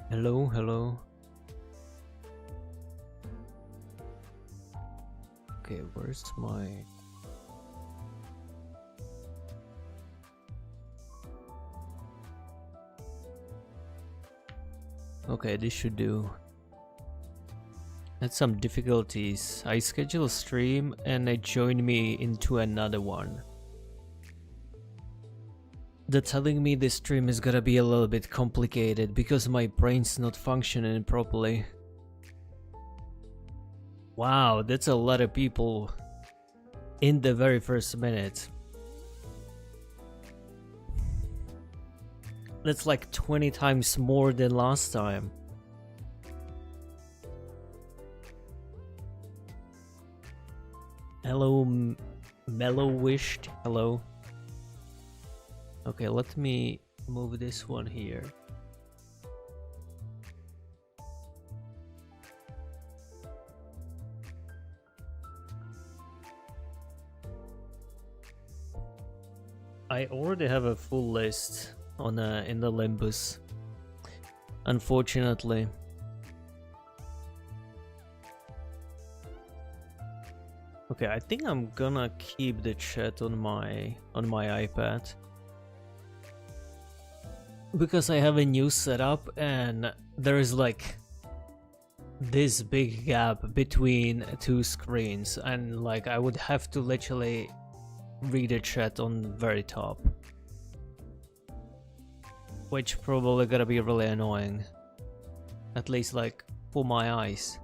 Hello, hello. Okay, where's my... Okay, this should do. Had some difficulties. I scheduled a stream and it joined me into another one. They're telling me this stream is gonna be a little bit complicated because my brain's not functioning properly. Wow, that's a lot of people in the very first minute. That's like 20 times more than last time. Hello, Mellowished. Hello. Okay, let me move this one here. I already have a full list on in the Limbus, unfortunately. Okay, I think I'm gonna keep the chat on my iPad because I have a new setup and there is like this big gap between two screens, and like I would have to literally read the chat on very top, which probably gonna be really annoying, at least like for my eyes.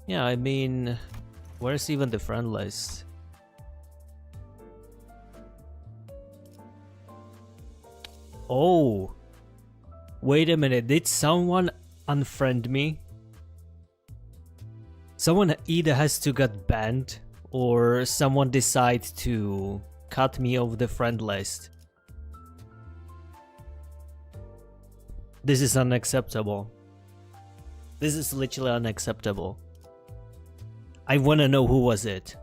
Yeah, I mean, where's even the friend list? Oh, wait a minute, did someone unfriend me? Someone either has to get banned or someone decide to cut me off the friend list. This is unacceptable. This is literally unacceptable. I wanna know who was it.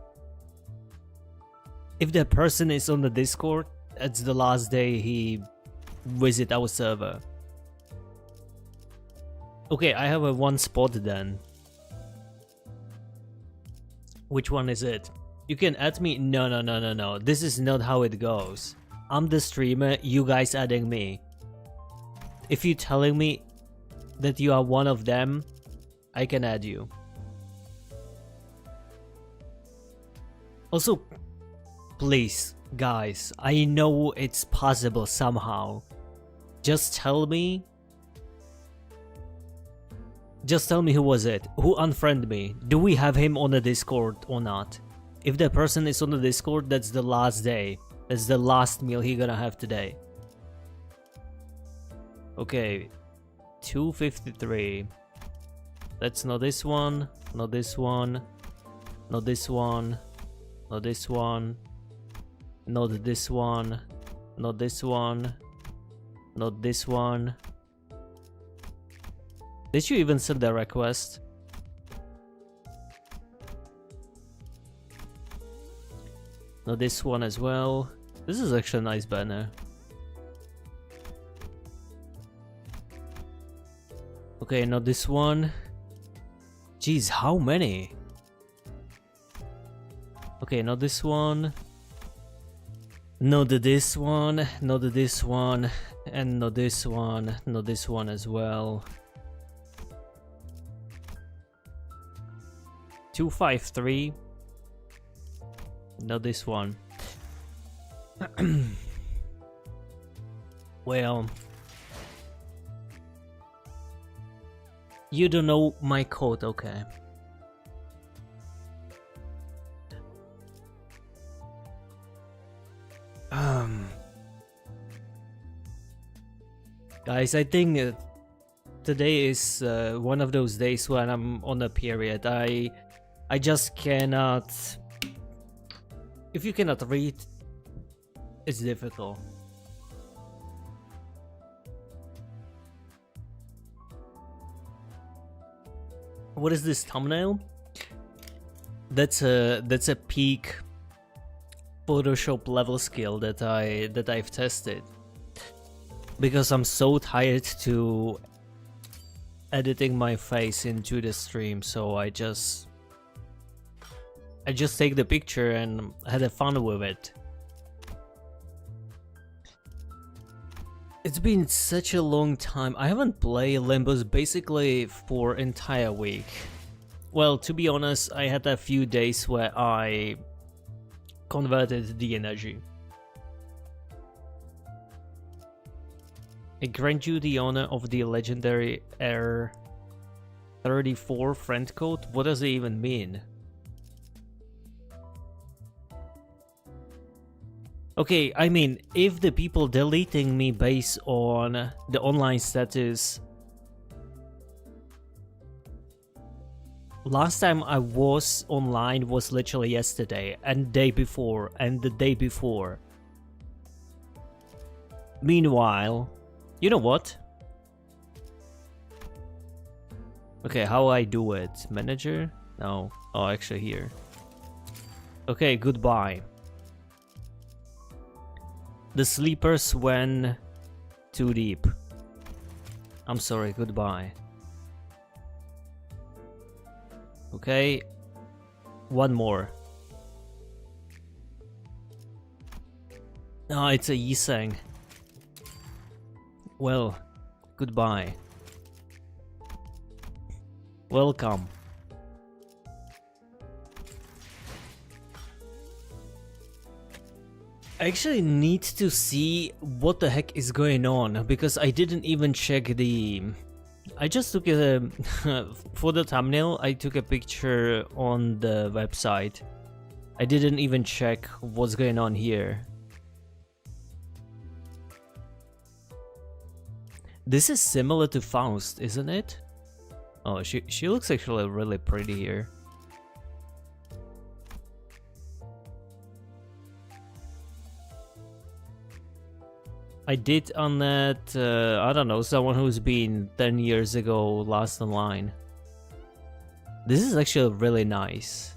If the person is on the Discord, it's the last day he visit our server. Okay, I have a one spot then. Which one is it? You can add me? No. This is not how it goes. I'm the streamer, you guys adding me. If you're telling me that you are one of them, I can add you. Also, please, guys, I know it's possible somehow. Just tell me. Just tell me who was it? Who unfriended me? Do we have him on the Discord or not? If the person is on the Discord, that's the last day. That's the last meal he gonna have today. Okay, 253. That's not this one, not this one, not this one, not this one, not this one, not this one, not this one. Did you even send the request? Not this one as well. This is actually a nice banner. Okay, not this one. Jeez, how many? Okay, not this one. Not this one. Not this one. And not this one. Not this one as well. 253. Not this one. Well, you don't know my code, okay. Guys, I think today is one of those days when I'm on a period. I just cannot. If you cannot read, it's difficult. What is this thumbnail? That's a peak Photoshop level skill that I've tested, because I'm so tired to editing my face into the stream, so I just take the picture and had fun with it. It's been such a long time. I haven't played Limbus basically for entire week. Well, to be honest, I had a few days where I converted the energy. I grant you the honor of the legendary Air 34 friend code? What does it even mean? Okay, I mean, if the people deleting me based on the online status... Last time I was online was literally yesterday, and the day before, and the day before. Meanwhile, you know what? Okay, how I do it? Manager? No. Oh, actually here. Okay, goodbye. The sleepers went too deep. I'm sorry, goodbye. Okay, one more. Oh, it's a Yisang. Well, goodbye. Welcome. I actually need to see what the heck is going on, because I didn't even check the... I just took a... for the thumbnail, I took a picture on the website. I didn't even check what's going on here. This is similar to Faust, isn't it? Oh, she looks actually really pretty here. I did on that, I don't know, someone who's been 10 years ago last online. This is actually really nice.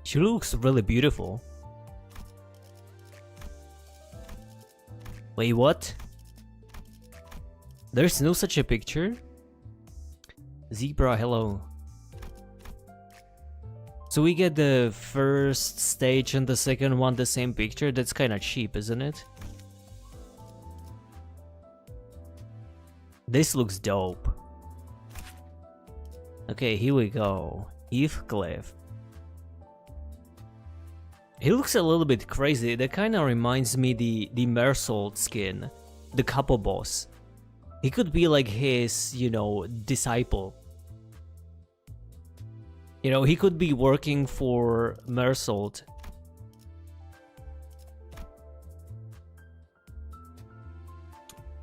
She looks really beautiful. Wait, what? There's no such a picture? Zebra, hello. So we get the first stage and the second one the same picture? That's kinda cheap, isn't it? This looks dope. Okay, here we go. Heathcliff. He looks a little bit crazy. That kind of reminds me the Mersault skin, the couple boss. He could be like his, you know, disciple. You know, he could be working for Mersault.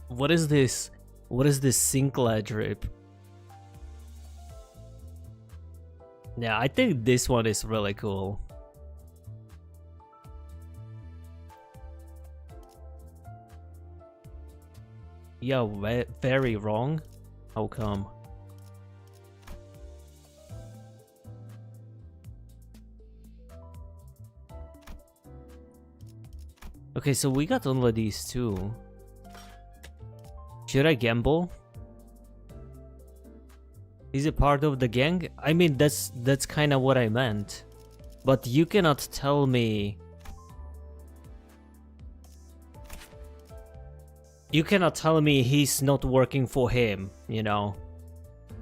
What is this? What is this Sinclair drip? Yeah, I think this one is really cool. Yeah, very wrong. How come? Okay, so we got only these two. Should I gamble? Is it part of the gang? I mean, that's kind of what I meant. But you cannot tell me... You cannot tell me he's not working for him, you know?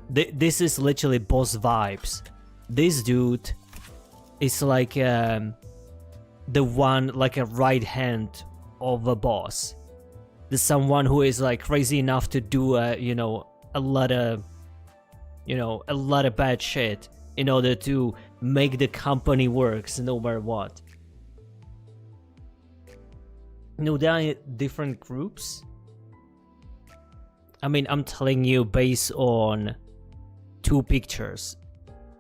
This is literally boss vibes. This dude is like the one, like a right hand of a boss. There's someone who is like crazy enough to do you know, a lot of bad shit in order to make the company works no matter what. No, there are different groups. I mean, I'm telling you based on two pictures,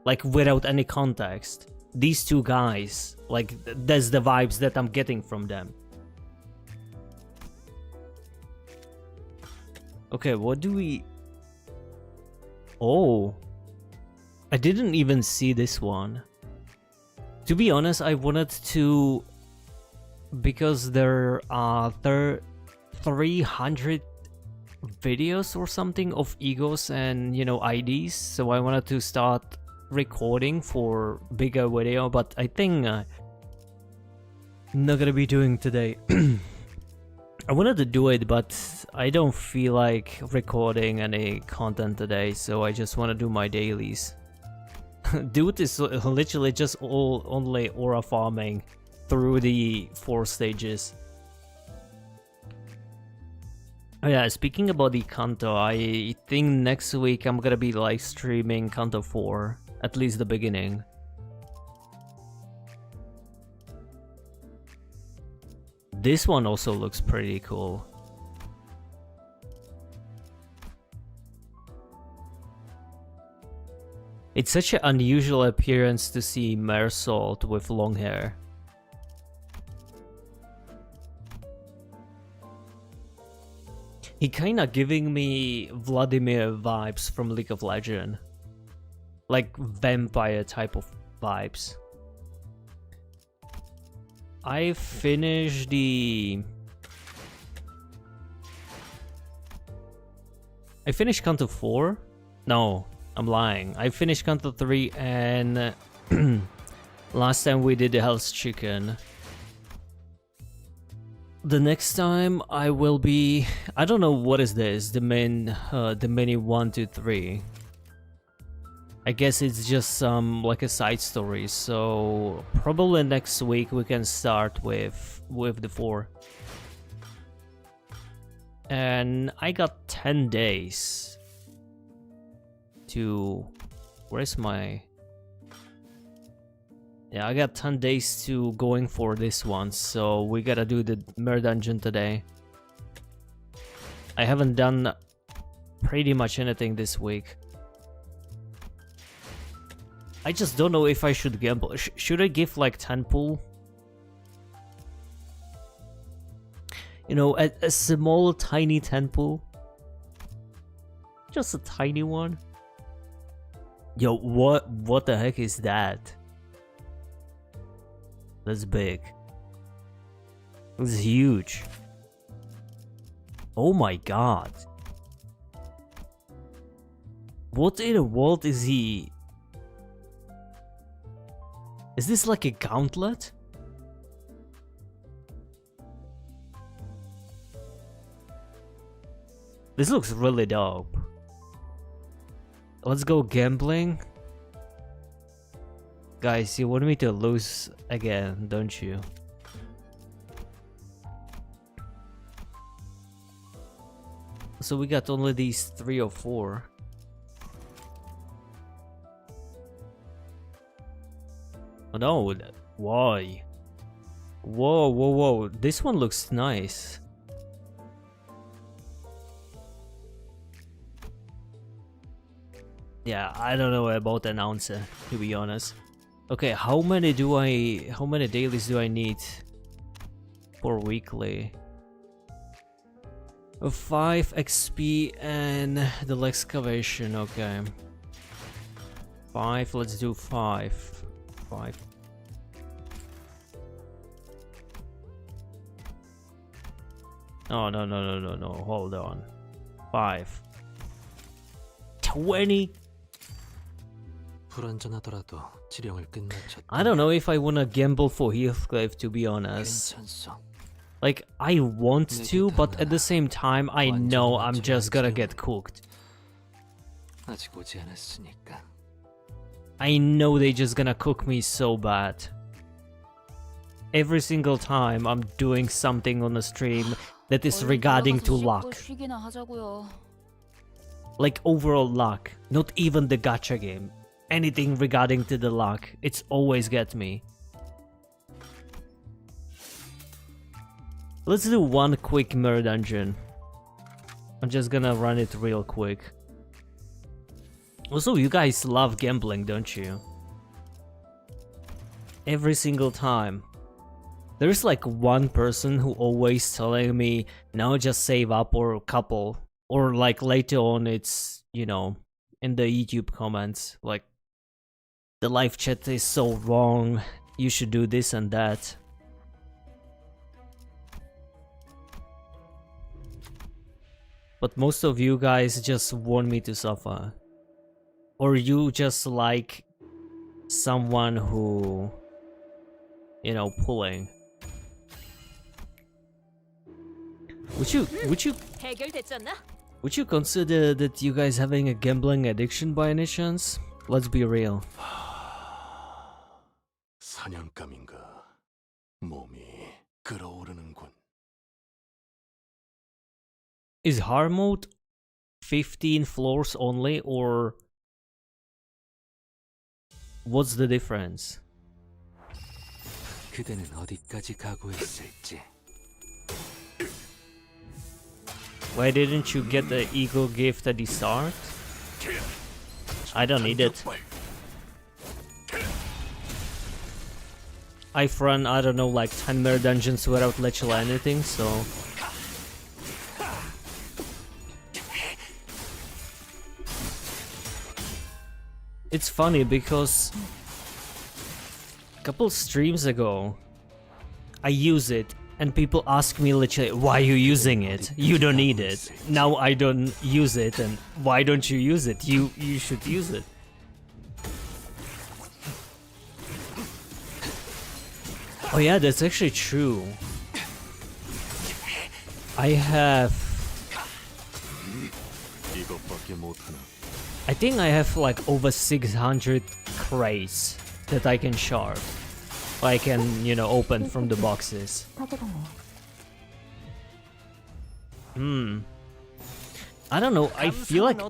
like without any context. These two guys, like that's the vibes that I'm getting from them. Okay, what do we... Oh, I didn't even see this one. To be honest, I wanted to, because there are 300 videos or something of egos and, you know, IDs, so I wanted to start recording for bigger video, but I think not gonna be doing today. I wanted to do it, but I don't feel like recording any content today, so I just want to do my dailies. Dude is literally just only aura farming through the 4 stages. Oh yeah, speaking about the Kanto, I think next week I'm gonna be live streaming Kanto 4, at least the beginning. This one also looks pretty cool. It's such an unusual appearance to see Mersault with long hair. He kinda giving me Vladimir vibes from League of Legends. Like vampire type of vibes. I finished Kanto 4? No, I'm lying. I finished Kanto 3 and last time we did the Hell's Chicken. The next time I will be... I don't know what is this, the mini 1, 2, 3. I guess it's just some like a side story, so probably next week we can start with the 4. And I got 10 days to... Where's my... Yeah, I got 10 days to going for this one, so we gotta do the Mer Dungeon today. I haven't done pretty much anything this week. I just don't know if I should gamble. Should I give like 10 pull? You know, a small tiny 10 pull? Just a tiny one? Yo, what the heck is that? That's big. That's huge. Oh my god. What in the world is he? Is this like a gauntlet? This looks really dope. Let's go gambling. Guys, you want me to lose again, don't you? So we got only these 3 or 4. Oh no, why? Whoa, this one looks nice. Yeah, I don't know about announcer, to be honest. Okay, how many dailies do I need for weekly? 5 XP and the excavation, okay. 5, let's do 5. 5. Oh, no, hold on. 5. 20. I don't know if I wanna gamble for Heathcliff, to be honest. Like, I want to, but at the same time, I know I'm just gonna get cooked. I know they just gonna cook me so bad. Every single time I'm doing something on the stream that is regarding to luck. Like overall luck, not even the gacha game. Anything regarding to the luck, it's always get me. Let's do one quick mirror dungeon. I'm just gonna run it real quick. Also, you guys love gambling, don't you? Every single time. There's like one person who always telling me, no, just save up or a couple. Or like later on it's, you know, in the YouTube comments, like, the live chat is so wrong. you should do this and that. But most of you guys just want me to suffer. Or you just like someone who, you know, pulling. Would you consider that you guys having a gambling addiction by any chance? Let's be real. 사냥감인가 몸이 끓어오르는군. Is hard mode 15 floors only, or what's the difference? 그대는 어디까지 각오했을지. Why didn't you get the eagle gift at the start? I don't need it. I've run, I don't know, like 10 mere dungeons without literally anything, so... It's funny because a couple streams ago I use it and people ask me literally, why are you using it? You don't need it. Now I don't use it, and why don't you use it? You should use it. Oh yeah, that's actually true. I have... I think I have like over 600 crates that I can shard. I can, you know, open from the boxes. I don't know, I feel like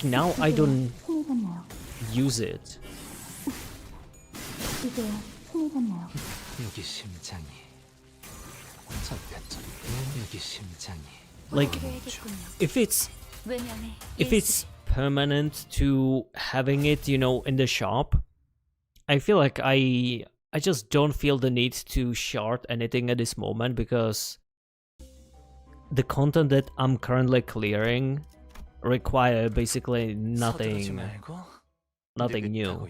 now I don't use it. Like, if it's permanent to having it, you know, in the shop, I feel like I just don't feel the need to shard anything at this moment, because the content that I'm currently clearing require basically nothing new.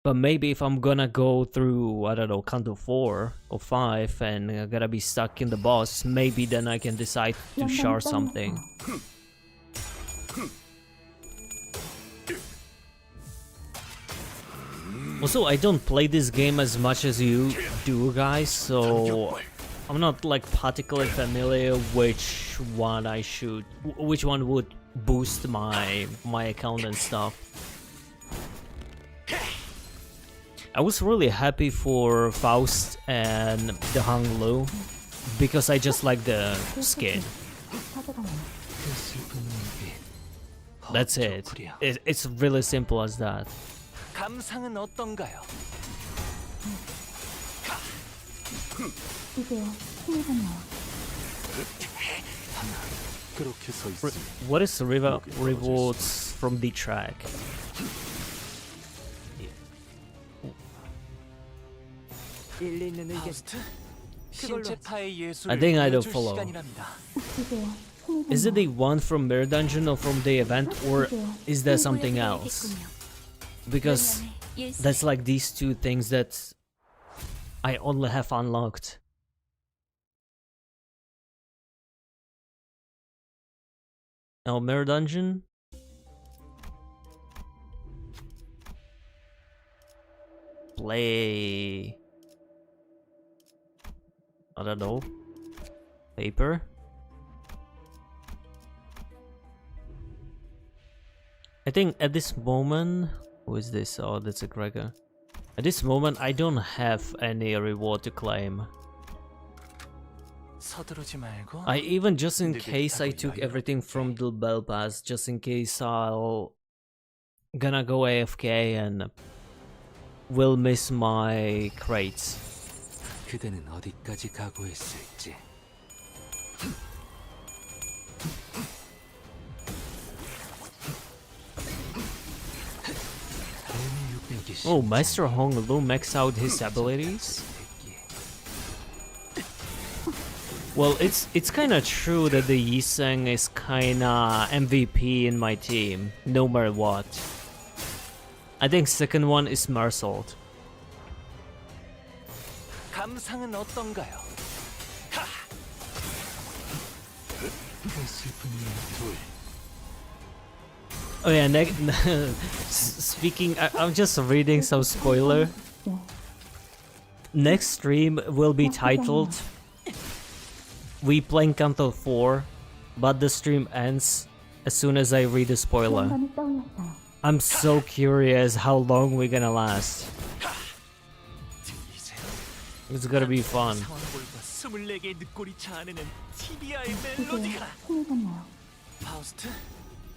But maybe if I'm gonna go through, I don't know, count to 4 or 5 and I'm gonna be stuck in the boss, maybe then I can decide to shard something. Also, I don't play this game as much as you do, guys, so I'm not like particularly familiar which one would boost my account and stuff. I was really happy for Faust and the Hung Lu because I just like the skin. That's it. It's really simple as that. 감상은 어떤가요? What is the rewards from the track? I think I don't follow. Is it the one from Mirror Dungeon or from the event, or is there something else? Because that's like these two things that I only have unlocked. Now, Mirror Dungeon? Play... I don't know. Paper? I think at this moment... Who is this? Oh, that's a Gregor. At this moment, I don't have any reward to claim. I even, just in case I took everything from the Bell Pass, just in case I'll gonna go AFK and will miss my crates. 그대는 어디까지 각오했을지. Oh, Master Hong Lu maxed out his abilities? Well, it's kinda true that the Yiseng is kinda MVP in my team, no matter what. I think second one is Marsault. 감상은 어떤가요? Oh yeah, speaking, I'm just reading some spoiler. Next stream will be titled We Playing Canto 4, but the stream ends as soon as I read the spoiler. I'm so curious how long we're gonna last. It's gonna be fun. 파우스트,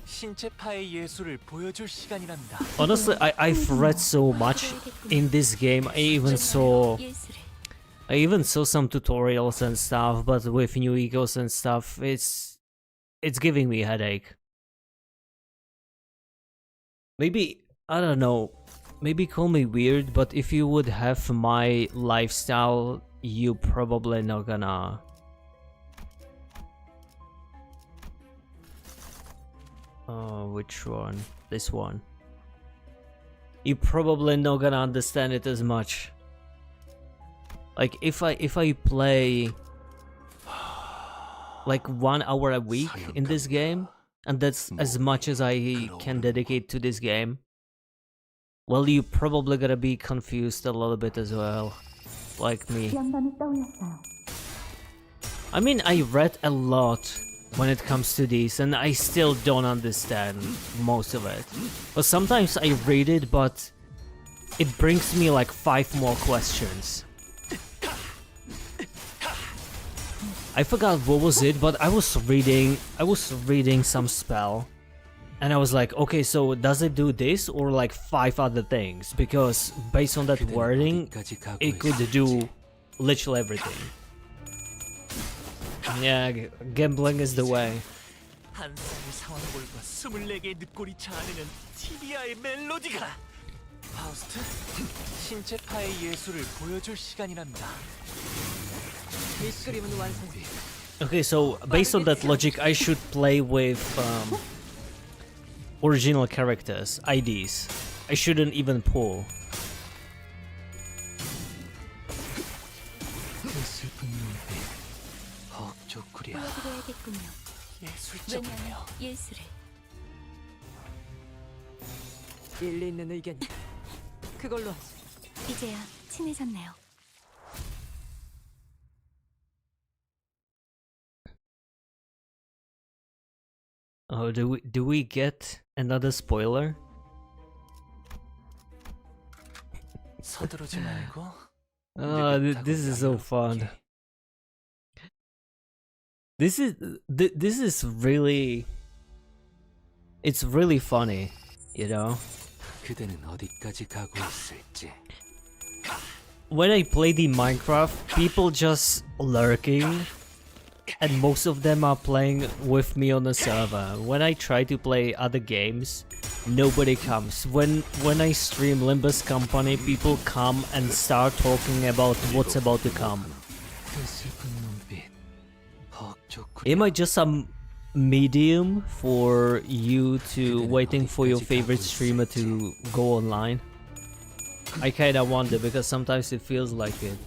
신체파의 예술을 보여줄 시간이랍니다. Honestly, I've read so much in this game. I even saw some tutorials and stuff, but with new egos and stuff, it's giving me a headache. Maybe, I don't know, maybe call me weird, but if you would have my lifestyle, you probably not gonna... which one? This one. You probably not gonna understand it as much. Like if I play like 1 hour a week in this game, and that's as much as I can dedicate to this game, well, you probably gonna be confused a little bit as well, like me. I mean, I read a lot when it comes to these, and I still don't understand most of it. But sometimes I read it, but it brings me like 5 more questions. I forgot what was it, but I was reading some spell, and I was like, okay, so does it do this or like 5 other things? Because based on that wording, it could do literally everything. Yeah, gambling is the way. 한 쌍의 상황볼과 24개의 늑골이 자아내는 TBI의 멜로디가. 파우스트, 신체파의 예술을 보여줄 시간이랍니다. 밑그림은 완성. Okay, so based on that logic, I should play with original characters, IDs. I shouldn't even pull. 보여드려야겠군요. 예술적이네요. 예술을. 일리 있는 의견. 그걸로 하지. 이제야 친해졌네요. Oh, do we get another spoiler? 서두르지 말고. Oh, this is so fun. This is really, it's really funny, you know. 그대는 어디까지 가고 있을지. When I play the Minecraft, people just lurking, and most of them are playing with me on the server. When I try to play other games, nobody comes. When I stream Limbus Company, people come and start talking about what's about to come. Am I just some medium for you to waiting for your favorite streamer to go online? I kinda wonder, because sometimes it feels like it.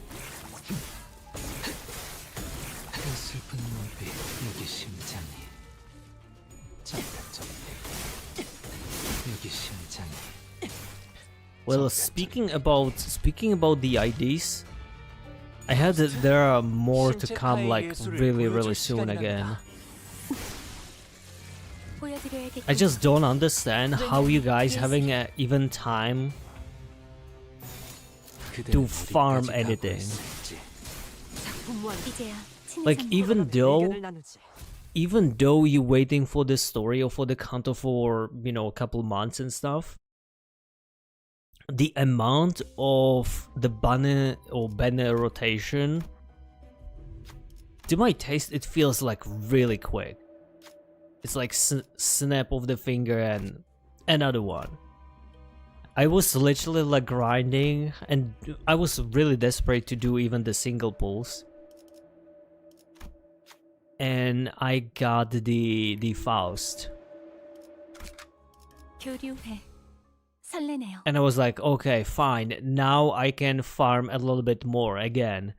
Well, speaking about the IDs, I heard that there are more to come, like really soon again. 보여드려야겠군요. I just don't understand how you guys having even time to farm anything. 이제야 Like 친해졌네요. even though you're waiting for the story or for the counter for, you know, a couple months and stuff, the amount of the banner or banner rotation, to my taste, it feels like really quick. It's like snap of the finger and another one. I was literally like grinding, and I was really desperate to do even the single pulls. And I got the Faust. 교류회. 설레네요. And I was like, okay, fine. Now I can farm a little bit more again.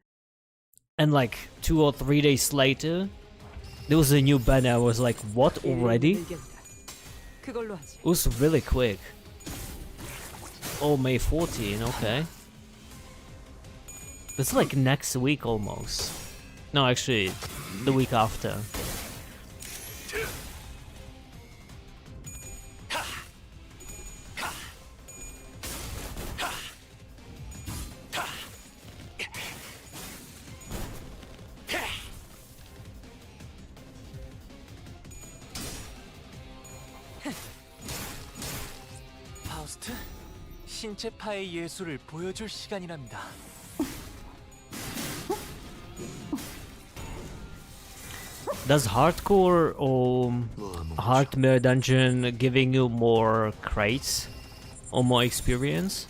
And like 2 or 3 days later, there was a new banner. I was like, what, 일리 있는 already? 의견이다. 그걸로 하지. It was really quick. Oh, May 14, okay. That's like next week almost. No, actually, the week after. 파우스트, 신체파의 예술을 보여줄 시간이랍니다. Does hardcore or hard mirror dungeon giving you more crates or more experience?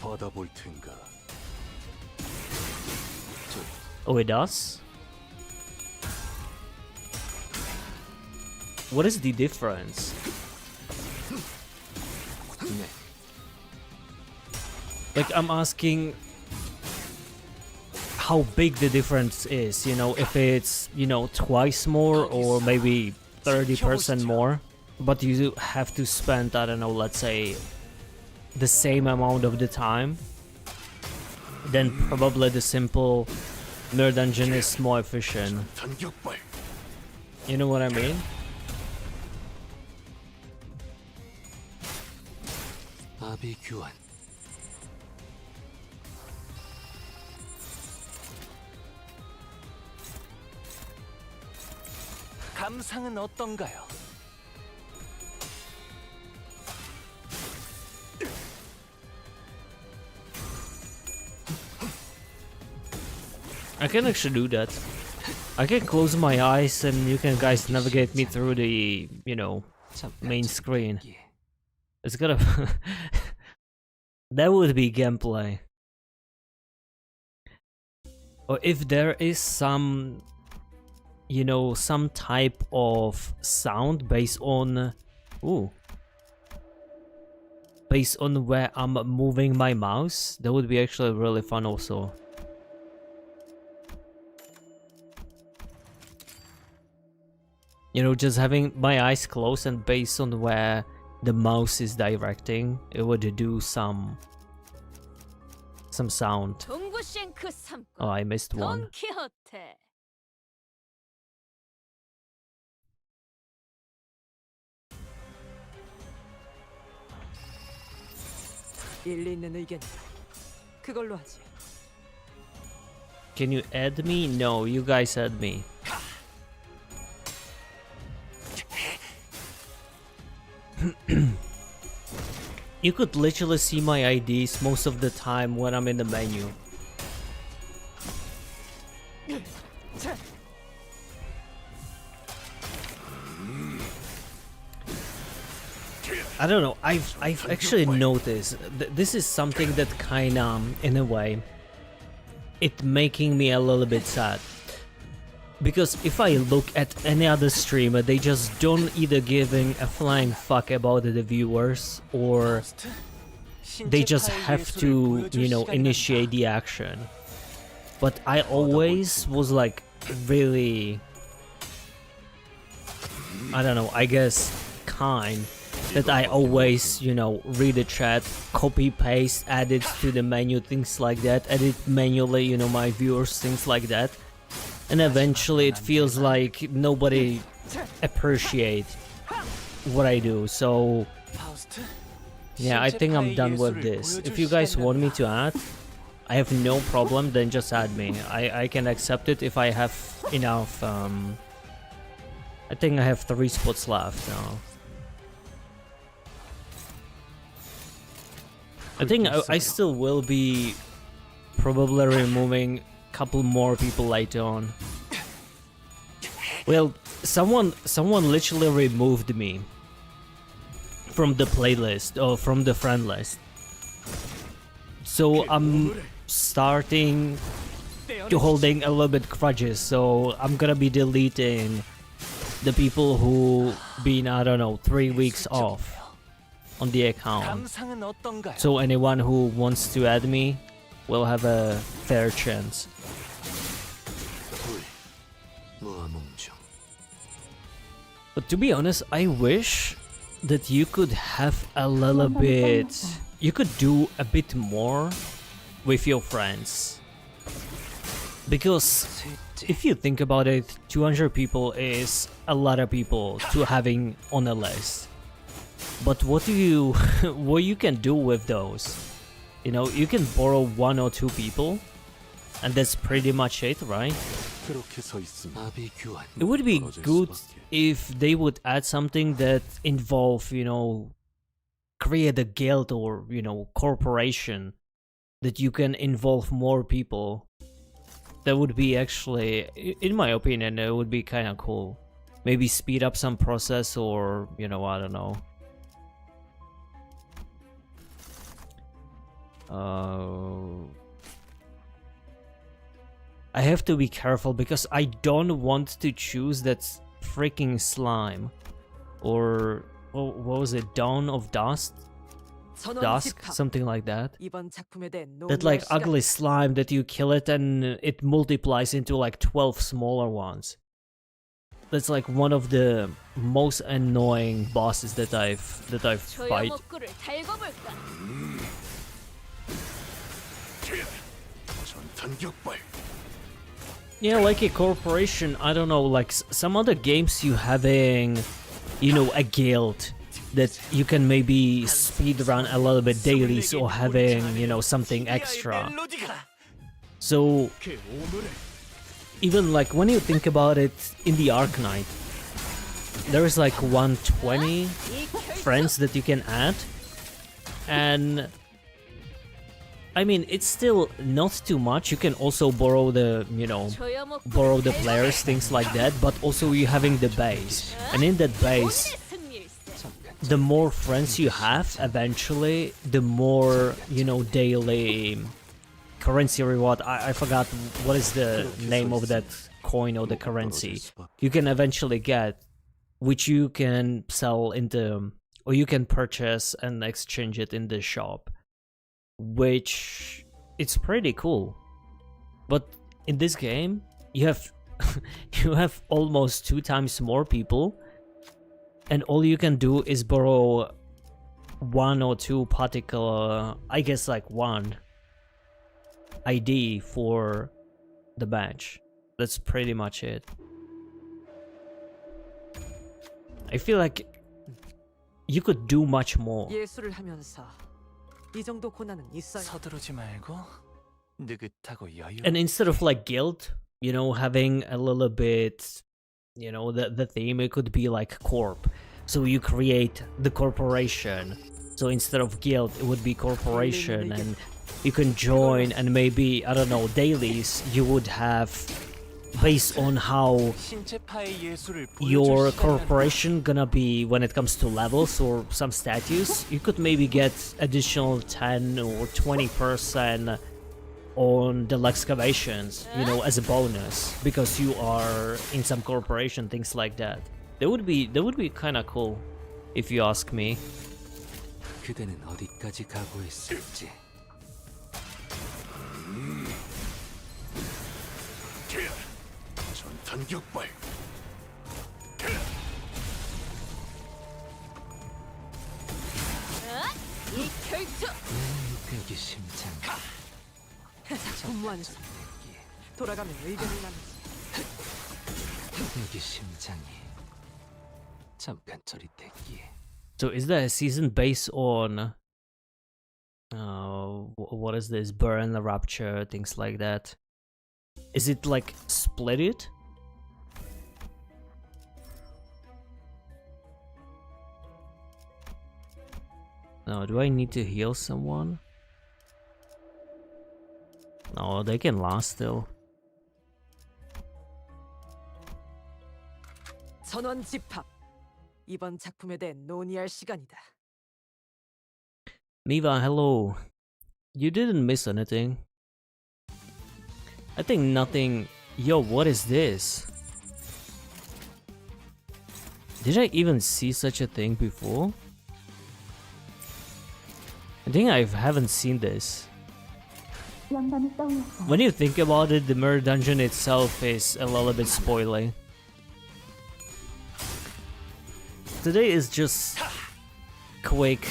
받아볼 텐가. Oh, it does? What is the difference? 네. Like, I'm asking how big the difference is, you know, if it's, you know, twice more or maybe 30% more, but you have to spend, I don't know, let's say the same amount of the time, then probably the simple mirror dungeon is more efficient. 전격발. You know what I mean? 아비 교환. 감상은 어떤가요? I can actually do that. I can close my eyes and you can guys navigate me through the, you know, main screen. It's gonna... that would be gameplay. Or if there is some, you know, some type of sound based on... Ooh. Based on where I'm moving my mouse, that would be actually really fun also. You know, just having my eyes closed and based on where the mouse is directing, it would do some sound. 동구쉔크 삼 Oh, I missed one. 돈키호테. 일리 있는 의견이다. 그걸로 하지. Can you add me? No, you guys add me. You could literally see my IDs most of the time when I'm in the menu. I don't know, I've actually noticed this is something that kinda, in a way, it making me a little bit sad. Because if I look at any other streamer, they just don't either giving a flying fuck about the viewers, or they just have to, you know, initiate the action. But I always was like really, I don't know, I guess kind, that I always, you know, read the chat, copy paste, add it to the menu, things like that, edit manually, you know, my viewers, things like that. And eventually it feels like nobody appreciate what I do, so yeah, I think I'm done with this. If you guys want me to add, I have no problem, then just add me. I can accept it if I have enough, I think I have 3 spots left now. I think I still will be probably removing couple more people later on. Well, someone literally removed me from the playlist or from the friend list. So starting to holding a little bit grudges, so I'm gonna be deleting the people who been, I don't know, 3 weeks off on the account. 감상은 어떤가요? So anyone who wants to add me will have a fair chance. 무아몽중. But to be honest, I wish that you could have a little bit, you could do a bit more with your friends. Because if you think about it, 200 people is a lot of people to having on a list. But what what you can do with those? You know, you can borrow 1 or 2 people, and that's pretty much it, right? 그렇게 서 있으면 나비 교환. It would be 벌어질 good 수밖에. if they would add something that involve, you know, create a guild or, you know, corporation that you can involve more people. That would be actually, in my opinion, it would be kind of cool. Maybe speed up some process, or, you know, I don't know. I have to be careful because I don't want to choose that freaking slime. Or what was it? Dawn of Dusk? Dusk? 전원집합. Something like that. 이번 작품에 대해 That 논의할 like 시간. ugly slime that you kill it and it multiplies into like 12 smaller ones. That's like one of the most annoying bosses that I've fight. 조여먹구를 달고 볼까? 전탄 격발. Yeah, like a corporation, I don't know, like some other games you having, you know, a guild that you can maybe speed run a little bit dailies or having, you know, something extra. So even like when you think about it in the Arknight, there is like 120 friends that you can add, and I mean, it's still not too much. You can also borrow the, you know, borrow the players, things like that, but also you having the base. And in that base, the more friends you have, eventually, the more, you know, daily currency reward. I forgot what is the name of that coin or the currency you can eventually get, which you can sell in the, or you can purchase and exchange it in the shop. Which it's pretty cool, but in this game you have you have almost 2 times more people, and all you can do is borrow 1 or 2 particular, I guess like 1 ID for the match. That's pretty much it. I feel like you could do much more. 예술을 하면서 이 정도 고난은 있어야. 서두르지 말고 느긋하고 여유. And instead of like guild, you know, having a little bit, you know, the theme, it could be like corp. So you create the corporation. So instead of guild, it would be corporation, and you can join, and maybe, I don't know, dailies you would have based on how 신체파의 예술을 보여줄 your 시간이랍니다. corporation gonna be when it comes to levels or some status. You could maybe get additional 10 or 20% on the excavations, you know, as a bonus because you are in some corporation, things like that. That would be kind of cool if you ask me. 그대는 어디까지 각오했을지. 전탄 격발. 이 결투 여기 심장. 분무하는 수. 돌아가면 의견을 나누지. 여기 심장이. 잠깐 저리 대기에. So is there a season based on what is this, burn, rapture, things like that? Is it like split it? No, do I need to heal someone? No, they can last still. 전원 집합. 이번 작품에 대해 논의할 시간이다. Miva, hello. You didn't miss anything. I think nothing. Yo, what is this? Did I even see such a thing before? I think I haven't seen this. When you think about it, the mirror dungeon itself is a little bit spoiling. Today is just quick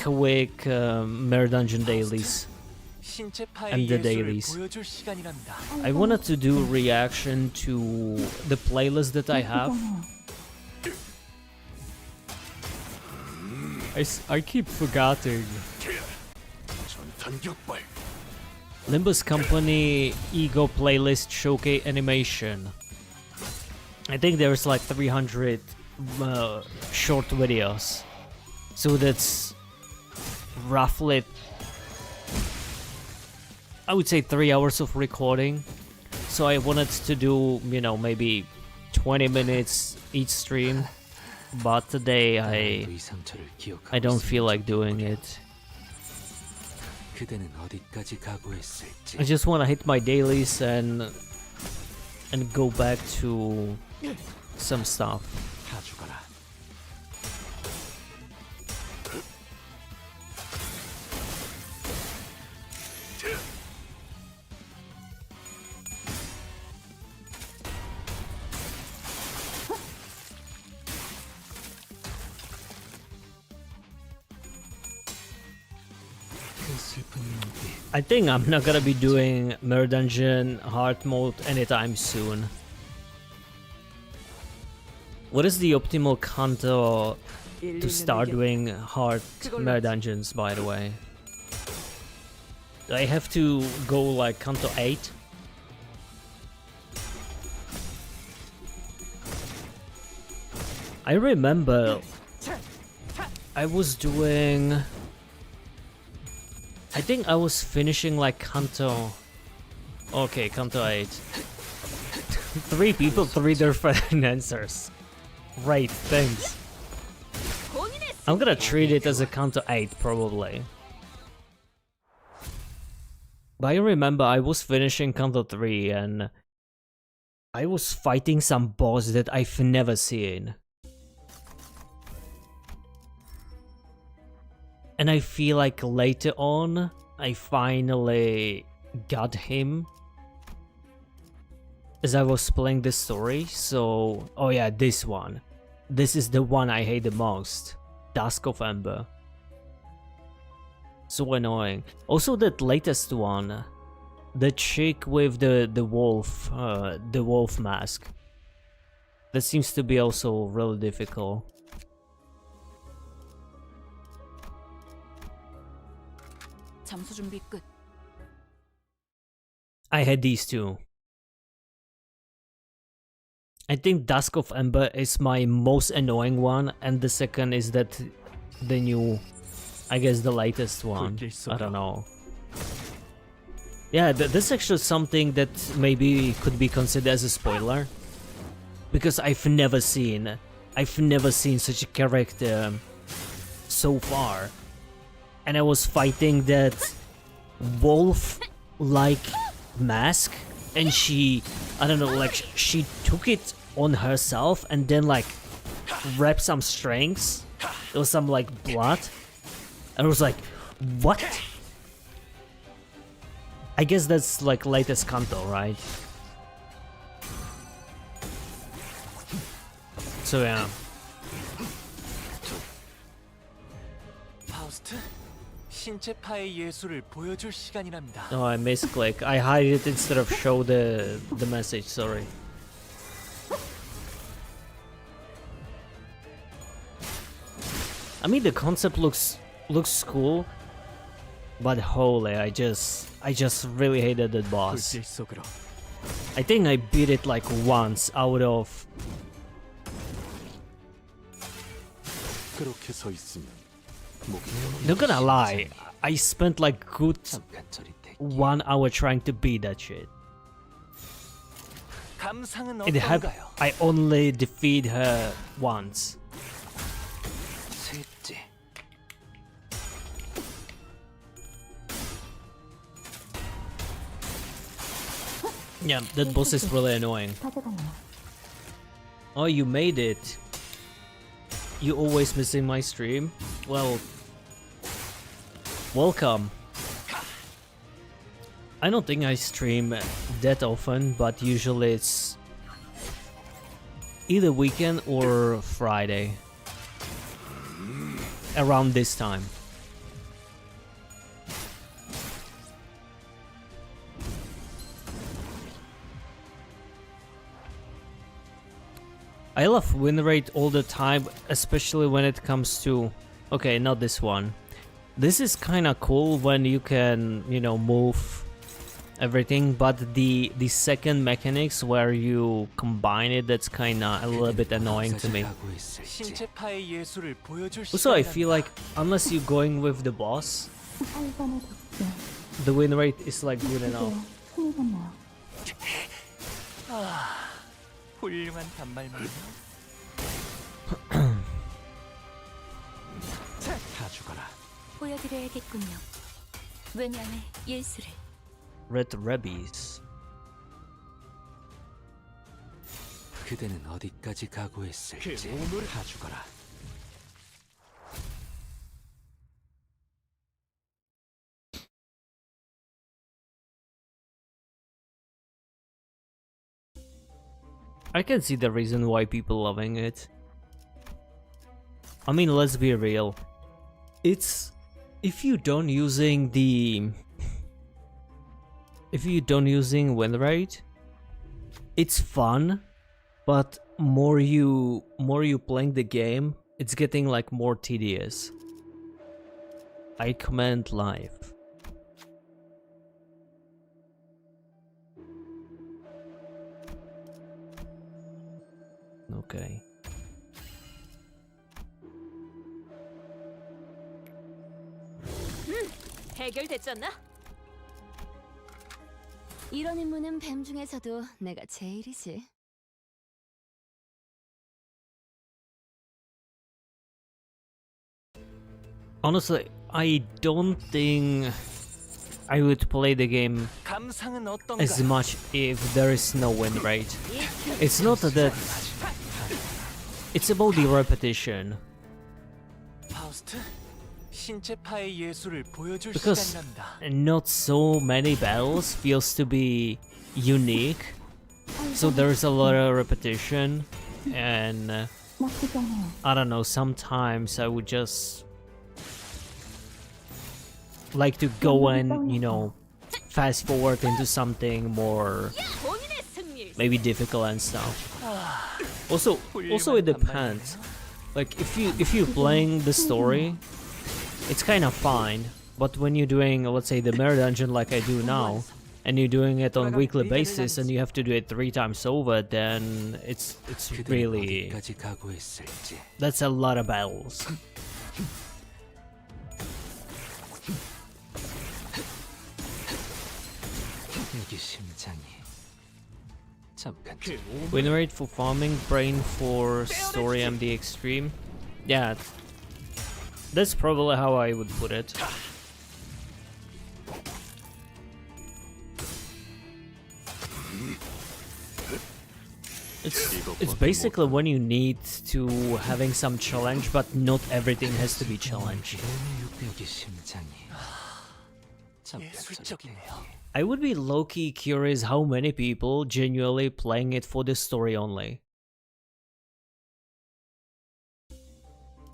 mirror dungeon dailies. 신체파의 And the 예술을 dailies. 보여줄 시간이란다. I wanted to do a reaction to the playlist that I have. I keep forgetting. Limbus Company Ego Playlist Showcase Animation. I think there's like 300 short videos. So that's roughly, I would say, 3 hours of recording. So I wanted to do, you know, maybe 20 minutes each stream. But today 의상처를 기억하고 I don't feel 있으면 like doing 모르겠다. it. 그대는 어디까지 각오했을지. I just want to hit my dailies and go back to some stuff. 다 죽어라. 그 슬픈 눈빛. I think I'm not gonna be doing Mirror Dungeon hard mode anytime soon. What is the optimal counter to start doing hard Mirror Dungeons, by the way? Do I have to go like counter 8? I remember I was doing, I think I was finishing like Kanto. Okay, Kanto 8. 3 people, 3 different answers. Great, thanks. I'm gonna treat it as a Kanto 8 probably. But I remember I was finishing Kanto 3 and I was fighting some boss that I've never seen. And I feel like later on, I finally got him as I was playing the story. So, oh yeah, this one. This is the one I hate the most. Dusk of Ember. So annoying. Also that latest one. The chick with the wolf mask. That seems to be also really difficult. 잠수 준비 끝. I had these two. I think Dusk of Ember is my most annoying one, and the second is that the new, I guess the latest one. I don't know. Yeah, this is actually something that maybe could be considered as a spoiler, because I've never seen such a character so far. And I was fighting that wolf-like mask, and she, I don't know, like she took it on herself and then like wrapped some strings. There was some like blood. And I was like, what? I guess that's like latest Kanto, right? So yeah. 파우스트, 신체파의 예술을 보여줄 시간이란다. Oh, I misclick. I hide it instead of show the message, sorry. I mean the concept looks cool, but holy, I just really hated that boss. 불길 속으로. I think I beat it like once out of, 그렇게 서 있으면 not gonna lie, I spent like good 잠깐 저리 대기. 1 hour trying to beat that shit. 감상은 I 어떤가요? only defeat her once. 셋째. Yeah, that boss is really annoying. Oh, you made it. You always missing my stream? Well, welcome. I don't think I stream that often, but usually it's either weekend or Friday. Around this time. I love win rate all the time, especially when it comes to... Okay, not this one. This is kinda cool when you can, you know, move everything, but the second mechanics where you combine it, that's kinda a little bit annoying to me. 신체파의 예술을 보여줄 Also, I 시간이랍니다. feel like unless you're going with the boss, the win rate is like good enough. 훌륭한 단말만. 다 죽어라. 보여드려야겠군요. 왜냐면 예술을. Red Rabies. 그대는 어디까지 각오했을지 다 죽어라. I can see the reason why people loving it. I mean, let's be real. It's if you don't using win rate, it's fun, but more you playing the game, it's getting like more tedious. I comment live. Okay. 해결됐지 않나? 이런 임무는 뱀 중에서도 내가 제일이지. Honestly, I don't think I would play the game 감상은 어떤가? as much if there is no win rate. It's not that... It's about the repetition. 파우스트, 신체파의 예술을 보여줄 Because 시간이랍니다. not so many battles feels to be unique. So there's a lot of repetition. And I don't know, sometimes I would just like to go and, you know, fast forward into something more maybe difficult and stuff. Also it depends. Like if you're playing the story, it's kind of fine. But when you're doing, let's say, the mirror dungeon like I do now, and you're doing it on a weekly basis and you have to do it 3 times over, then it's really... 어디까지 각오했을지 That's a lot of battles. 이게 심장이 잠깐 Win rate for farming, brain for story MD extreme. Yeah, that's probably how I would put it. It's basically when you need to having some challenge, but not everything has to be challenge. 여기 심장이 잠깐 예술적이네요. I would be low-key curious how many people genuinely playing it for the story only.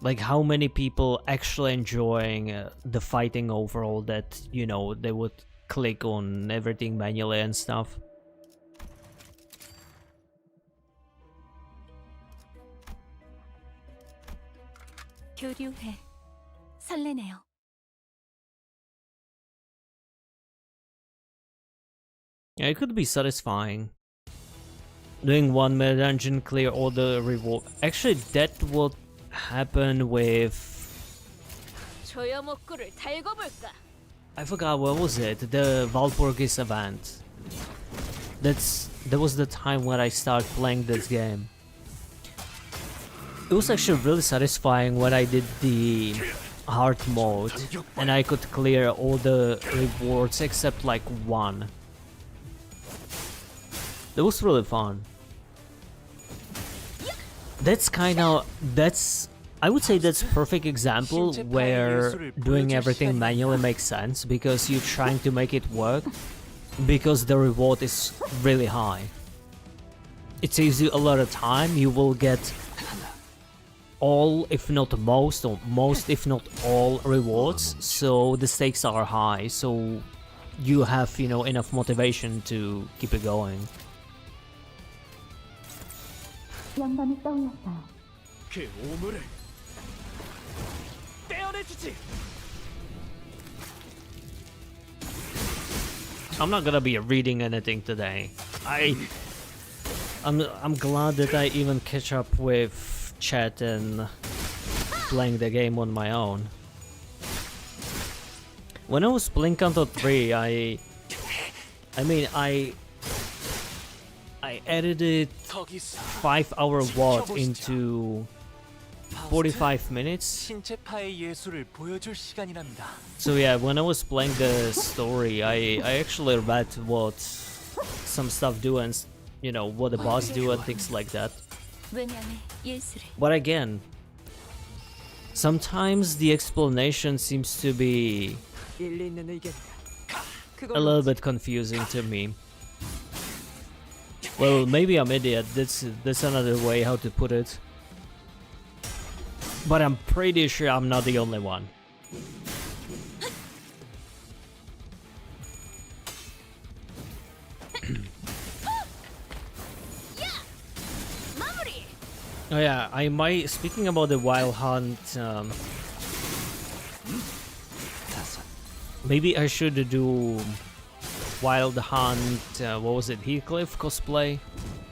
Like how many people actually enjoying the fighting overall, that, you know, they would click on everything manually and stuff. 교류해. 설레네요. Yeah, it could be satisfying. Doing one meta dungeon, clear all the reward. Actually, that would happen with... 조여목구를 달고 볼까? I forgot, what was it? The Valpurgis event. That was the time when I started playing this game. It was actually really satisfying when I did the hard mode and I could clear all the rewards except like one. That was really fun. That's I would say that's perfect example where doing everything manually makes sense, because you're trying to make it work, because the reward is really high. It saves you a lot of time. You will get all, if not most, or most if not all rewards, so the stakes are high, so you have, you know, enough motivation to keep it going. 영감이 떠올랐어요. 그 오물을 떼어내주지. I'm not gonna be reading anything today. I'm glad that I even catch up with chat and playing the game on my own. When I was playing Kanto 3, I edited 거기서 5-hour WOD into 45 minutes. 신체파의 예술을 보여줄 시간이랍니다. So yeah, when I was playing the story, I actually read what some stuff do and, you know, what the boss do and things like that. 외면의 예술을. But again, sometimes the explanation seems to be 일리 있는 의견이다. a little bit confusing to me. Well, maybe I'm idiot. That's another way how to put it. But I'm pretty sure I'm not the only one. Oh yeah, I might. Speaking about the Wild Hunt, maybe I should do Wild Hunt. What was it, Heathcliff cosplay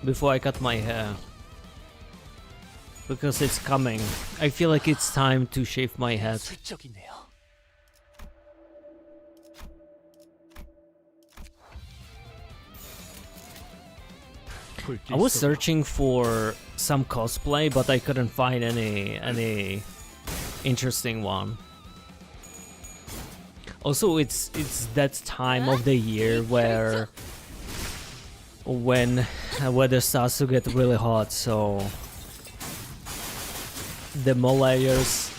before I cut my hair, because it's coming. I feel like it's time to shave my head. 예술적이네요. I was searching for some cosplay, but I couldn't find any interesting one. Also, it's that time of the year when weather starts to get really hot, so the more layers,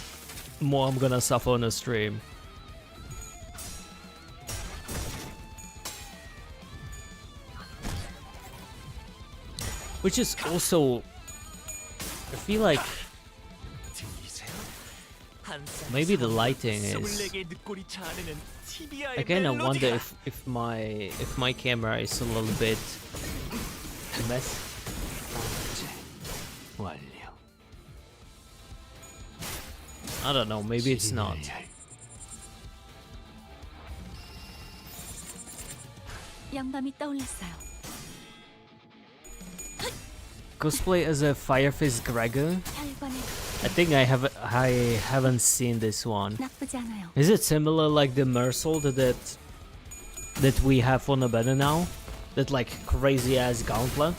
more I'm gonna suffer on the stream. Which is also, I feel like maybe the lighting is. I kind of wonder if my camera is a little bit messy. 완료. I don't know. Maybe it's not. 영감이 떠올랐어요. Cosplay as a Fireface Gregor? 혈관에 I think I haven't seen this one. 나쁘지 않아요. Is it similar like the Mersault that we have on the banner now? That like crazy ass gauntlet?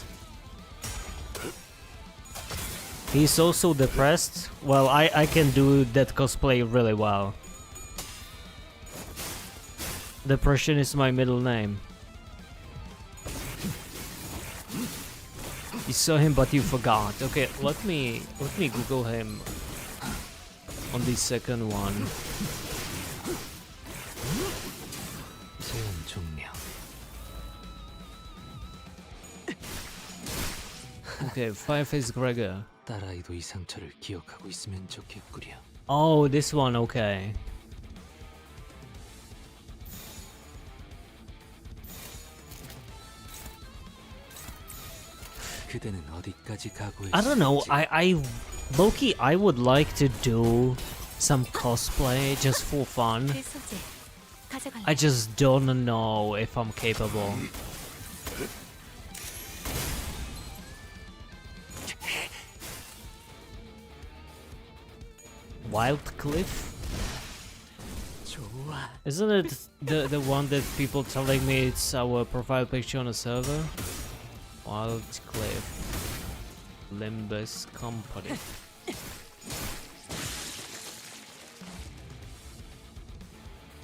He's also depressed. Well, I can do that cosplay really well. Depression is my middle name. You saw him but you forgot. Okay, let me Google him on the second one. 제한 종료. Okay, Fireface Gregor. 딸아이도 이 상처를 기억하고 있으면 좋겠구려. Oh, this one, okay. 그대는 어디까지 가고 I don't know, 있을지. I low-key, I would like to do some cosplay just for fun. 그 소재 가져갈래요. I just don't know if I'm capable. Wildcliff? 좋아. Isn't it the one that people telling me it's our profile picture on the server? Wildcliff. Limbus Company.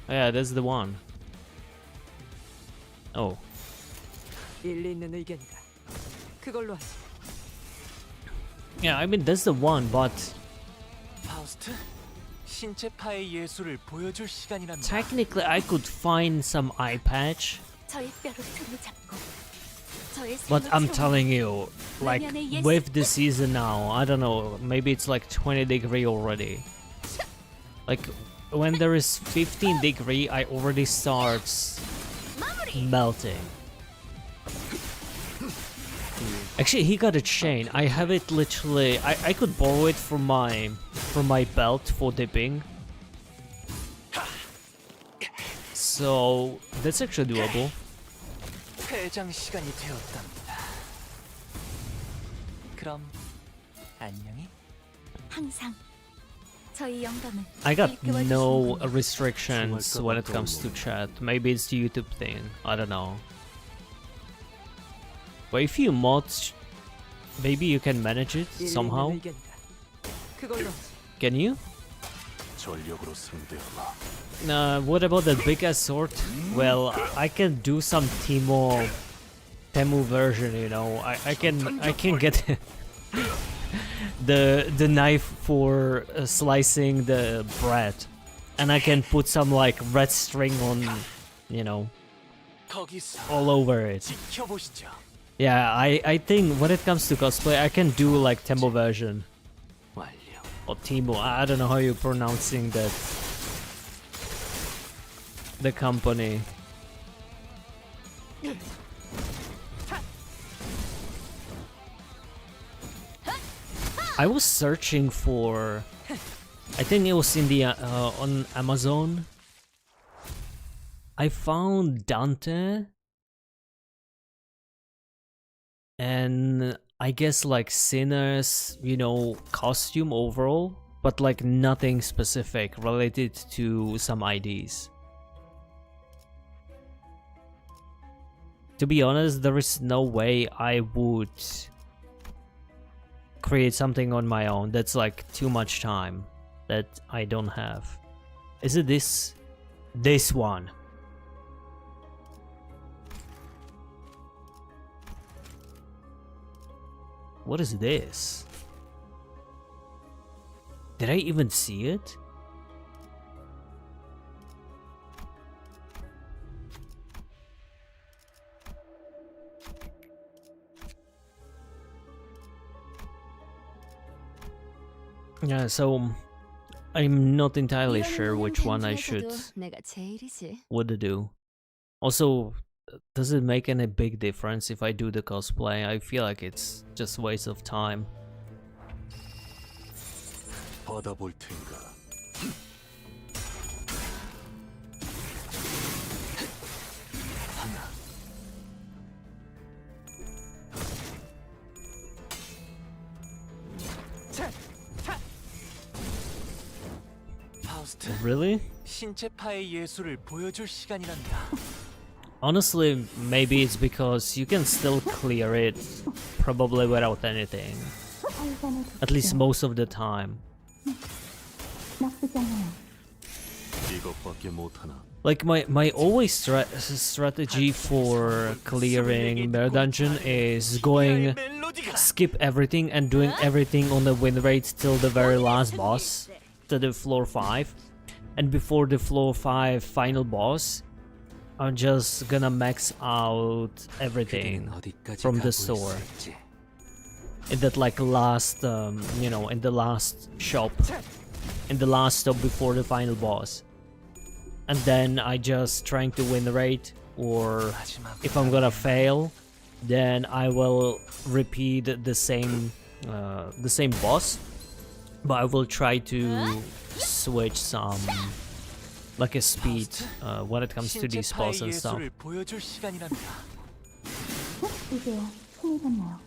Oh, yeah, that's the one. Oh. 일리 있는 의견이다. 그걸로 하지. Yeah, I mean that's the one, but 파우스트, 신체 파의 예술을 보여줄 시간이랍니다. technically I could find some eye patch. 저의 뼈로 틈을 잡고 저의 But 삶을 I'm 채워. telling you, like with the season now, I don't know, maybe it's like 20 degree already. Like when there is 15 degree, I already starts melting. Actually, he got a chain. I have it literally. I could borrow it from my belt for dipping. So that's actually doable. 퇴장 시간이 되었답니다. 그럼 안녕히. 항상 저희 영감을 I got 일깨워 no 주시는군요. restrictions when it comes to chat. Maybe it's the YouTube thing. I don't know. But if you mod, maybe you can manage it somehow. 일리는 의견이다. 그걸로 하지. Can you? 전력으로 승대하라. What about the big ass sword? Well, I can do some Temu version, you know. I can get the knife for slicing the bread, and I can put some like red string on, you know, 거기서 all over it. 지켜보시죠. Yeah, I think when it comes to cosplay, I can do like Temu version 완료. or Temu. I don't know how you're pronouncing that. The company. I was searching for. I think it was in the on Amazon. I found Dante, and I guess like Sinner's, you know, costume overall, but like nothing specific related to some IDs. To be honest, there is no way I would create something on my own. That's like too much time that I don't have. Is it this? This one. What is this? Did I even see it? Yeah, so I'm not entirely sure 이왕이면 which one I 뱀 should 중에서도 내가 제일이지. would do. Also, does it make any big difference if I do the cosplay? I feel like it's just waste of time. 받아볼 텐가. 파우스트, Really? 신체 파의 예술을 보여줄 시간이랍니다. Honestly, maybe it's because you can still clear it probably without anything. At least most of the time. 이것밖에 못하나. Like my always strategy for clearing their dungeon is going skip everything and doing everything on the win rate till the very last boss, to the floor 5, and before the floor 5 final boss, I'm just gonna max out everything 그대는 어디까지 from the 가고 store 있을지. in that like last you know, in the last shop, in the last stop before the final boss. And then I just trying to win the rate, or if I'm gonna fail, then I will repeat the same boss, but I will try to switch some like a speed when it comes to these boss and stuff. 예술을 보여줄 시간이랍니다. 이제야 힘이었나요?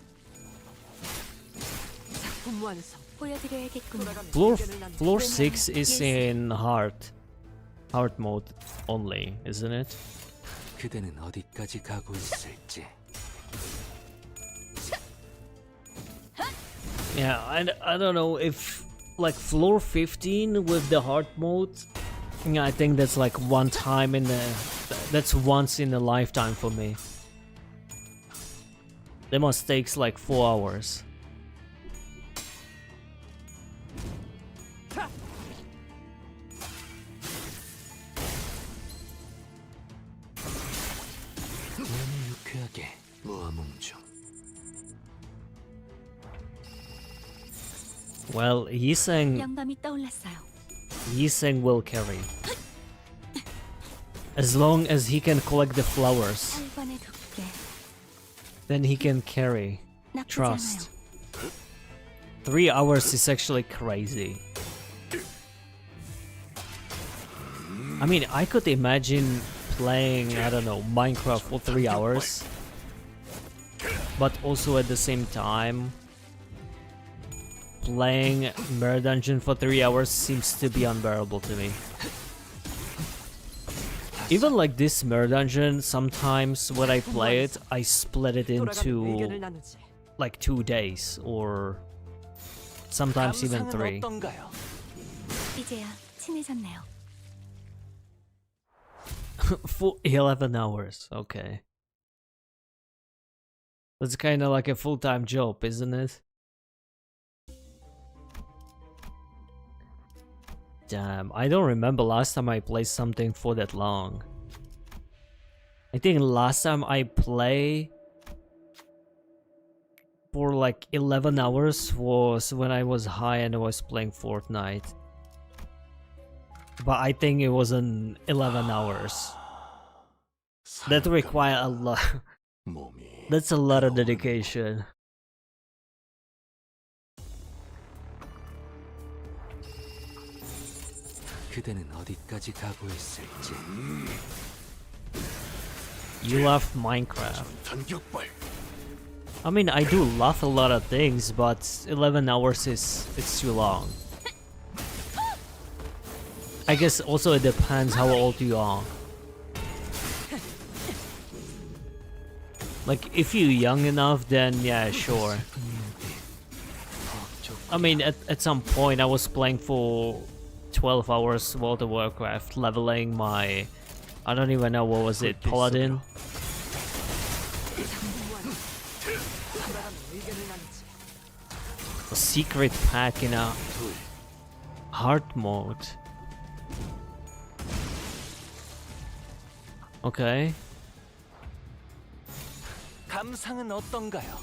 작품 완성. 보여드려야겠군요. Floor 6 is in hard mode only, isn't it? 그대는 어디까지 가고 있을지. Yeah, I don't know if like floor 15 with the hard mode. Yeah, I think that's like that's once in a lifetime for me. That must takes like 4 hours. 너무 유쾌하게 모아뭉쳐. Well, 영감이 떠올랐어요. Yiseng will carry. As long as he can collect the flowers, 살관에 돋게 then he can carry. 나쁘지 Trust. 않아요. 3 hours is actually crazy. I mean, I could imagine playing, I don't know, Minecraft for 3 hours. But also at the same time, playing Mirror Dungeon for 3 hours seems to be unbearable to me. Even like this Mirror Dungeon, sometimes when I play it, I split it 돌아가는 into 의견을 나누지. like 2 days or sometimes even 감상은 3. 어떤가요? 이제야 친해졌네요. For 11 hours, okay. That's kind of like a full-time job, isn't it? Damn, I don't remember last time I played something for that long. I think last time I played for like 11 hours was when I was high and I was playing Fortnite. But I think it wasn't 11 hours. That require a lot. 몸이 That's a lot of dedication. 그대는 어디까지 가고 있을지. You love Minecraft. 전격발. I mean, I do love a lot of things, but 11 hours it's too long. I guess also it depends how old you are. Like, if you're young enough, then yeah, sure. I mean, at some point I was playing for 12 hours World of Warcraft, leveling my... I don't even know, what was it, Paladin? A secret pack in a hard mode. Okay. 감상은 어떤가요?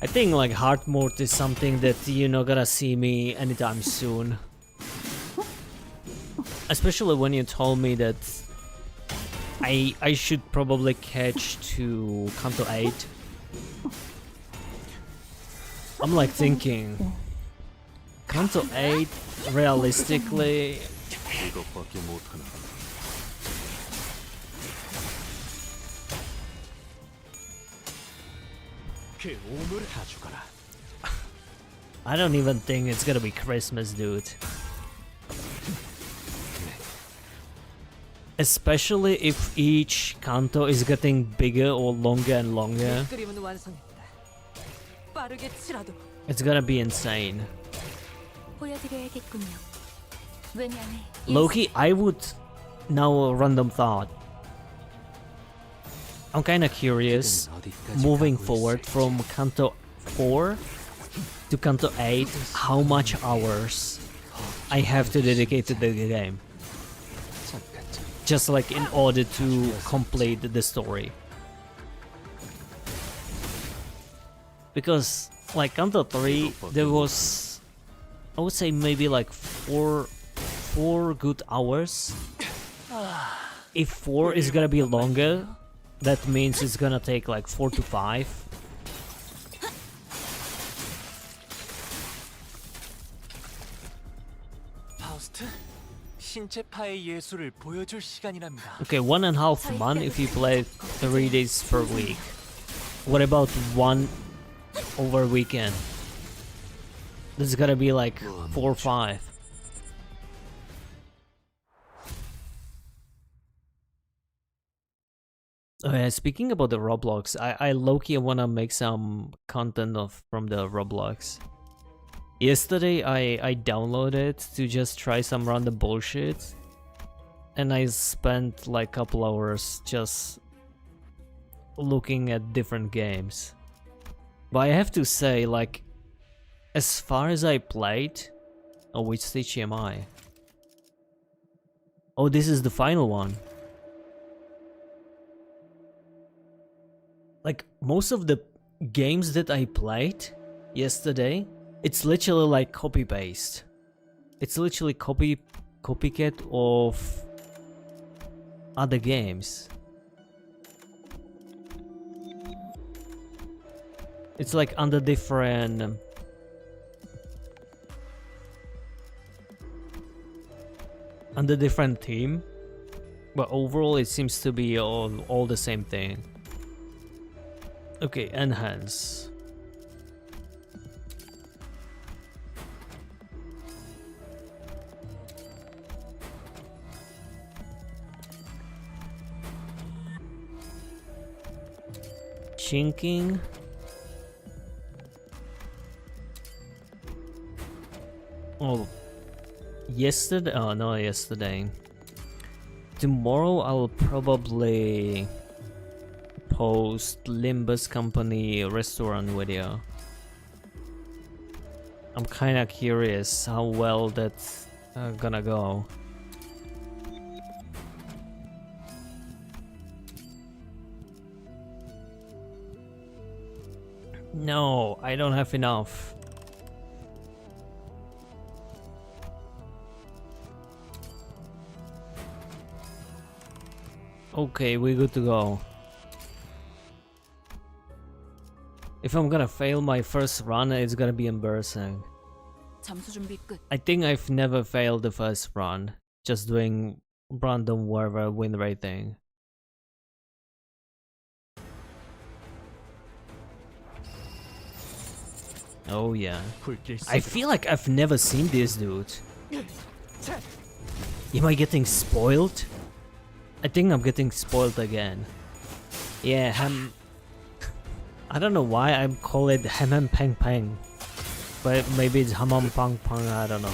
I think like hard mode is something that you're not gonna see me anytime soon. Especially when you told me that I should probably catch to Kanto 8. I'm like thinking Kanto 8 realistically 이것밖에 못하나. 그 오물을 가져가라. I don't even think it's gonna be Christmas, dude. Especially if each Kanto is getting bigger or longer and longer. 그림은 완성했다. 빠르게 칠하도록. It's gonna be insane. 보여드려야겠군요. 왜냐하면 Loki, I would now a random thought. I'm kinda curious, 그대는 어디까지 moving 가고 forward 있을지. from Kanto 4 to Kanto 8, how much hours I have to dedicate to the game. 잠깐 Just like in order to complete the story. Because like Kanto 3, there was, I would say maybe like four good hours. If 4 is gonna be longer, that means it's gonna take like 4 to 5. 파우스트, 신체파의 예술을 보여줄 시간이랍니다. Okay, 1.5 month if you play 3 days per week. What about 1 over weekend? This is gonna be like 4 or 5. Oh yeah, speaking about the Roblox, I low-key wanna make some content from the Roblox. Yesterday I downloaded to just try some random bullshit, and I spent like a couple hours just looking at different games. But I have to say, like, as far as I played... Oh, which stage am I? Oh, this is the final one. Like, most of the games that I played yesterday, it's literally like copy-paste. It's literally copycat of other games. It's like under different... under different theme. But overall it seems to be all the same thing. Okay, enhance. Chinking. Oh, yesterday? Oh, no, yesterday. Tomorrow I'll probably post Limbus company restaurant video. I'm kinda curious how well that's gonna go. No, I don't have enough. Okay, we're good to go. If I'm gonna fail my first run, it's gonna be embarrassing. 점수 준비 끝. I think I've never failed the first run, just doing random whatever win rate thing. Oh yeah. I feel like I've never seen this dude. Am I getting spoiled? I think I'm getting spoiled again. Yeah, I don't know why I'm call it Hamam Pang Pang. But maybe it's Hamam Pang Pang, I don't know.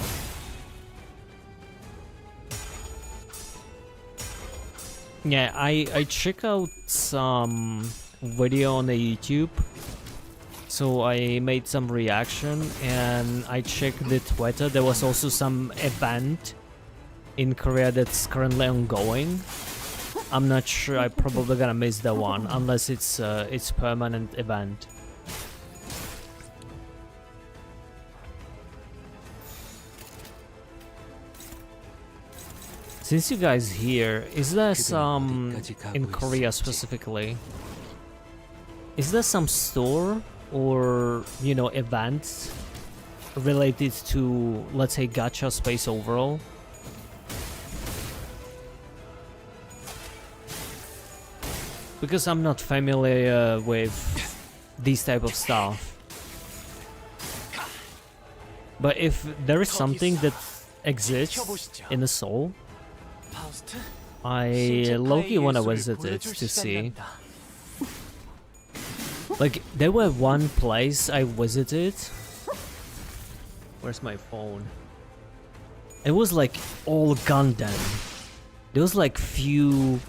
Yeah, I check out some video on the YouTube. So I made some reaction and I checked the Twitter. There was also some event in Korea that's currently ongoing. I'm not sure. I'm probably gonna miss that one unless it's permanent event. Since you guys here, is there some in Korea specifically? Is there some store or events related to, let's say, gacha space overall? Because I'm not familiar with these type of stuff. But if there is something that exists in the Seoul, I low-key wanna visit it to see. Like, there were one place I visited. Where's my phone? It was like all Gundam. There was like few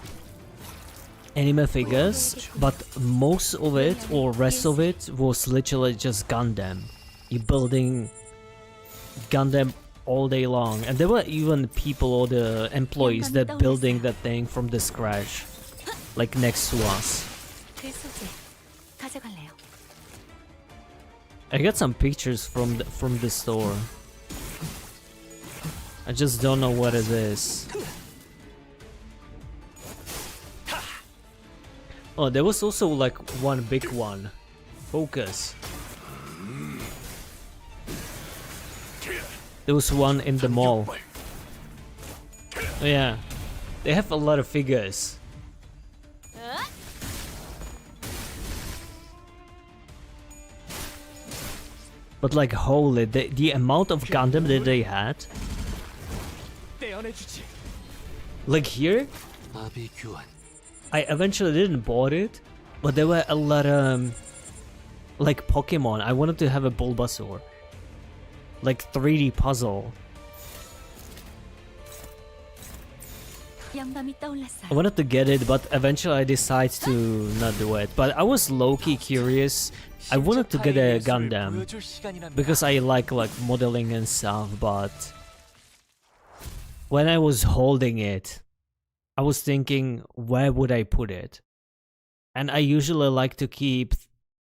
anime figures, but most of it or rest of it was literally just Gundam. You're building Gundam all day long, and there were even people or the employees that building that thing from the scratch, like next to us. I got some pictures from the store. I just don't know what it is. Oh, there was also like one big one. Focus. There was one in the mall. Oh, yeah, they have a lot of figures. But like, holy, the amount of Gundam that they had. Like here, I eventually didn't bought it, but there were a lot of like Pokemon. I wanted to have a Bulbasaur, like 3D puzzle. 영감이 떠올랐어요. I wanted to get it, but eventually I decided to not do it. But I was low-key curious. I wanted to get a 신체파의 예술을 Gundam 보여줄 시간이랍니다. because I like modeling and stuff, but when I was holding it, I was thinking, where would I put it? And I usually like to keep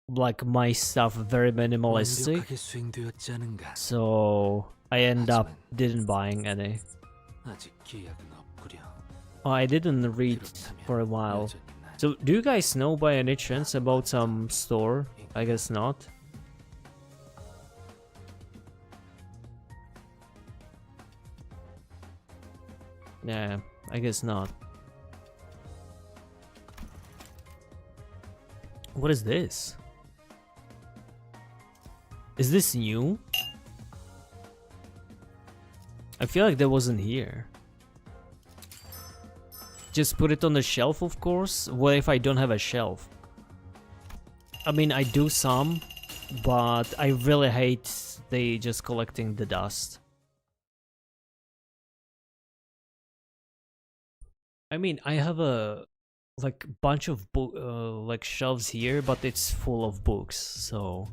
like my stuff very minimalistic, 완벽하게 수행되었지 않은가? so I end up didn't buying any. 아직 기약은 없구려. Oh, I didn't read for a while. So, do you guys know by any chance about some store? I guess not. Yeah, I guess not. What is this? Is this new? I feel like that wasn't here. Just put it on the shelf, of course. What if I don't have a shelf? I mean, I do some, but I really hate they just collecting the dust. I mean, I have a like bunch of like shelves here, but it's full of books, so.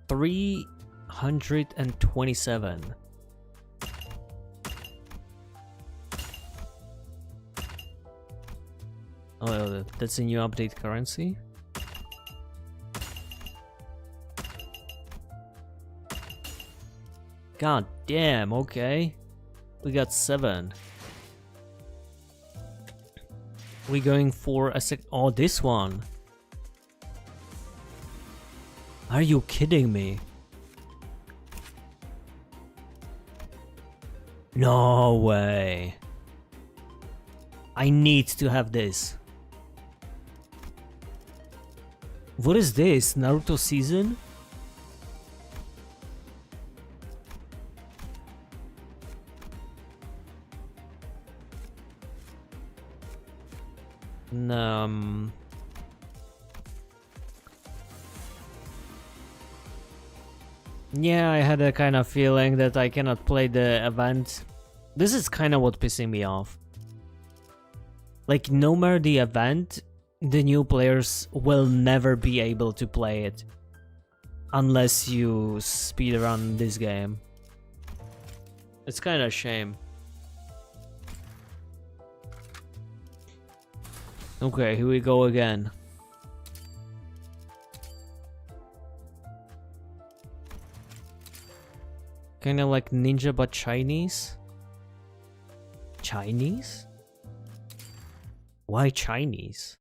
$327. Oh, that's a new update currency. God damn, okay. We got 7. We going for a sec. Oh, this one. Are you kidding me? No way. I need to have this. What is this? Naruto season? Yeah, I had a kind of feeling that I cannot play the event. This is kind of what pissing me off. Like, no matter the event, the new players will never be able to play it. Unless you speedrun this game. It's kind of a shame. Okay, here we go again. Kinda like Ninja but Chinese? Chinese? Why Chinese?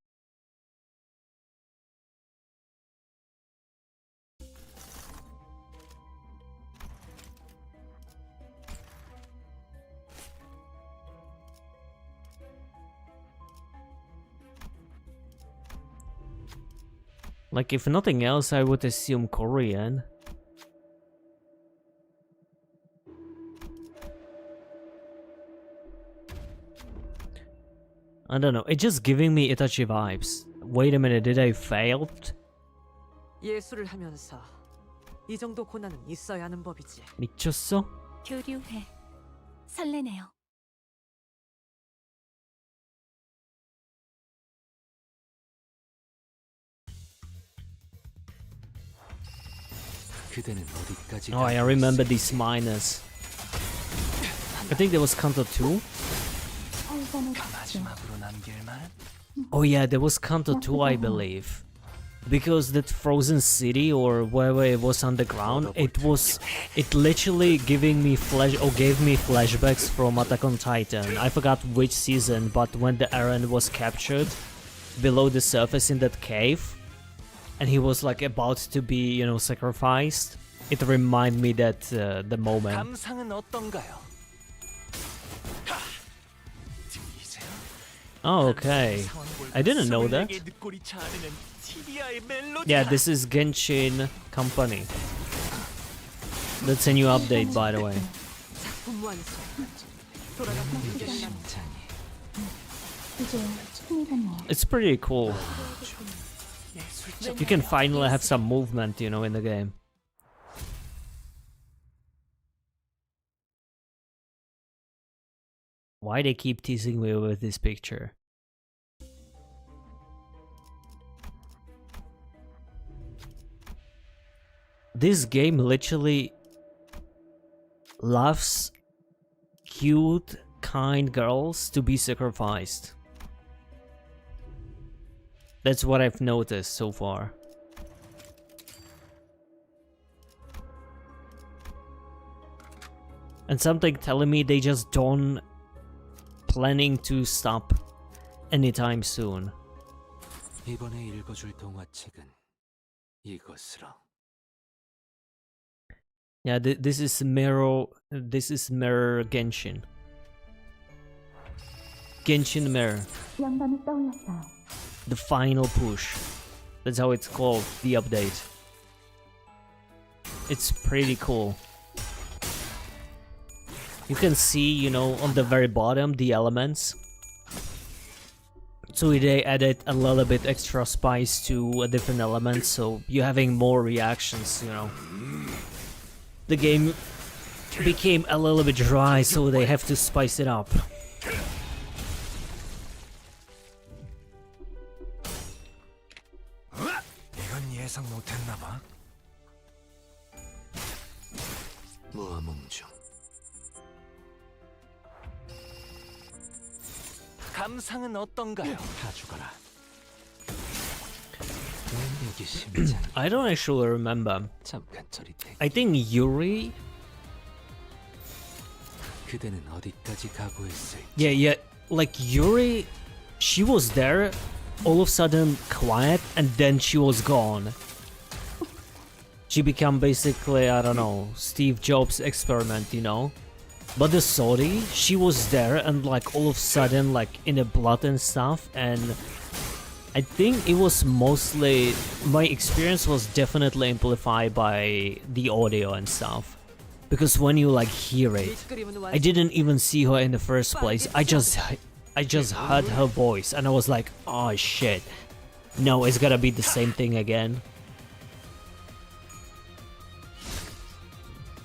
Like, if nothing else, I would assume Korean. I don't know, it's just giving me Itachi vibes. Wait a minute, did I fail? 예술을 하면서 이 정도 고난은 있어야 하는 법이지. 미쳤어? 교류해. 설레네요. 그대는 어디까지 Oh, I 가고 remember 있을지. these miners. I think there was Kanto 2. 마지막으로 남길 말? Oh yeah, there was Kanto 2, I believe. Because that frozen city or wherever it was underground, it literally gave me flashbacks from Attack on Titan. I forgot which season, but when the Eren was captured below the surface in that cave, and he was like about to be, you know, sacrificed, it reminded me that the moment. 감상은 어떤가요? 들리세요? Oh, okay. I didn't know that. Yeah, this is Genshin Company. That's a new update, by the way. 작품 완성. 돌아가서 It's pretty cool. You can finally have some movement, you know, in the game. Why they keep teasing me with this picture? This game literally loves cute, kind girls to be sacrificed. That's what I've noticed so far. And something telling me they just don't planning to stop anytime soon. 이번에 읽어줄 동화책은 이것으로. Yeah, this is Mirror Genshin. Genshin Mirror. The final push. That's how it's called, the update. It's pretty cool. You can see, you know, on the very bottom, the elements. So they added a little bit extra spice to a different element, so you're having more reactions, you know. The game became a little bit dry, so they have to spice it up. 이건 예상 못했나 봐. 모험음 중. 감상은 어떤가요? 다 죽어라. 여기 심장. I don't actually remember. 잠깐 저리 대. I think Yuri. 그대는 어디까지 각오했을지. Yeah, like Yuri, she was there, all of a sudden quiet, and then she was gone. She became basically, I don't know, Steve Jobs' experiment, you know? But the Saudi, she was there and like all of a sudden like in the blood and stuff, and I think it was mostly, my experience was definitely amplified by the audio and stuff. Because when you like hear it, I didn't even see her in the first place. I just heard her voice and I was like, oh shit. No, it's gonna be the same thing again.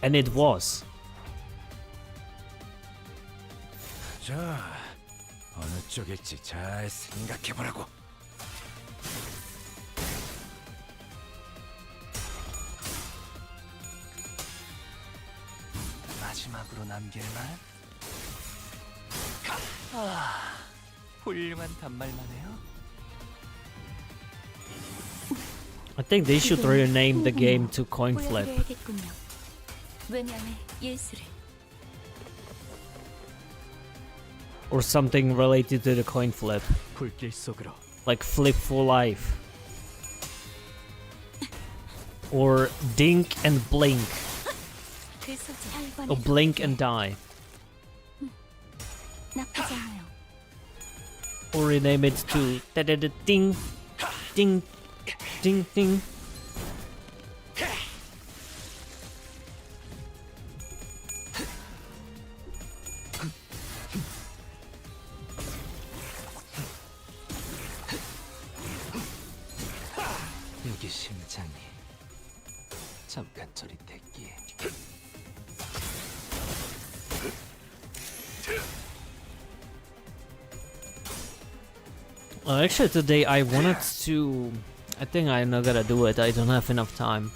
And it was. 자, 어느 쪽일지 잘 생각해보라고. 마지막으로 남길 말? 아, 훌륭한 단말만해요. I think they should rename the game to Coin Flip. Or something related to the coin flip. 불길 속으로. Like Flip for Life. Or Dink and Blink. Or Blink and Die. Or rename it to Ding Ding Ding Ding. 여기 심장이. 잠깐 저리 대기해. Actually today I wanted to... I think I'm not gonna do it, I don't have enough time.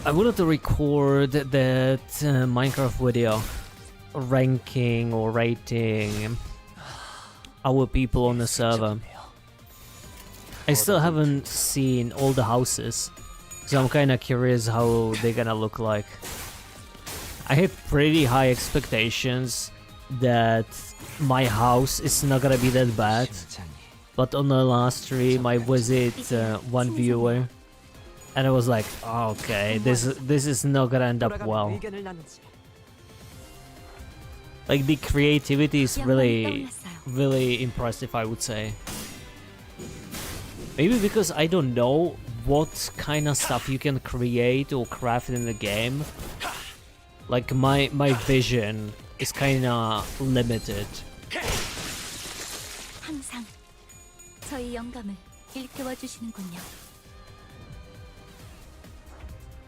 I wanted to record that Minecraft video. Ranking or rating our people on the server. I still haven't seen all the houses, so I'm kinda curious how they're gonna look like. I have pretty high expectations that my house is not gonna be that bad, 심장이. but on the last stream I visit one viewer and I was like, oh, okay, this is not gonna end up well. Like the creativity is really impressive, I would say. Maybe because I don't know what kind of stuff you can create or craft in the game. Like my vision is kinda limited. 항상 저희 영감을 일깨워 주시는군요.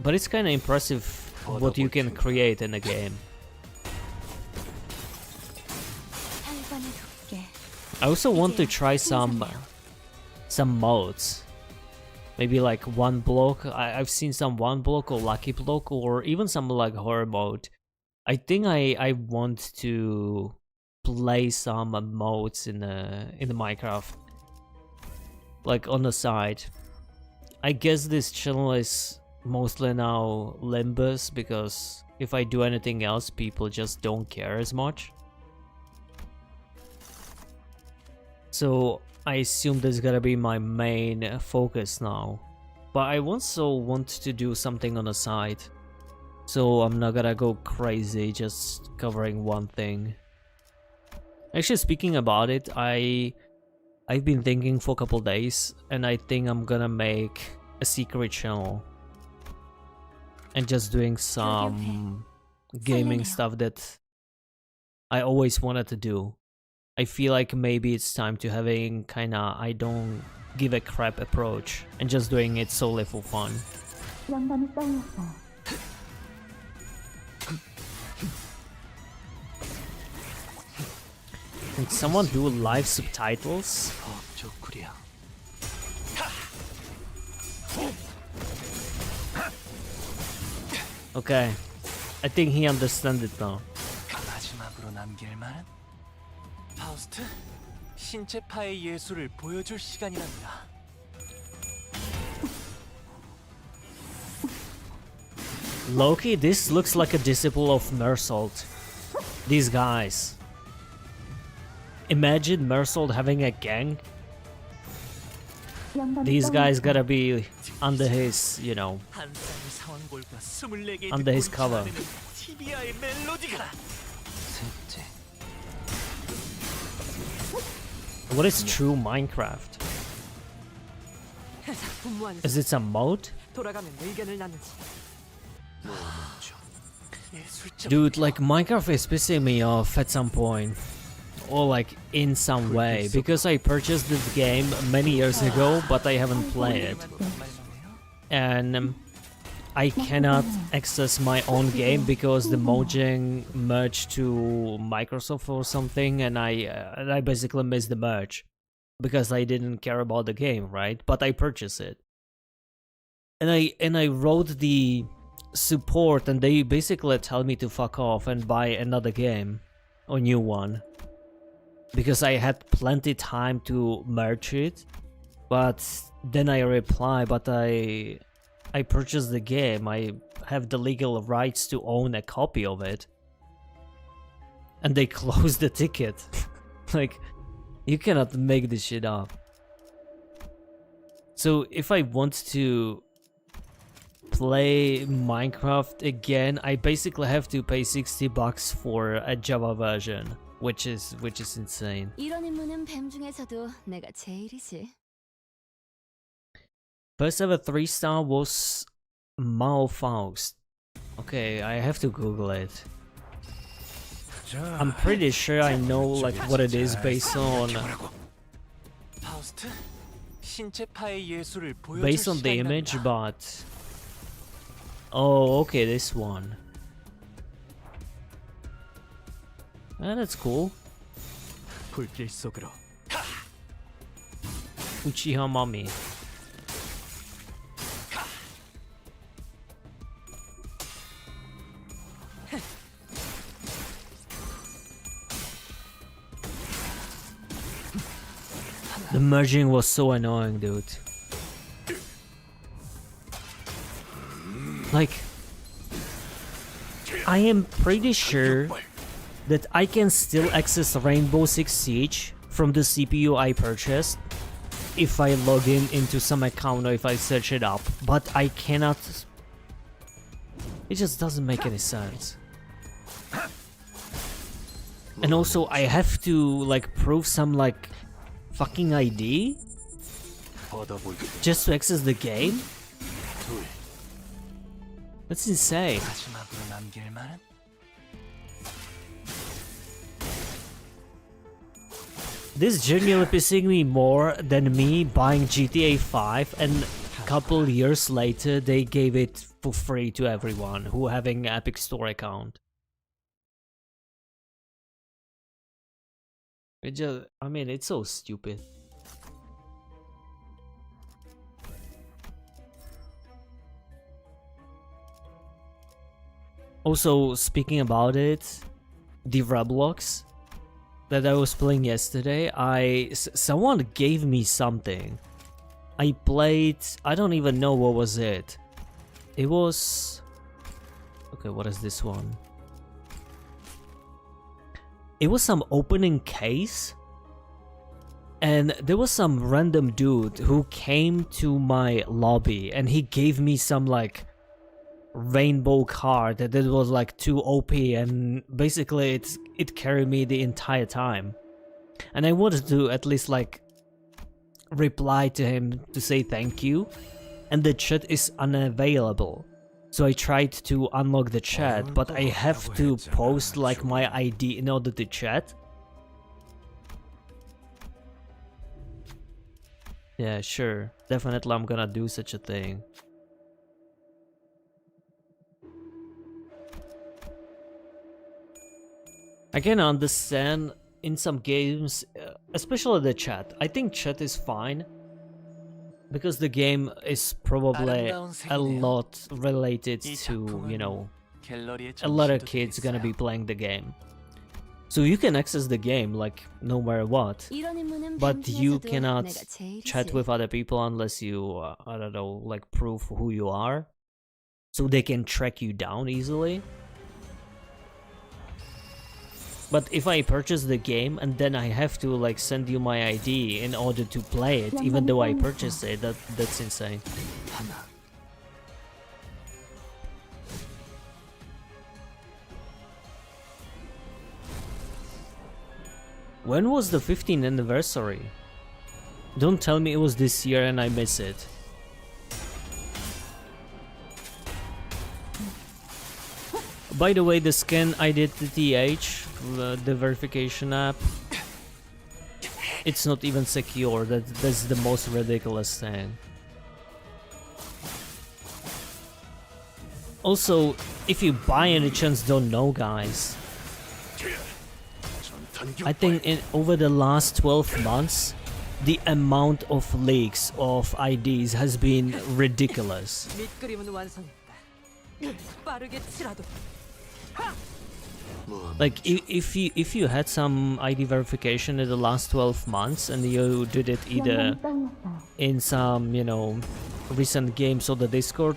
But it's kinda impressive what you can create in a game. I also want to try some modes. Maybe like one block. I've seen some one block or lucky block or even some like horror mode. I think I want to play some modes in the Minecraft, like on the side. I guess this channel is mostly now Limbus because if I do anything else, people just don't care as much. So I assume this is gonna be my main focus now. But I also want to do something on the side. So I'm not gonna go crazy just covering one thing. Actually, speaking about it, I've been thinking for a couple days and I think I'm gonna make a secret channel. And just doing some gaming stuff that I always wanted to do. I feel like maybe it's time to having kinda I don't give a crap approach and just doing it solely for fun. Can someone do live subtitles? 좋구려. Okay, I think he understands it now. 마지막으로 남길 말은 파우스트 신체 파의 예술을 보여줄 시간이랍니다. Loki, this looks like a disciple of Mersault. These guys. Imagine Mersault having a gang. These guys gotta be under his, you know, 한 쌍의 상황볼과 24개의 under his cover. TBI의 멜로디가 셋째. What is true Minecraft? 분무하는 Is it some mode? 돌아가면 의견을 나누지. 예술적 Dude, like Minecraft is pissing me off at some point. Or like in some way. Because I purchased this game many years ago, but I haven't played it. And I cannot access my own game because the Mojang merged to Microsoft or something, and I basically missed the merge because I didn't care about the game, right? But I purchased it, and I wrote the support, and they basically tell me to fuck off and buy another game or new one because I had plenty time to merge it. But then I reply, but I purchased the game. I have the legal rights to own a copy of it. And they closed the ticket. Like, you cannot make this shit up. So if I want to play Minecraft again, I basically have to pay $60 for a Java version, which is insane. 이런 임무는 뱀 중에서도 내가 제일이지. First ever 3-star was Mao Faust. Okay, I have to Google it. I'm pretty sure I know like what it is based on 파우스트 신체 파의 예술을 보여줄 based on the image, 시간이랍니다. but oh, okay, this one. That's cool. 불길 속으로 Uchiha Mami. The merging was so annoying, dude. Like, I am pretty sure that I can still access Rainbow Six Siege from the CPU I purchased if I log in into some account or if I search it up, but I cannot. It just doesn't make any sense. And also, I have to like prove some like fucking ID just to access the game? That's insane. 마지막으로 남길 말은 This genuinely pissing me more than me buying GTA 5 and a couple years later they gave it for free to everyone who having an Epic Store account. It just, I mean, it's so stupid. Also, speaking about it, the Roblox that I was playing yesterday, someone gave me something. I played, I don't even know what was it. It was, okay, what is this one? It was some opening case, and there was some random dude who came to my lobby and he gave me some like rainbow card that was like too OP, and basically it carried me the entire time. And I wanted to at least like reply to him to say thank you, and the chat is unavailable. So I tried to unlock the chat, but I have to post like my ID in order to chat. Yeah, sure. Definitely I'm gonna do such a thing. I can understand in some games, especially the chat. I think chat is fine because the game is probably a lot related to, you know, a lot of kids gonna be playing the game. So you can access the game like no matter what, 이런 임무는 but 뱀 you 중에서도 cannot 내가 제일 chat 싫어. with other people unless you, I don't know, like prove who you are. So they can track you down easily. But if I purchase the game and then I have to like send you my ID in order to play it, even though I purchased it, that's insane. When was the 15th anniversary? Don't tell me it was this year and I miss it. By the way, the scan I did the TH, the verification app, it's not even secure. That's the most ridiculous thing. Also, if you by any chance don't know, guys, I think over the last 12 months, the amount of leaks of IDs has been ridiculous. 밑그림은 완성했다. 빠르게 치라도. Like if you had some ID verification in the last 12 months and you did it either in some, you know, recent games or the Discord,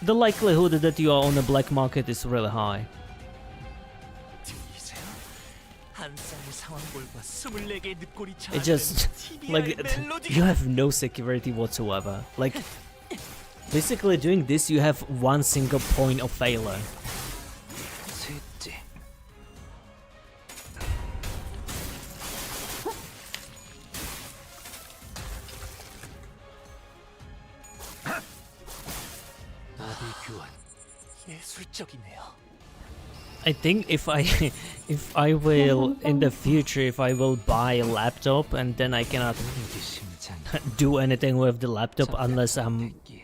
the likelihood that you are on the black market is really high. It just like you have no security whatsoever. Like basically doing this, you have one single point of failure. 셋째. 나비 교환. 예술적이네요. I think if I will in the future, if I will buy a laptop and then I cannot 우리 심장. do anything with the laptop unless I'm 기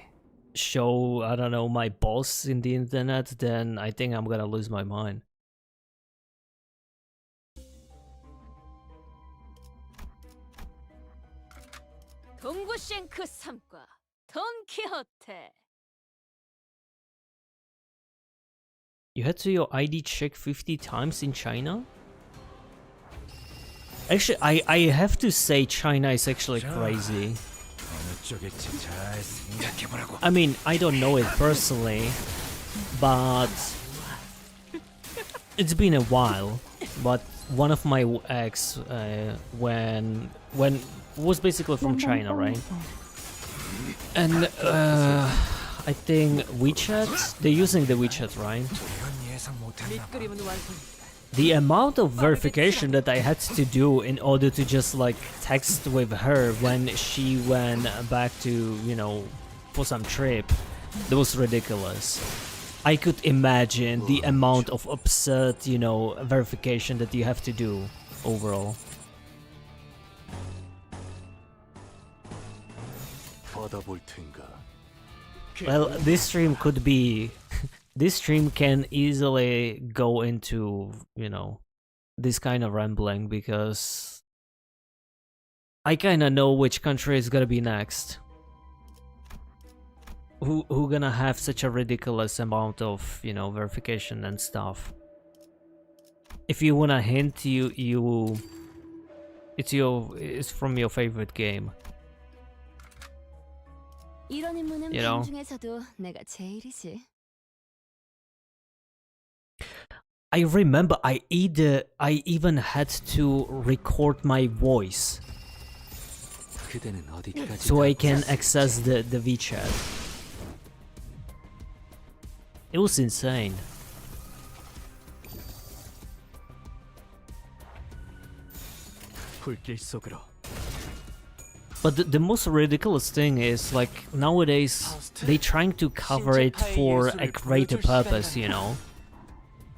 show, I don't know, my boss in the internet, then I think I'm gonna lose my mind. 동구쉔크 3과 돈키호테. You had to your ID check 50 times in China? Actually, I have to say China is actually crazy. I mean, I don't know it personally, but it's been a while. But one of my ex, when was basically from China, right? And I think WeChat, they're using the WeChat, right? 밑그림은 완성했다. The amount of verification that I had to do in order to just like text with her when she went back to, you know, for some trip, that was ridiculous. I could imagine the amount of absurd, you know, verification that you have to do overall. 받아볼 텐가. Well, this stream could be... this stream can easily go into, you know, this kind of rambling because I kinda know which country is gonna be next. Who gonna have such a ridiculous amount of, you know, verification and stuff. If you want a hint, it's from your favorite game. 이런 임무는 You know? 뱀 중에서도 내가 제일이지. I remember I even had to record my voice 그대는 어디까지 so I can access the WeChat. It was insane. 불길 속으로. But the most ridiculous thing is, like, nowadays they trying to cover it for a greater purpose, you know,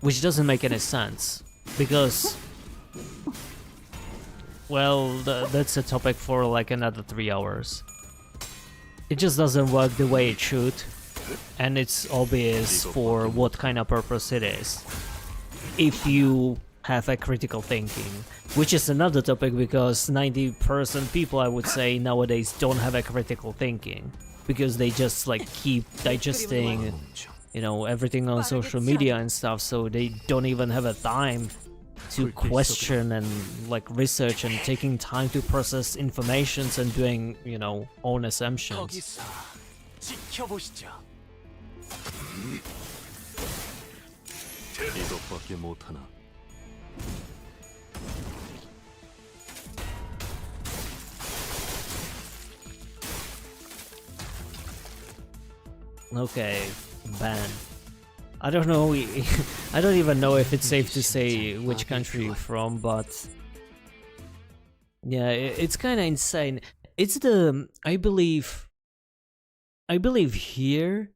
which doesn't make any sense because, well, that's a topic for like another 3 hours. It just doesn't work the way it should, and it's obvious for what kind of purpose it is if you have a critical thinking, which is another topic because 90% people, I would say, nowadays don't have a critical thinking because they just like keep digesting, you know, everything on social media and stuff, so they don't even have a time to question and like research and taking time to process informations and doing, you know, own assumptions. 거기서 지켜보시죠. 이것밖에 못하나. Okay, ban. I don't know. I don't even know if it's safe to say which country you're from, but yeah, it's kind of insane. It's the I believe here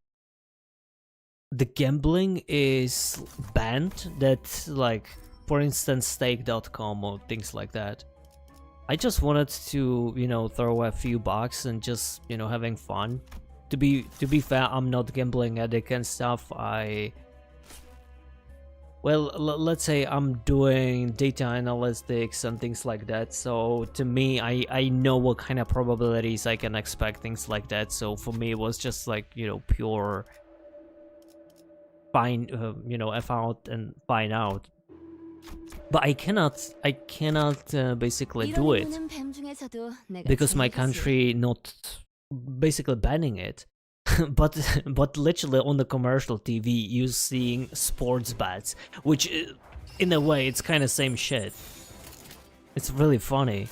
the gambling is banned. That, like, for instance, stake.com or things like that. I just wanted to, you know, throw a few bucks and just, you know, having fun. To be fair, I'm not gambling addict and stuff. Let's say I'm doing data analytics and things like that. So to me, I know what kind of probabilities I can expect, things like that. So for me, it was just like, you know, pure find, you know, F out and find out. But I cannot basically do it 이런 임무는 뱀 중에서도 내가 because my 제일이지. country not basically banning it. but literally on the commercial TV you seeing sports bets, which in a way it's kind of same shit. It's really funny.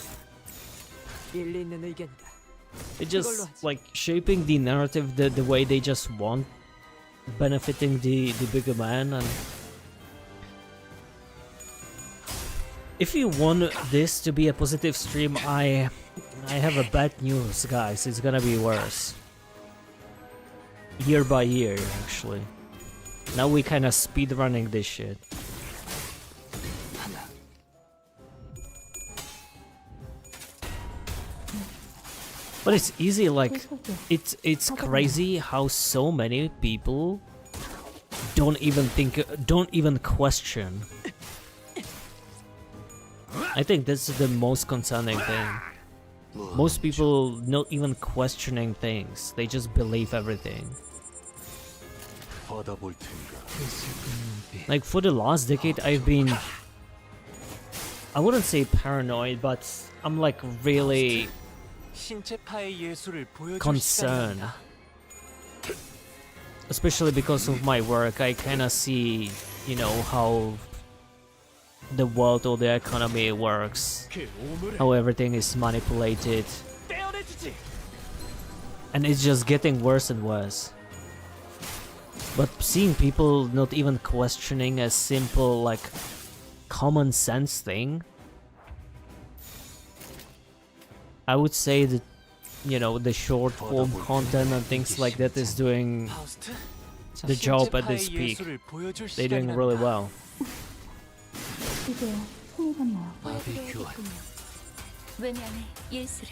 일리 있는 의견이다. It just like shaping the narrative the way they just want, benefiting the bigger man. And if you want this to be a positive stream, I have a bad news, guys. It's gonna be worse. Year by year, actually. Now we kinda speedrunning this shit. But it's easy, like, it's crazy how so many people don't even question. I think this is the most concerning thing. Most people not even questioning things, they just believe everything. 받아볼 텐가. Like for the last decade I've been, I wouldn't say paranoid, but I'm like really 신체파의 예술을 보여줄 concerned. 시간이다. Especially because of my work, I kinda see, you know, how the world or the economy works, 그 오물을 how everything is manipulated, 떼어내주지. and it's just getting worse and worse. But seeing people not even questioning a simple, like, common sense thing, I would say that, you know, the short form content and things like that is doing 파우스트? the job at 신체파의 this peak. 예술을 보여줄 They're doing really 시간이란다. well. 이제 승리했나요? 마비 교환. 왜냐하면 예술을.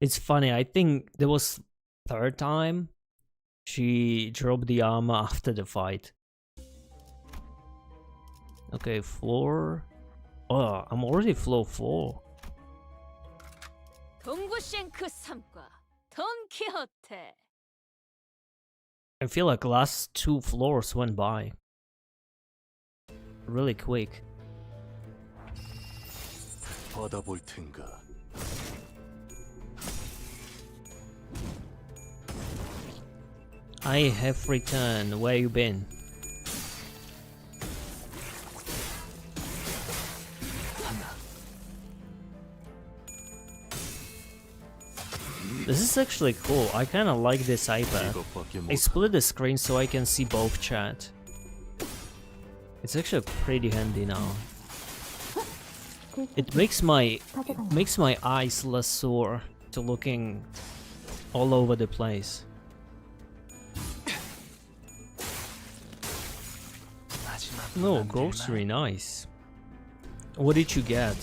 It's funny, I think there was third time she dropped the armor after the fight. Okay, floor. Oh, I'm already floor 4. 동구쉔크 3과 돈키호테. I feel like last 2 floors went by really quick. 받아볼 텐가. I have returned. Where you been? This is actually cool. I kind of like this iPad. 이것밖에 I 못. split the screen so I can see both chat. It's actually pretty handy now. It makes my eyes less sore to looking all over the place. No, grocery, nice. What did you get?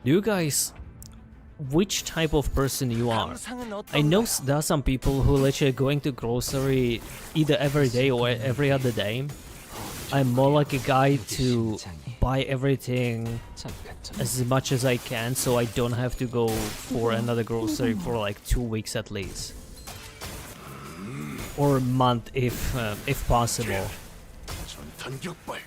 Do you guys, which type of person you are? 감상은 I know 어떤가요? there are some people who literally going to grocery either every day or every other day. I'm more like a guy to buy everything as much as I can so I don't have to go for another grocery for like 2 weeks at least. Or a month if possible. 전탄 격발.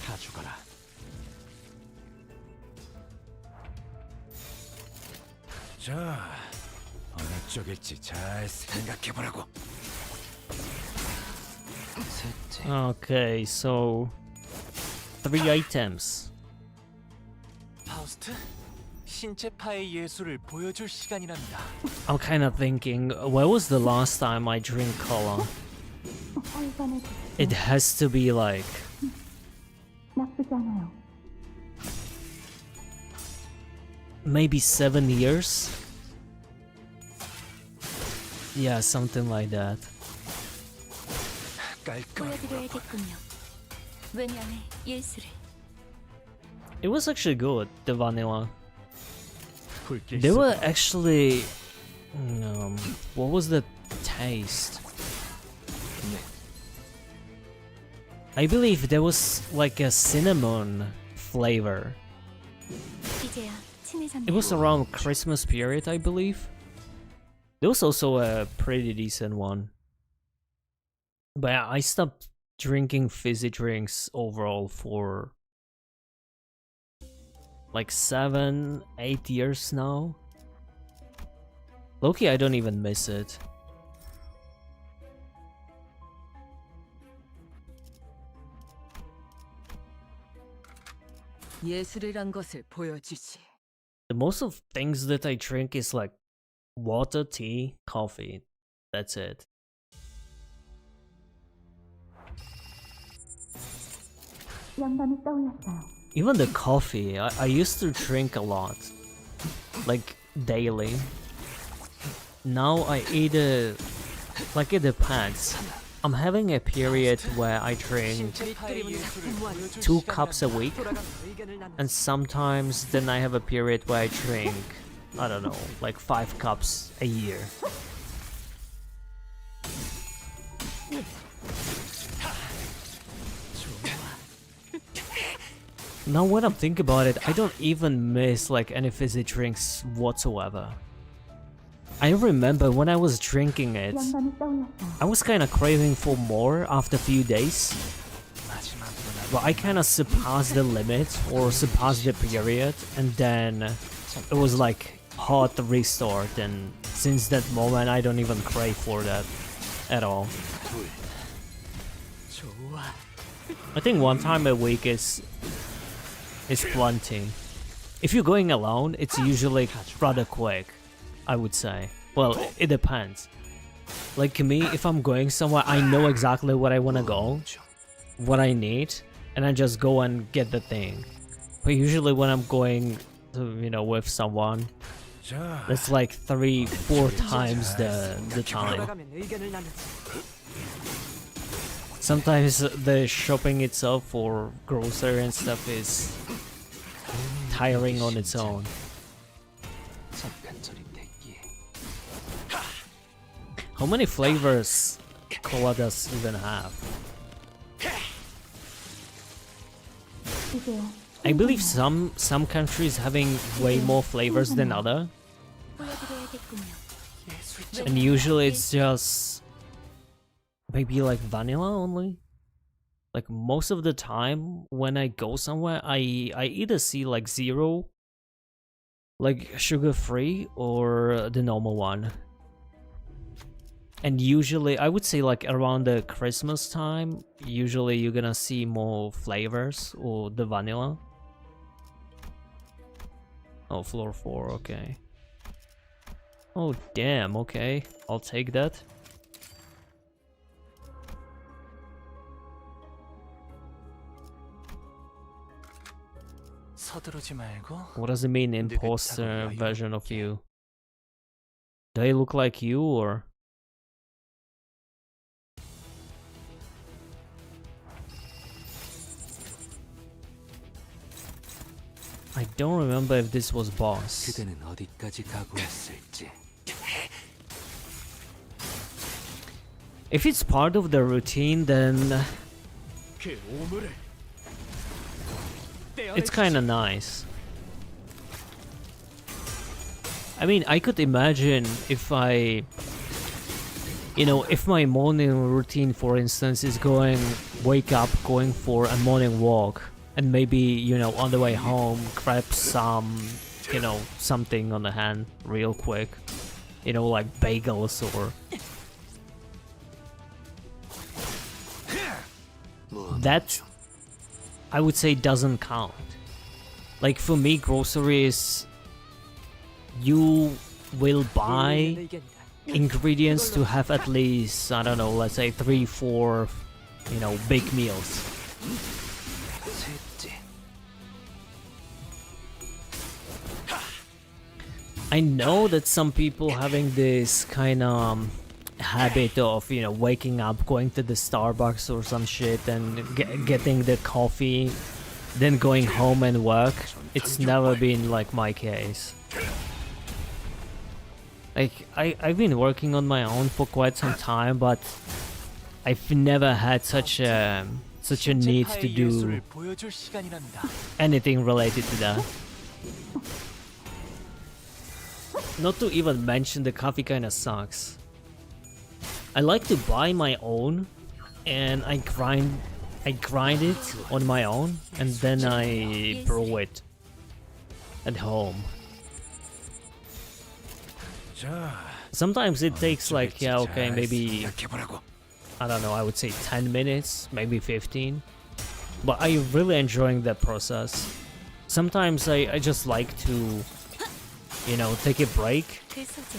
가져가라. 자, 어느 쪽일지 잘 생각해보라고. 셋째. Okay, so 3 items. 파우스트, 신체 파의 예술을 보여줄 시간이랍니다. I'm kind of thinking, when was the last time I drink cola? 사이전에 It has to be like 나쁘지 않아요. maybe 7 years? Yeah, something like that. 깔끔. 보여드려야겠군요. 왜냐하면 예술을. It was actually good, the vanilla. 붉게 They were 쏟아. actually... what was the taste? 네. I believe there was like a cinnamon flavor. 이제야 친해졌네. It was around Christmas period, I believe. There was also a pretty decent one. But yeah, I stopped drinking fizzy drinks overall for like 7, 8 years now. Loki, I don't even miss it. 예술이란 것을 보여주지. The most of things that I drink is like water, tea, coffee. That's it. 영감이 떠올랐어요. Even the coffee, I used to drink a lot. Like daily. Now I either... like it depends. I'm having a period where I drink 신체 파의 예술을 보여줄 2 cups a 시간이랍니다. week. 돌아가서 의견을 나누. And sometimes then I have a period where I drink, I don't know, like 5 cups a year. Now when I think about it, I don't even miss like any fizzy drinks whatsoever. I remember when I was drinking it, 영감이 떠올랐어요. I was kinda craving for more after a few days. 마지막으로 But I kinda surpassed the limit or surpassed the period, and then it was like hard to restart, and since that moment I don't even crave for that at all. 둘. 좋아. I think 1 time a week is plenty. If you're going alone, it's usually rather quick, I would say. Well, it depends. Like me, if I'm going somewhere, I know exactly what I wanna go, what I need, and I just go and get the thing. But usually when I'm going to, you know, with someone, 자, that's like 3-4 times the time. 돌아가면 의견을 나누지. Sometimes the shopping itself for grocery and stuff is tiring on its own. 잠깐 저립됐기에 How many flavors cola does even have? 이제요. I believe some countries having way more flavors than other, 보여드려야겠군요. and usually it's just maybe like vanilla only. Like most of the time when I go somewhere, I either see like zero, like sugar-free, or the normal one. And usually, I would say like around the Christmas time, usually you're gonna see more flavors or the vanilla. Oh, floor 4, okay. Oh, damn, okay. I'll take that. 서두르지 말고. What does it mean, imposter version of you? Do I look like you, or...? I don't remember if this was boss. 그대는 어디까지 각오했을지. If it's part of the routine, then 그 오물을 it's kind of nice. I mean, I could imagine if if my morning routine, for instance, is wake up, going for a morning walk, and maybe, on the way home, grab some, something on the hand real quick. Like bagels or... That, I would say, doesn't count. Like, for me, groceries, you will buy ingredients to have at least, I don't know, let's say 3-4, big meals. 셋째. I know that some people having this kind of habit of, waking up, going to the Starbucks or some shit and getting the coffee, then going home and work. It's never been like my case. Like, I've been working on my own for quite some time, but I've never had such a need to do 예술을 보여줄 시간이란다. anything related to that. Not to even mention the coffee kinda sucks. I like to buy my own, and I grind it on my own, and then I brew it at home. 자, Sometimes it takes like, yeah, okay, 잘 maybe, 생각해보라고. I don't know, I would say 10 minutes, maybe 15. But I'm really enjoying that process. Sometimes I just like to, take a break, 그 소재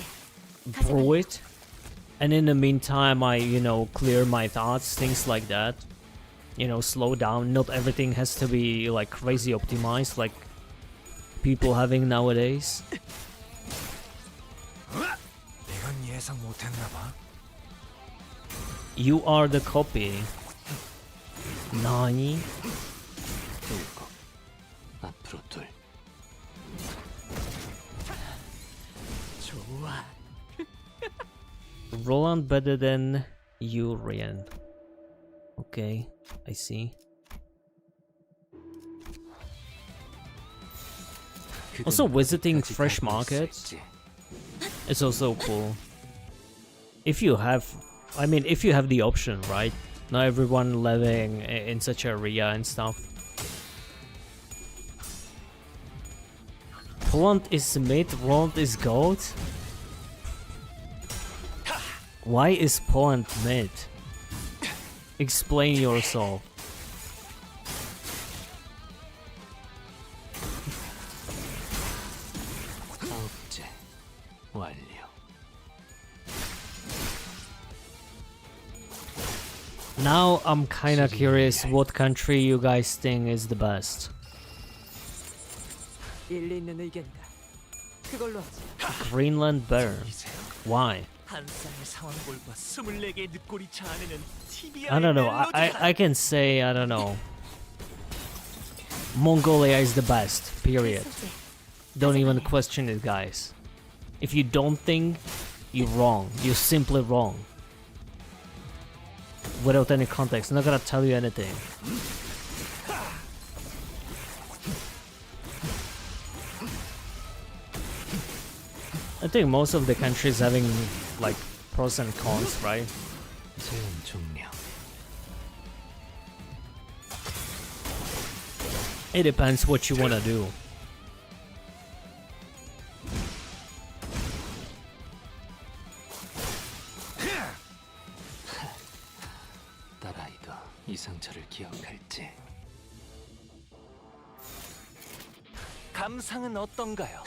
brew it, and in the meantime I, clear my thoughts, things like that. Slow down. Not everything has to be like crazy optimized like people having nowadays. 이건 예상 못했나 봐. You are the copy. Nani? 두고 앞으로 둘. 좋아. Roland better than you, Rian. Okay, I see. Also, visiting fresh markets is also cool. If you have the option, right? Not everyone living in such area and stuff. Poland is mid, Roland is gold. Why is Poland mid? Explain yourself. 아홉째 완료. Now I'm kinda curious what country you guys think is the best. 일리 있는 의견이다. 그걸로 하지. Greenland better. Why? 한 쌍의 상황볼과 24개의 늑골이차 안에는 TBI I don't know. I can say, I don't know. Mongolia is the best, period. 소재. Don't even question it, guys. If you don't think, you're wrong. You're simply wrong. Without any context, I'm not gonna tell you anything. I think most of the countries having like pros and cons, right? 소용 종료. It depends what you wanna do. 딸아이도 이 상처를 기억할지. 감상은 어떤가요?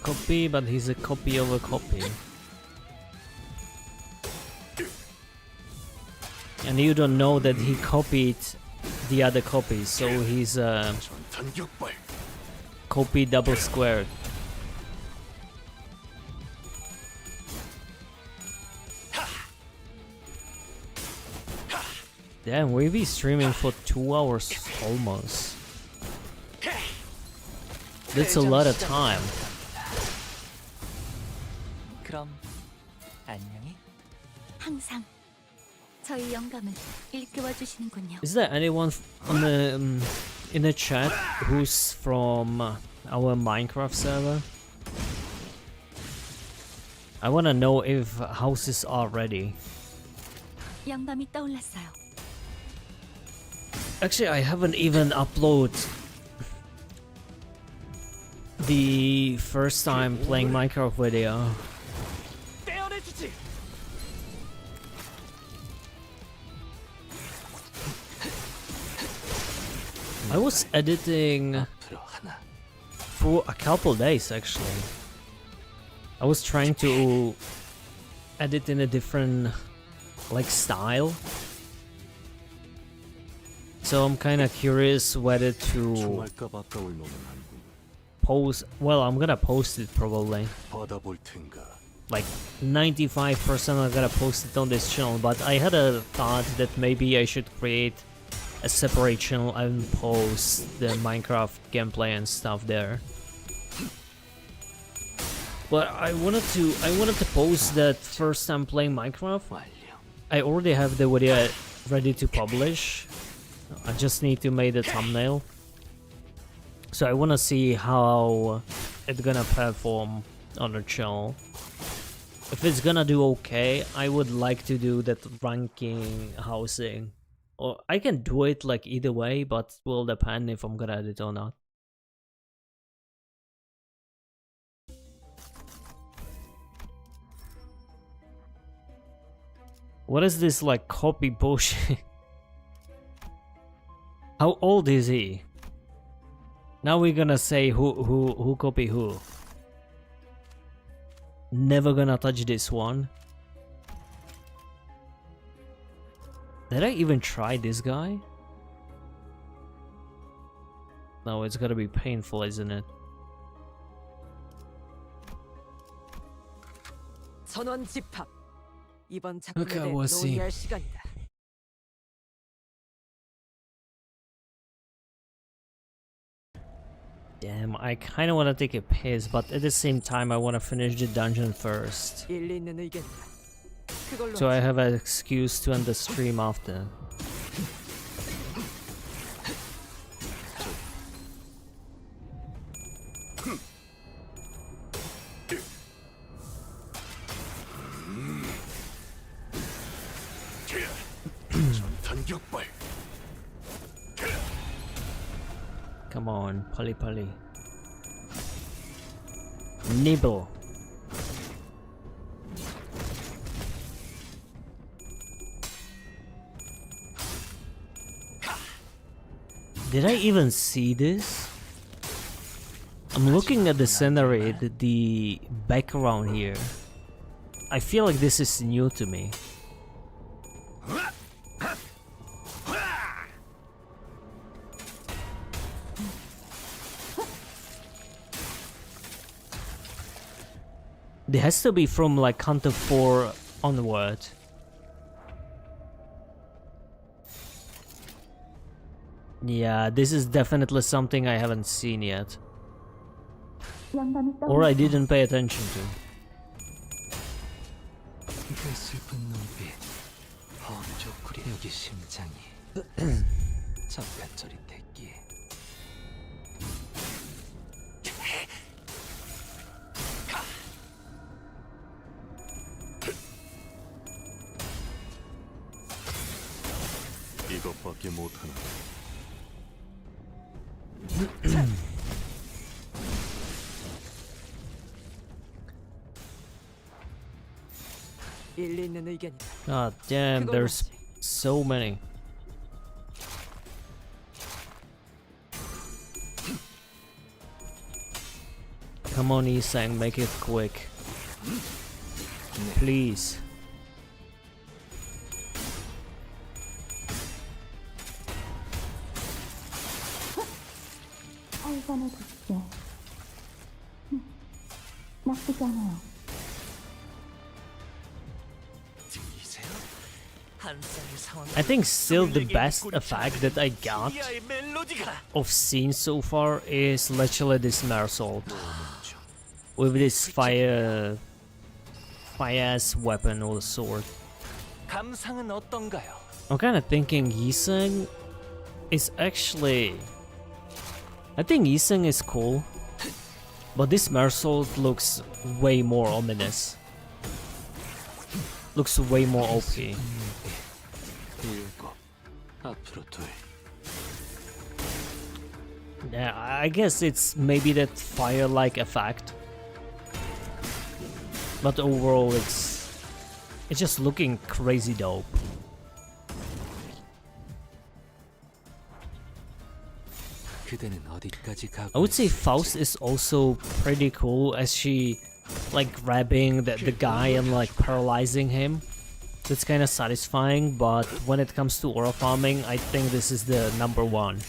Copy, but he's a copy of a copy. And you don't know that he copied the other copies, so he's a copy double squared. Damn, we'll be streaming for 2 hours almost. That's a lot of time. 그럼 안녕히. 항상 저희 영감을 일깨워 주시는군요. Is there anyone on the in the chat who's from our Minecraft server? I wanna know if houses are ready. 영감이 떠올랐어요. Actually, I haven't even uploaded the first time playing Minecraft video. 떼어내주지. I was editing 앞으로 하나. for a couple days actually. I was trying to edit in a different like style. So I'm kind of curious whether to 총알값 아까울 놈은 아니군. post. Well, I'm gonna post it probably. 받아볼 텐가. Like 95% I'm gonna post it on this channel, but I had a thought that maybe I should create a separate channel and post the Minecraft gameplay and stuff there. But I wanted to post that first time playing Minecraft. 완료. I already have the video ready to publish. I just need to make the thumbnail. So I wanna see how it's gonna perform on the channel. If it's gonna do okay, I would like to do that ranking housing. Or I can do it like either way, but it will depend if I'm gonna edit or not. What is this like copy bullshit? How old is he? Now we're gonna say who copy who. Never gonna touch this one. Did I even try this guy? No, it's gotta be painful, isn't it? 전원 집합. 이번 Okay, 작품에 대해 we'll see. 논의할 시간이다. Damn, I kinda wanna take a piss, but at the same time I wanna finish the dungeon first. 일리 있는 의견이다. 그걸로 So I have an excuse to end the stream after. 단격발. Come on, Pali Pali. Nibble. Did I even see this? I'm looking at the scenery, the background here. I feel like this is new to me. It has to be from like Counter 4 onward. Yeah, this is definitely something I haven't seen yet. 영감이 Or I 떠올랐어요. didn't pay attention to. 그 슬픈 눈빛, 험조구리 여기 심장이 잠깐 저릿했기에. 이것밖에 못하나. 일리 있는 의견이다. God damn, 그걸로 there's 하지. so many. Come on, Isang, make it quick. Please. 살관의 득세. 나쁘지 않아요. 들리세요? 한 쌍의 상황. I think still the best effect that I got TBI의 멜로디가 of scenes so far is literally this Marisol with this fire ass weapon or sword. 감상은 어떤가요? I'm kind of thinking Yiseng is actually. I think Yiseng is cool, but this Marisol looks way more ominous. Looks way more OP. 일곱, 앞으로 둘. Yeah, I guess it's maybe that fire-like effect, but overall it's just looking crazy dope. 그대는 어디까지 가고 I would say 있을지. Faust is also pretty cool as she like grabbing the guy and like paralyzing him. That's kind of satisfying, but when it comes to aura farming, I think this is the number one.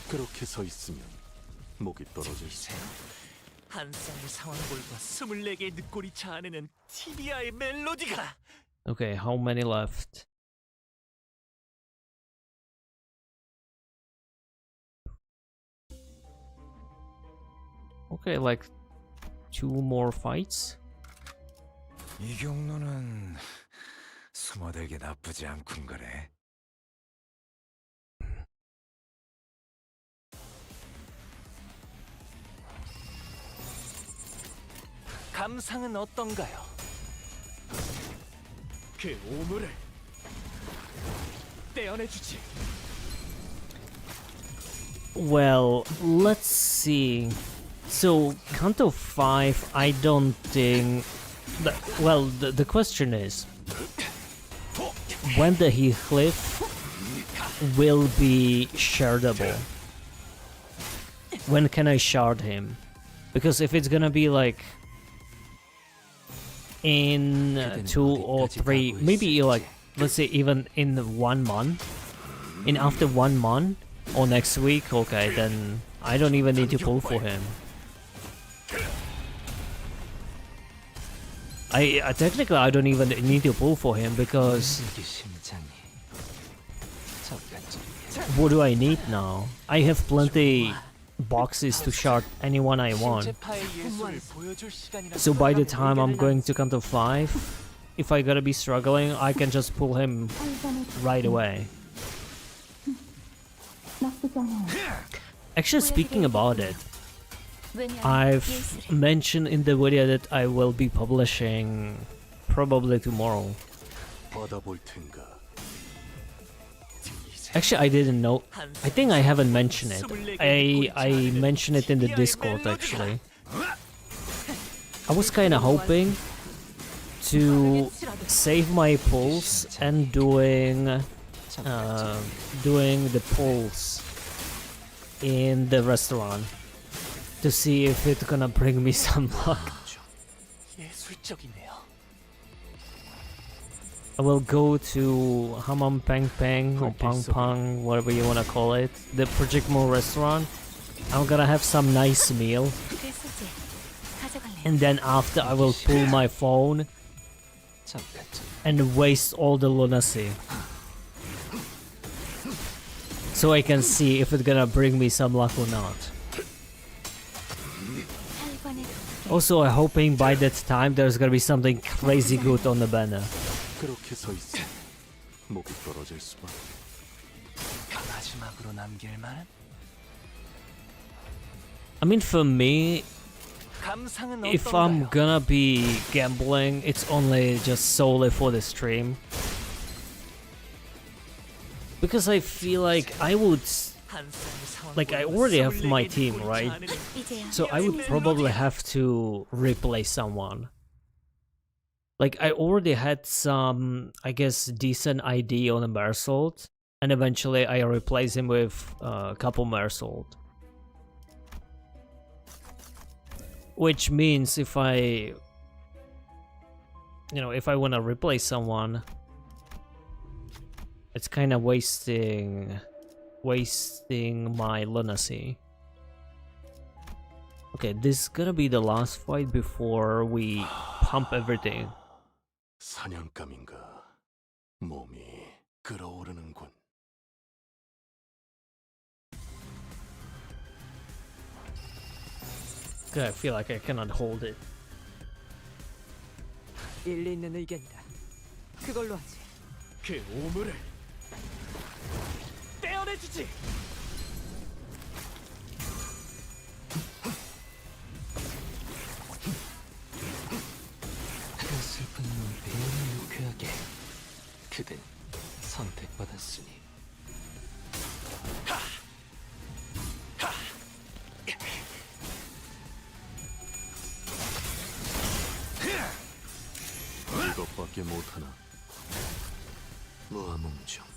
그렇게 서 있으면 목이 떨어질 수. 들리세요? 한 쌍의 상황골과 24개의 늑골이 자아내는 TBI의 멜로디가 Okay, how many left? Okay, like 2 more fights. 이 경로는 숨어들기 나쁘지 않군 거래. 감상은 어떤가요? 그 오물을 떼어내주지. Well, let's see. So, count of 5, I don't think... Well, the question is... When the Heathcliff will be shardable? When can I shard him? Because if it's gonna be like... In 2 or 3, maybe like, let's say even in 1 month? In after 1 month? Or next week? Okay, then I don't even need to pull for him. I technically I don't even need to pull for him because 여기 심장이 잠깐 저릿했기에. what do I need now? I have plenty boxes to shard anyone I want. 신체파의 예술을 보여줄 시간이라. So by the time I'm going to count to 5, if I gotta be struggling, I can just pull him 살관의 득세. right away. 나쁘지 않아요. Actually, speaking about it, 왜냐하면 I've 예술은 mentioned in the video that I will be publishing probably tomorrow. 받아볼 텐가. Actually, I didn't know. I think I haven't mentioned it. I mentioned it in the Discord actually. I was kind of hoping to save my pulls and doing the pulls in the restaurant to see if it's gonna bring me some luck. 예술적이네요. I will go to Hamam Peng Peng or Pang Pang, whatever you wanna call it, the Project Mo restaurant. I'm gonna have some nice meal, 그 소재 가져갈래. and then after I will pull my phone 잠깐쯤. and waste all the lunacy. So I can see if it's gonna bring me some luck or not. Also, I'm hoping by that time there's gonna be something crazy good on the banner. 그렇게 서 있으면 목이 떨어질 수만. 마지막으로 남길 만한 I mean, for me, 감상은 if I'm 어떤가요? gonna be gambling, it's only just solely for the stream. Because I feel like I would... 한 쌍의 Like, I 상황골과 already have my 24개 team, 뒷골이 right? 자아내는 이제야 So I would probably have to replace someone. Like, I already had some, I guess, decent ID on a Mersault, and eventually I replace him with a couple Mersault. Which means if I... You know, if I want to replace someone, it's kind of wasting my lunacy. Okay, this is gonna be the last fight before we pump everything. 사냥감인가 몸이 끓어오르는군. I feel like I cannot hold it. 일리 있는 의견이다. 그걸로 하지. 그 오물을 떼어내주지. 그 슬픈 눈빛 유쾌하게. 그댄 선택받았으니. 이것밖에 못하나. 무아몽중.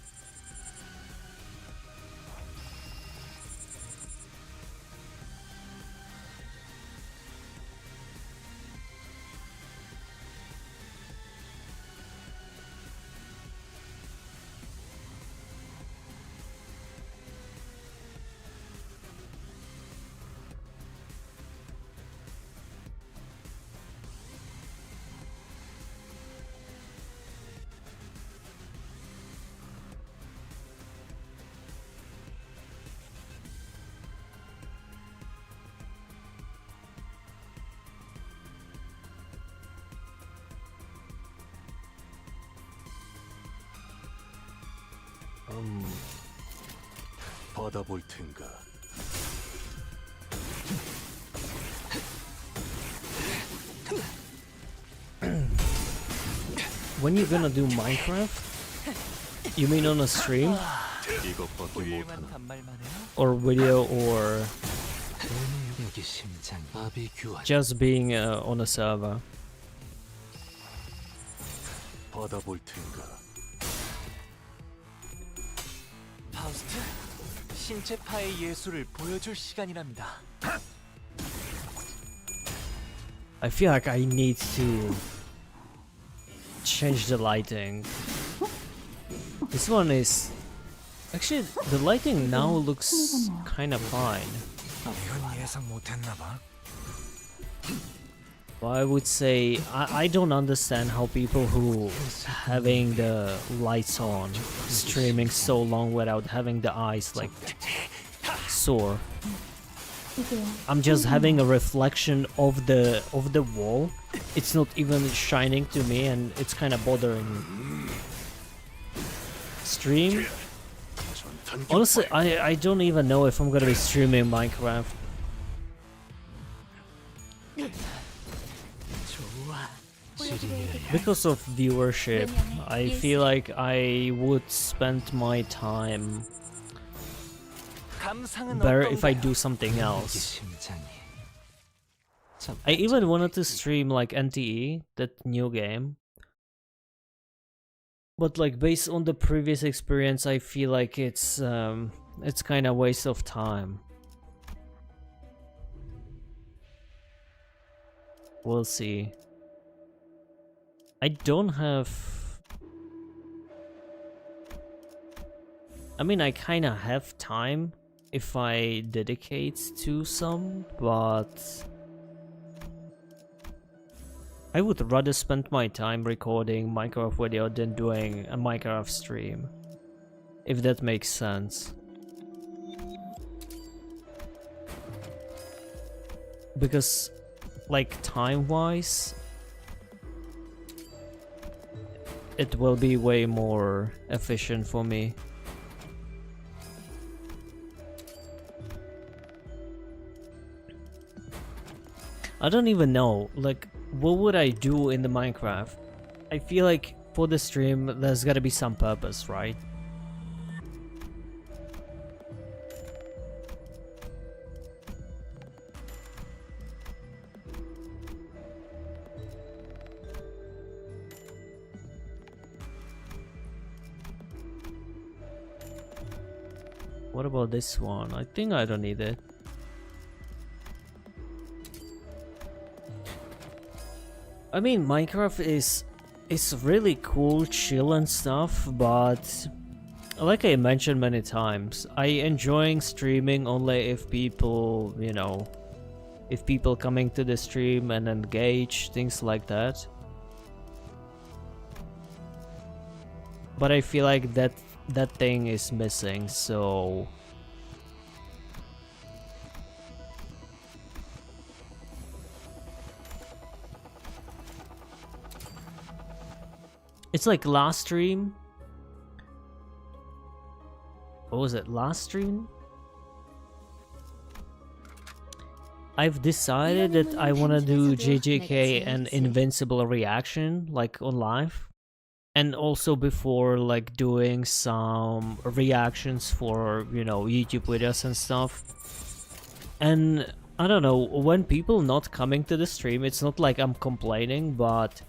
받아볼 텐가. When you gonna do Minecraft? You mean on a stream? 이것밖에 고일만 못하나. 단말만 해요? Or video, or 여기 심장이 아비규환. just being on a server? 받아볼 텐가. 파우스트, 신체파의 예술을 보여줄 시간이랍니다. I feel like I need to change the lighting. This one is... Actually, the lighting now looks kind of fine. 이건 예상 못했나 봐. But I would say I don't understand how people who having the lights on streaming so long without having the eyes like sore. 이제야 I'm just having a reflection of the wall. It's not even shining to me and it's kind of bothering me. Stream? Honestly, I don't even know if I'm gonna be streaming Minecraft. Because of viewership, I feel like I would spend my time 감상은 better if I 어떤가요? do something 여기 else. 심장이. I even wanted to stream like NTE, that new game. But like based on the previous experience, I feel like it's kind of waste of time. We'll see. I don't have... I mean, I kind of have time if I dedicate to some, but... I would rather spend my time recording Minecraft video than doing a Minecraft stream, if that makes sense. Because, like, time-wise, it will be way more efficient for me. I don't even know, like, what would I do in the Minecraft? I feel like for the stream, there's gotta be some purpose, right? What about this one? I think I don't need it. I mean, Minecraft is really cool, chill and stuff, but like I mentioned many times, I enjoying streaming only if people, you know, if people coming to the stream and engage, things like that. But I feel like that thing is missing, so it's like last stream. What was it? Last stream? I've decided that I want to do JJK and Invincible reaction, like on live. And also before, like, doing some reactions for, you know, YouTube videos and stuff. And I don't know, when people not coming to the stream, it's not like I'm complaining, but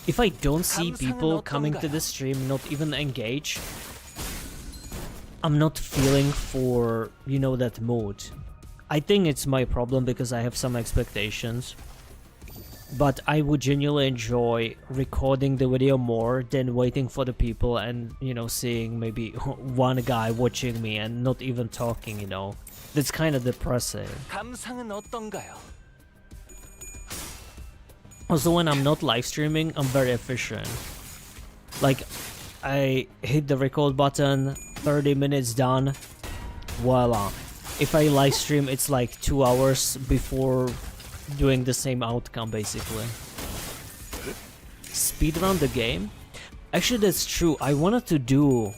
if I don't see people coming to the stream, not even engage, I'm not feeling for, you know, that mood. I think it's my problem because I have some expectations. But I would genuinely enjoy recording the video more than waiting for the people and, you know, seeing maybe one guy watching me and not even talking, you know. That's kind of depressing. 감상은 어떤가요? Also, when I'm not live streaming, I'm very efficient. Like, I hit the record button, 30 minutes done, voila. If I live stream, it's like 2 hours before doing the same outcome, basically. Speedrun the game? Actually, that's true. I wanted to do...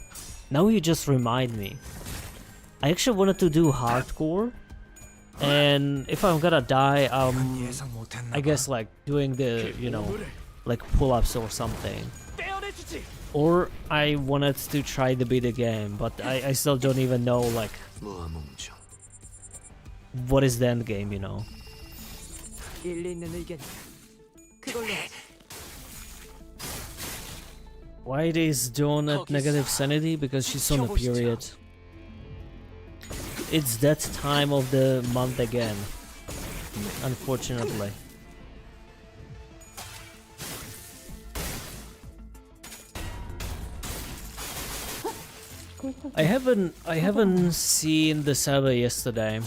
Now you just remind me. I actually wanted to do hardcore. And if I'm gonna die, I guess like doing the, you know, like pull-ups or something. Or I wanted to try to beat the game, but I still don't even know, like, what is the end game, you know. 일리 있는 의견이야. 그걸로 하자. Why is Dawn at negative sanity? Because she's on a period. It's that time of the month again, unfortunately. I haven't seen the server yesterday.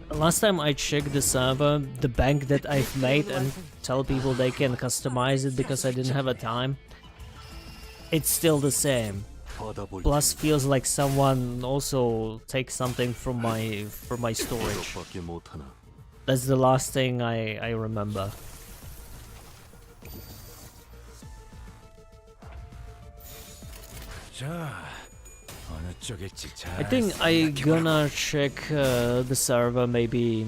Last time I checked the server, the bank that I've made and tell people they can customize it because I didn't have a time, it's still the same. Plus feels like someone also takes something from my storage. That's the last thing I remember. I think I gonna check the server maybe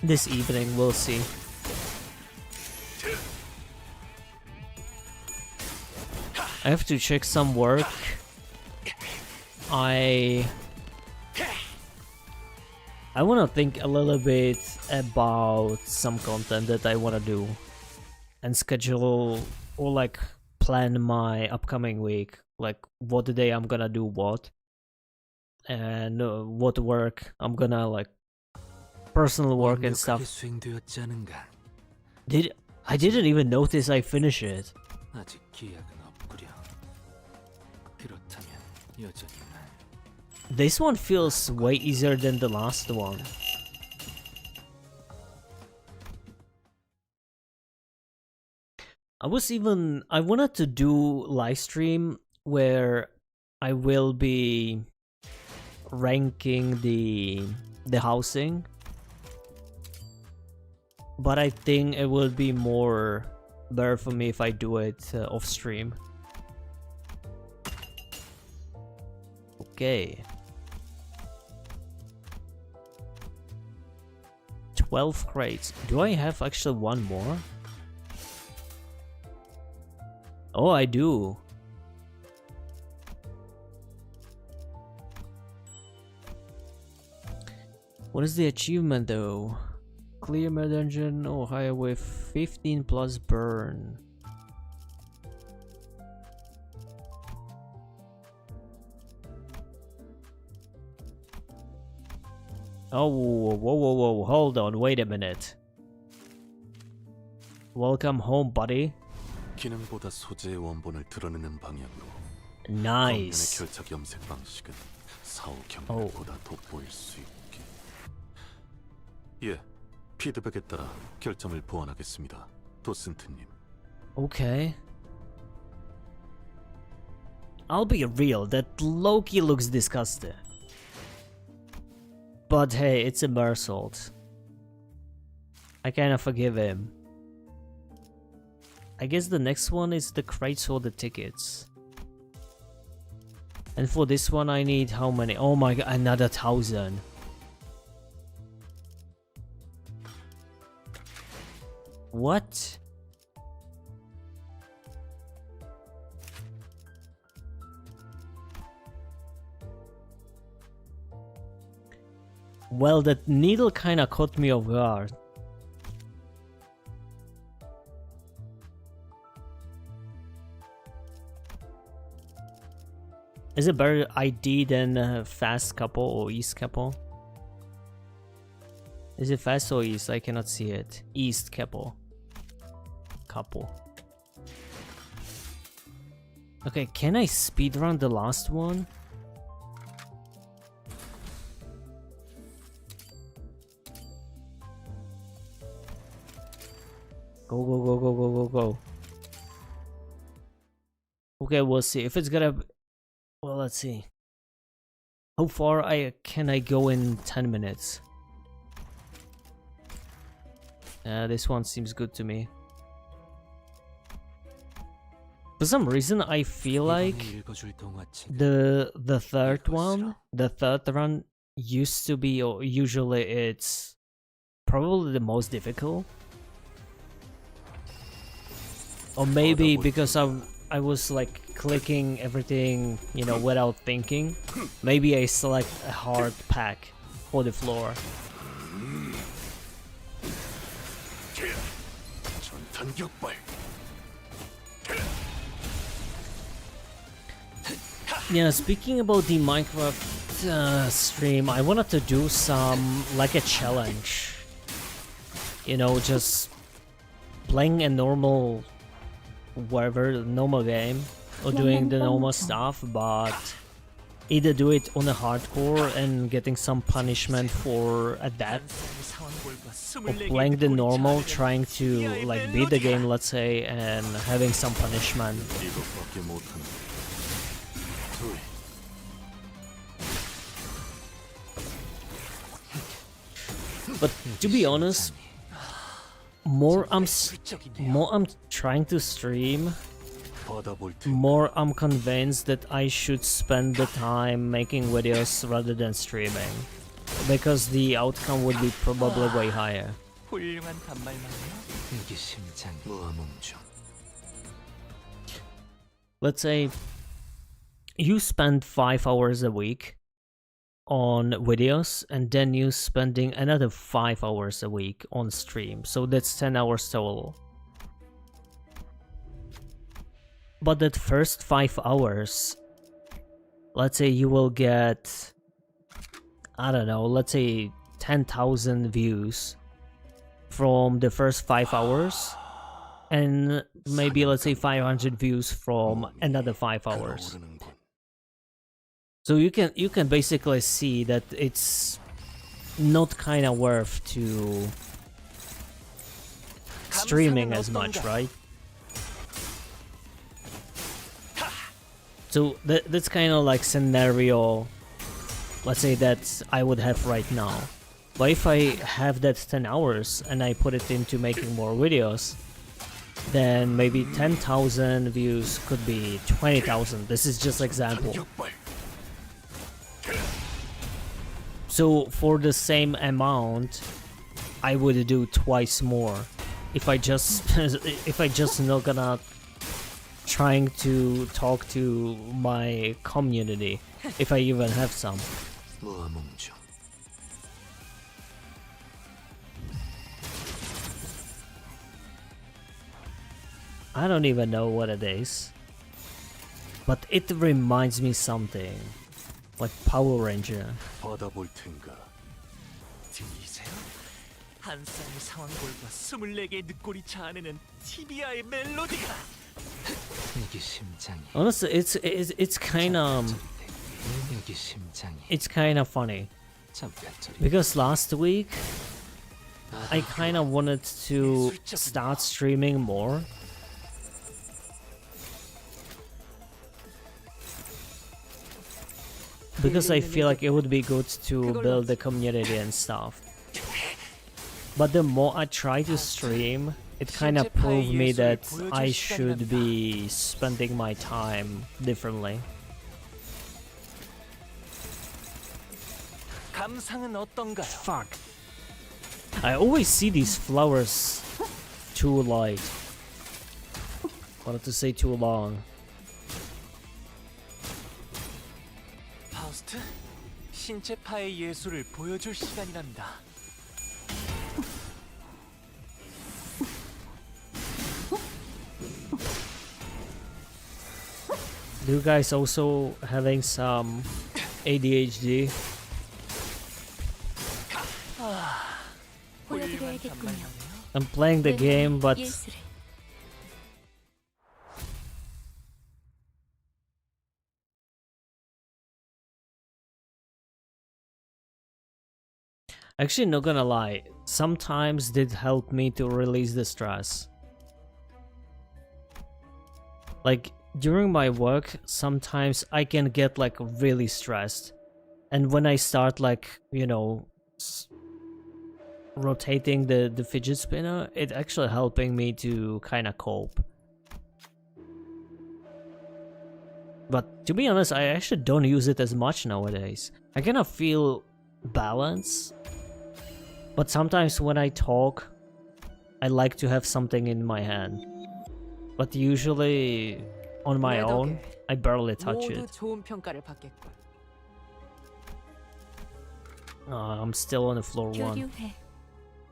this evening, we'll see. I have to check some work. I wanna think a little bit about some content that I wanna do and schedule or like plan my upcoming week, like what day I'm gonna do what and what work I'm gonna, like, personal work and stuff. I didn't even notice I finished it. This one feels way easier than the last one. I wanted to do live stream where I will be ranking the housing, but I think it will be more better for me if I do it off stream. Okay. 12 crates. Do I have actually one more? Oh, I do. What is the achievement though? Clear my dungeon or higher with 15 plus burn. Oh, whoa, hold on, wait a minute. Welcome home, buddy. 기능보다 소재의 원본을 드러내는 방향으로 Nice. 겉면의 결착 염색 방식은 사후 경력보다 돋보일 수 있게. 예, 피드백에 따라 결점을 보완하겠습니다, 도슨트님. Okay. I'll be real, that Loki looks disgusting. But hey, it's a Mersault. I kinda forgive him. I guess the next one is the crates or the tickets. And for this one I need how many? Oh my god, another 1,000. What? Well, that needle kinda caught me off guard. Is it better ID than fast couple or east couple? Is it fast or east? I cannot see it. East couple. Couple. Okay, can I speedrun the last one? Go, go, go, go, go, go, go. Okay, we'll see. If it's gonna... Well, let's see. How far can I go in 10 minutes? This one seems good to me. For some reason, I feel like the third one, the third run used to be, or usually it's probably the most difficult. Or maybe because I was like clicking everything, you know, without thinking. Maybe I select a hard pack for the floor. Yeah, speaking about the Minecraft stream, I wanted to do some, like a challenge. You know, just playing a normal, whatever, normal game, or doing the normal stuff, but either do it on a hardcore and getting some punishment for that, or playing the normal, trying to like beat the game, let's say, and having some punishment. But to be honest, more I'm trying to stream, more I'm convinced that I should spend the time making videos rather than streaming, because the outcome would be probably way higher. 훌륭한 단말만이요. 이게 심장 무함음중. Let's say you spend 5 hours a week on videos, and then you spending another 5 hours a week on stream, so that's 10 hours total. But that first 5 hours, let's say you will get, I don't know, let's say 10,000 views from the first 5 hours, and maybe let's say 500 views from another 5 hours. So you can basically see that it's not kind of worth to streaming as much, right? So that's kind of like scenario, let's say that I would have right now. But if I have that 10 hours and I put it into making more videos, then maybe 10,000 views could be 20,000. This is just example. So for the same amount, I would do twice more. If I just not gonna trying to talk to my community, if I even have some. 모아뭉쳐. I don't even know what it is, but it reminds me something like Power Ranger. 받아볼 텐가. 들리세요? 한 쌍의 상황골과 24개의 늑골이 자아내는 티비아의 멜로디가 내게 심장이. Honestly, it's kind of 내게 심장이. funny 잠깐 저리. because last week I kind of wanted to start streaming more. Because I feel like it would be good to build the community and stuff. But the more I try to stream, it kind of proved me that I should be spending my time differently. 감상은 어떤가요? Fuck. I always see these flowers too light. Wanted to say too long. 파우스트, 신체파의 예술을 보여줄 시간이란다. Do you guys also having some ADHD? 보여드려야겠군요. I'm playing the game, but 예술을. actually not gonna lie, sometimes did help me to release the stress. Like during my work, sometimes I can get like really stressed, and when I start like, you know, rotating the fidget spinner, it actually helping me to kind of cope. But to be honest, I actually don't use it as much nowadays. I kind of feel balance, but sometimes when I talk, I like to have something in my hand. But usually on my own, I barely touch 모두 it. 좋은 평가를 받겠군. I'm still on the floor 1. 교류해.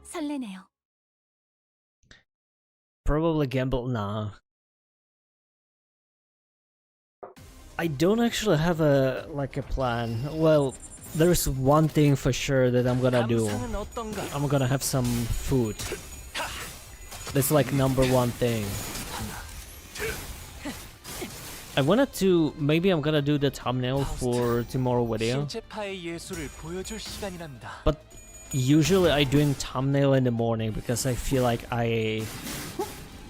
설레네요. Probably gamble. Nah. I don't actually have a plan. Well, there's one thing for sure that I'm gonna do. 감상은 어떤가? I'm gonna have some food. That's like number one thing. I wanted to, maybe I'm gonna do the thumbnail for tomorrow video. 신체파의 예술을 보여줄 시간이란다. But usually I doing thumbnail in the morning because I feel like I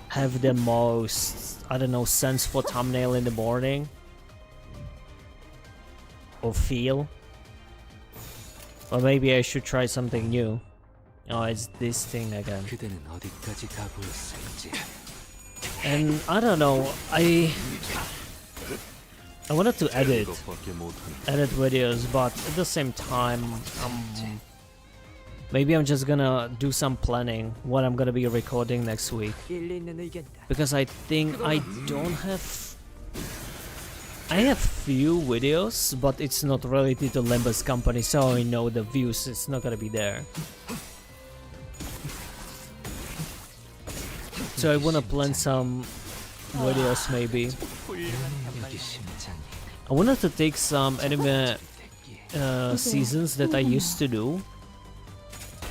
have the most, I don't know, sense for thumbnail in the morning. Or feel. Or maybe I should try something new. Oh, it's this thing again. 그대는 어디까지 가보였을지. And I don't know, I wanted to edit 이것밖에 못하는 videos, but at the same time, maybe I'm just gonna do some planning what I'm gonna be recording next week. 일리 있는 의견이다. Because I think I have few videos, but it's not related to Limbus company, so I know the views it's not gonna be there. So I wanna plan some videos maybe. 내게 심장이. I wanted to take some anime seasons that I used to do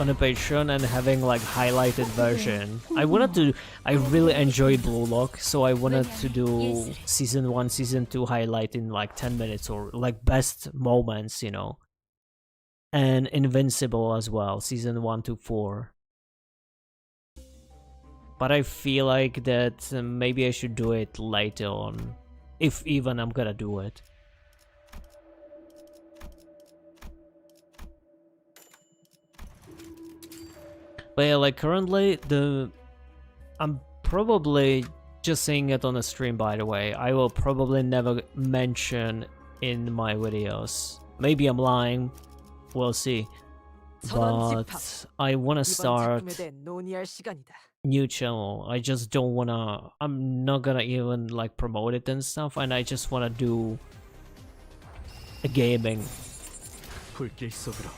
on a Patreon and having like highlighted version. I really enjoyed Blue Lock, so I wanted to do season 1, season 2 highlight in like 10 minutes or like best moments, you know. And Invincible as well, season 1 to 4. But I feel like that maybe I should do it later on. if even I'm gonna do it. But yeah, like currently I'm probably just saying it on the stream, by the way. I will probably never mention in my videos. Maybe I'm lying, we'll see. But I wanna 이번 start 작품에 대해 논의할 시간이다. new channel. I just don't wanna, I'm not gonna even like promote it and stuff, and I just wanna do a gaming. 불길 속으로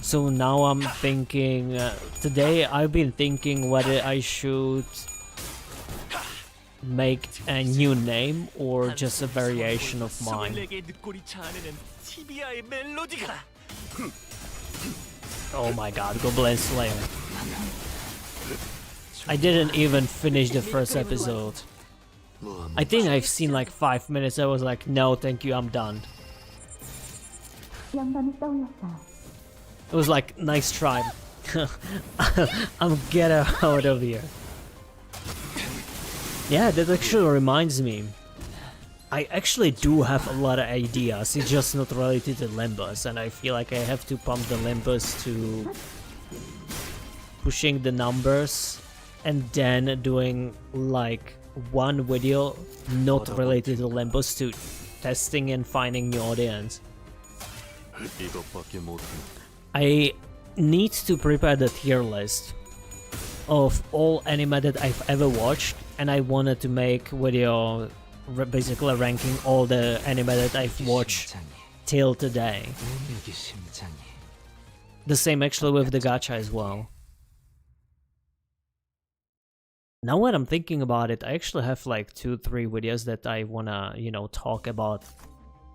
So now I'm thinking, today I've been thinking whether I should make a new name or just a variation of mine. 24개의 늑골이 자아내는 TBI의 멜로디가 Oh my god, Goblin Slayer. I didn't even finish the first episode. I think I've seen like 5 minutes. I was like, no, thank you, I'm done. 영감이 떠올랐어. It was like, nice try. I'm get out of here. Yeah, that actually reminds me. I actually do have a lot of ideas, it's just not related to Limbus, and I feel like I have to pump the Limbus to pushing the numbers and then doing like one video not related to Limbus to testing and finding new audience. 이것밖에 못해. I need to prepare the tier list of all anime that I've ever watched, and I wanted to make video basically ranking all the anime that I've watched till today. 여기 심장이 The same actually with the gacha as well. Now when I'm thinking about it, I actually have like 2-3 videos that I wanna, you know, talk about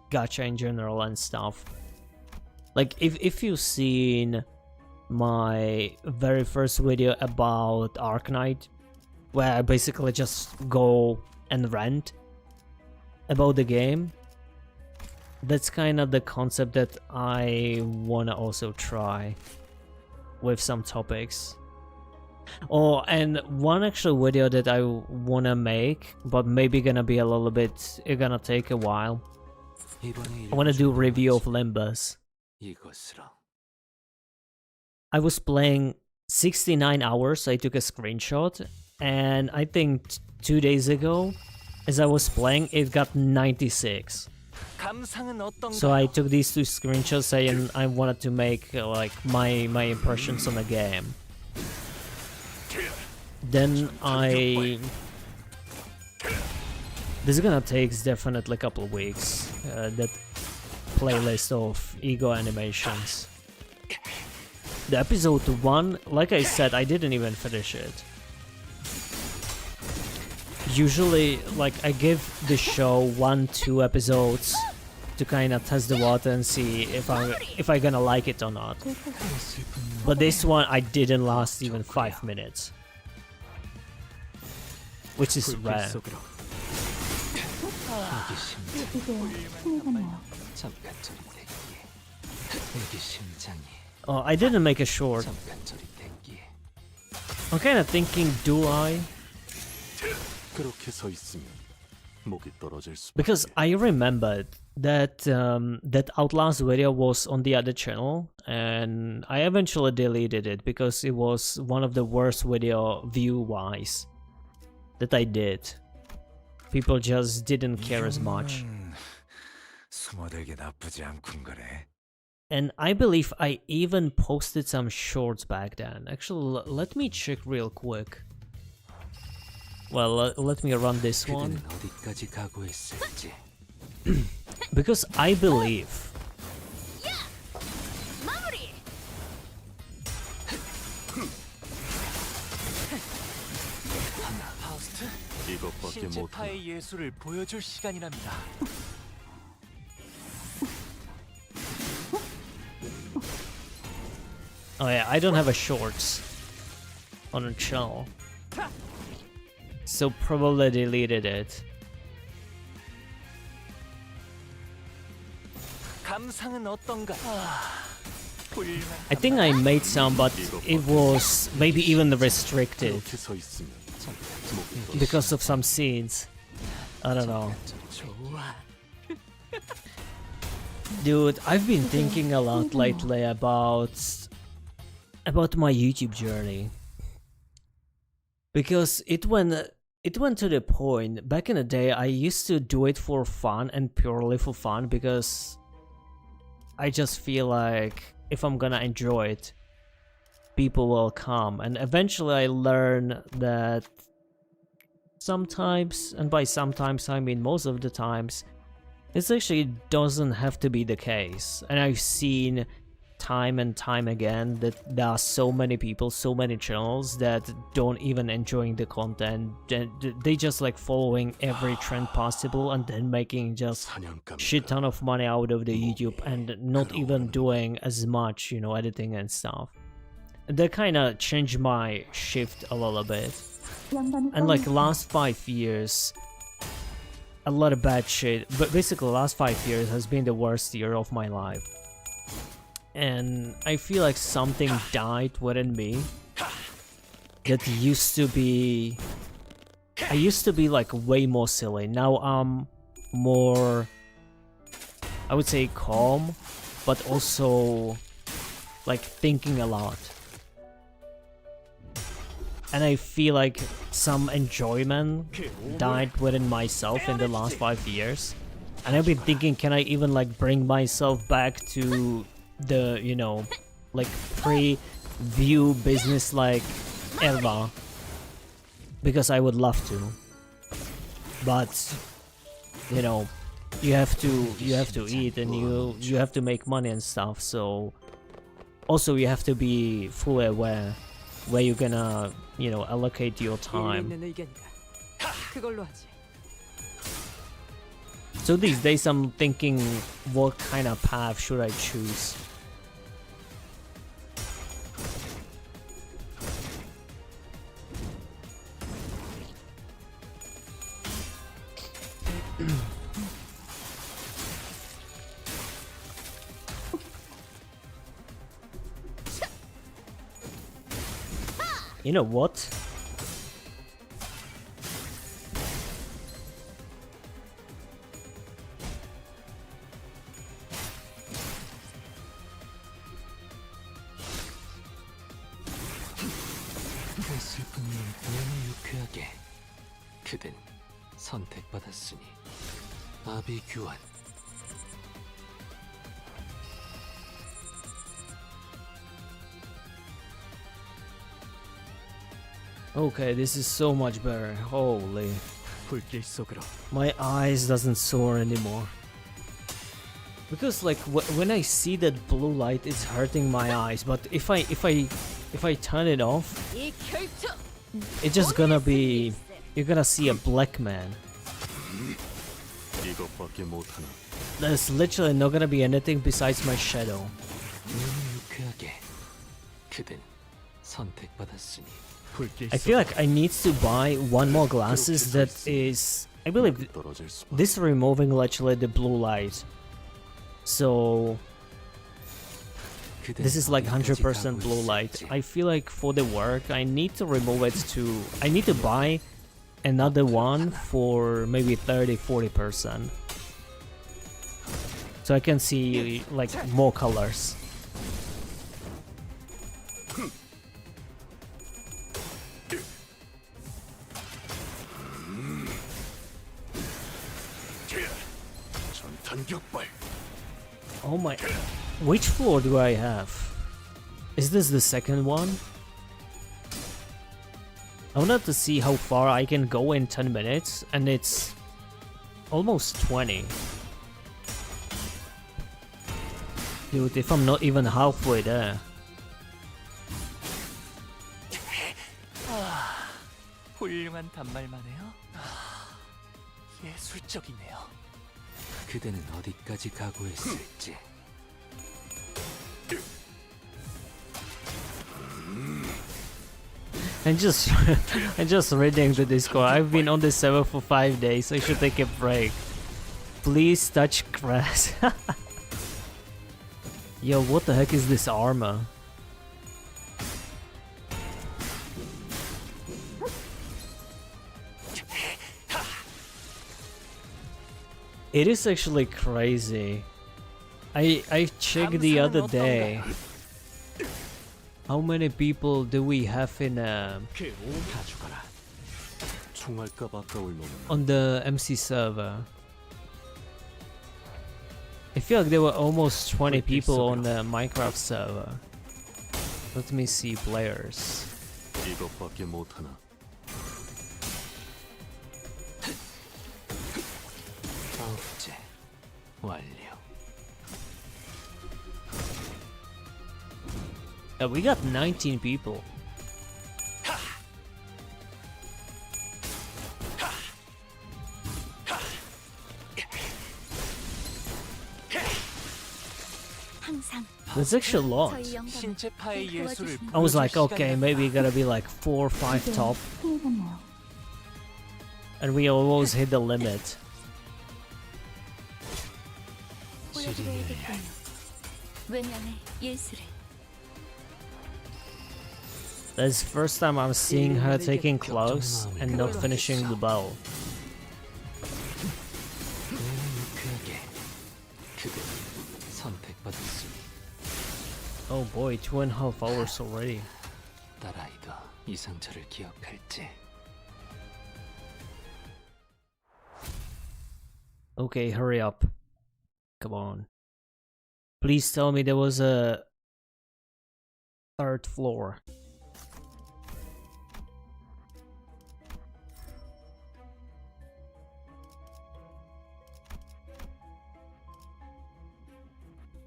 gacha in general and stuff. Like if you've seen my very first video about Arknight, where I basically just go and rant about the game, that's kind of the concept that I wanna also try with some topics. Oh, and one actual video that I wanna make, but maybe gonna be a little bit, it's gonna take a while. I wanna do review of Limbus. 이것으로 I was playing 69 hours, I took a screenshot, and I think 2 days ago, as I was playing, it got 96. 감상은 어떤가? So I took these 2 screenshots and I wanted to make like my impressions on the game. Then this is gonna take definitely a couple of weeks, that playlist of ego animations. The episode 1, like I said, I didn't even finish it. Usually, like, I give the show 1-2 episodes to kind of test the water and see if I gonna like it or not. But this one, I didn't last even 5 minutes, which is rare. 여기 심장이 이게 힘이 나요. 잠깐 저리 땡기에 여기 심장이 Oh, I didn't make a short. 잠깐 저리 땡기에 I'm kind of thinking, do I? 그렇게 서 있으면 목이 떨어질 수. Because I remembered that that Outlast video was on the other channel, and I eventually deleted it because it was one of the worst video view-wise that I did. People just didn't care as much. 숨어들기 나쁘지 않군 거래. And I believe I even posted some shorts back then. Actually, let me check real quick. Well, let me run this one. 그대는 어디까지 각오했을지 Because I believe 파우스트, 이것밖에 못해. 신체파의 예술을 보여줄 시간이랍니다. oh yeah, I don't have a shorts on the channel, so probably deleted it. 감상은 어떤가? I think I made some, but it was maybe even restricted 그렇게 서 있으면 목이 떨어질 because of some scenes. I don't know. 좋아. Dude, I've been thinking a lot lately about my YouTube journey. Because it went to the point, back in the day I used to do it for fun and purely for fun because I just feel like if I'm gonna enjoy it, people will come. And eventually I learn that sometimes, and by sometimes I mean most of the times, this actually doesn't have to be the case. And I've seen time and time again that there are so many people, so many channels that don't even enjoying the content. They just like following every trend possible and then making just shit ton of money out of the YouTube and not even doing as much, you know, editing and stuff. That kind of changed my shift a little bit. And like last 5 years, a lot of bad shit, but basically the last 5 years has been the worst year of my life. And I feel like something died within me that used to be... I used to be like way more silly. Now I'm more, I would say, calm, but also like thinking a lot. And I feel like some enjoyment died within myself in the last 5 years. And I've been thinking, can I even like bring myself back to the, you know, like pre-view business like era? Because I would love to. But, you know, you have to eat and you have to make money and stuff, so also you have to be fully aware where you're gonna, you know, allocate your time. 그걸로 하지. So these days I'm thinking, what kind of path should I choose? You know what? 그 슬픈 일 너무 유쾌하게. 그댄 선택받았으니 아비 규환. Okay, this is so much better. Holy. 불길 속으로. My eyes doesn't soar anymore. Because like when I see that blue light, it's hurting my eyes. But if I turn it off, it's just gonna be, you're gonna see a black man. 이것밖에 못하나. There's literally not gonna be anything besides my shadow. 너무 유쾌하게. 그댄 선택받았으니. I feel like I need to buy one more glasses that is, I believe, 떨어질 수밖에. this removing literally the blue light. So this is like 100% blue light. I feel like for the work I need to remove it to, I need to buy another one for maybe 30-40%. So I can see like more colors. 전탄격발. Oh my, which floor do I have? Is this the second one? I wanted to see how far I can go in 10 minutes, and it's almost 20. Dude, if I'm not even halfway there. 훌륭한 단말만 해요. 예술적이네요. 그대는 어디까지 각오했을지. I'm just reading the Discord. I've been on this server for 5 days. I should take a break. Please touch grass. Yo, what the heck is this armor? It is actually crazy. I checked the other day. How many people do we have in 다 죽어라. 총알값 아까울 놈은 on the MC server? I feel like there were almost 20 people on the Minecraft server. Let me see players. 이것밖에 못하나. 아홉째 완료. Yeah, we got 19 people. 항상 That's actually a lot. 저희 영감을 신체파의 예술을 I was like, 보여줄 okay, 시간이 maybe 왔다. gotta be like 4 or 5 이제 top, 흥해졌나요? and we almost hit the limit. 보여드려야겠군요. 외면의 예술을. That's the first time I'm seeing her taking close and not finishing the bow. 너무 유쾌하게 그대 선택받았으니 Oh boy, 2.5 hours already. 딸아이도 이 상처를 기억할지. Okay, hurry up. Come on. Please tell me there was a third floor.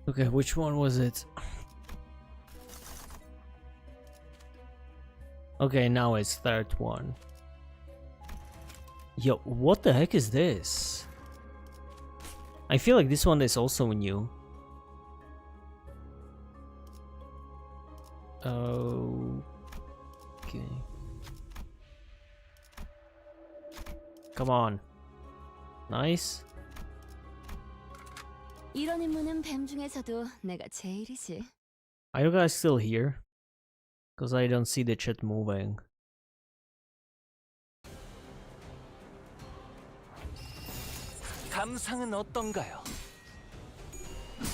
Okay, which one was it? Okay, now it's third one. Yo, what the heck is this? I feel like this one is also new. Okay. Come on. Nice. 이런 임무는 뱀 중에서도 내가 제일이지. Are you guys still here? Because I don't see the chat moving. 감상은 어떤가요?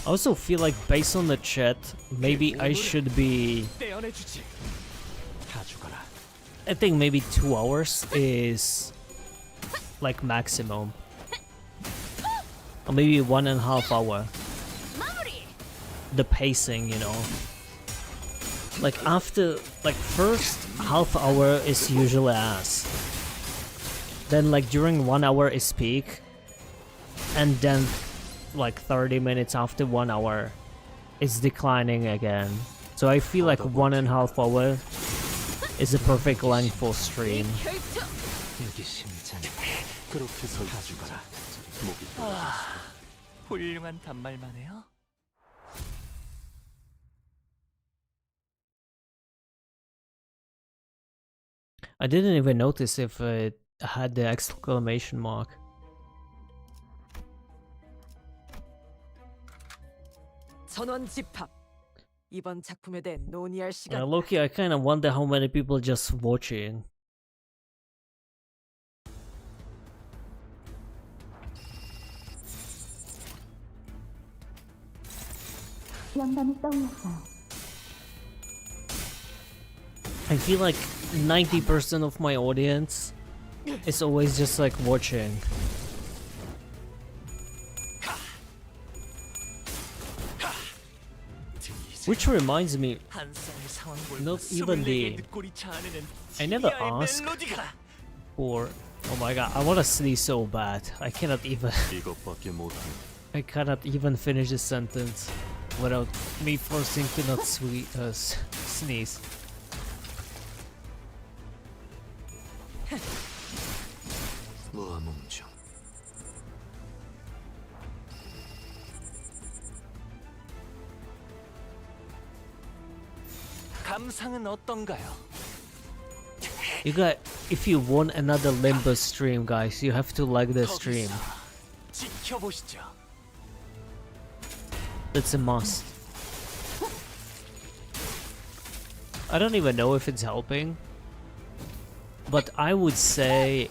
I also feel like based on the chat, maybe I should be... 떼어내주지. 다 죽어라. I think maybe 2 hours is like maximum. Or maybe 1.5 hour. The pacing, you know. Like after, like first half hour is usually ass. Then like during 1 hour is peak. And then like 30 minutes after 1 hour it's declining again. So I feel like 1.5 hour is a perfect length for stream. 여기 심장이 그렇게 다 죽어라. 목이 훌륭한 단말만 해요. I didn't even notice if it had the exclamation mark. 전원 집합. 이번 작품에 대해 논의할 시간. Loki, I kind of wonder how many people just watching. 영감이 떠올랐어요. I feel like 90% of my audience is always just like watching. Which reminds me, 한 쌍의 상황골과 Not even 24개의 the- 늑골이 자아내는 I never TBI의 asked. 멜로디가 or oh my god, I want to sneeze so bad. I cannot even 이것밖에 못하나. I cannot even finish a sentence without me forcing to not sneeze. 모아뭉중 감상은 어떤가요? You got, if you want another Limbus stream, guys, you have to like the stream. 거기서 지켜보시죠. It's a must. I don't even know if it's helping, but I would say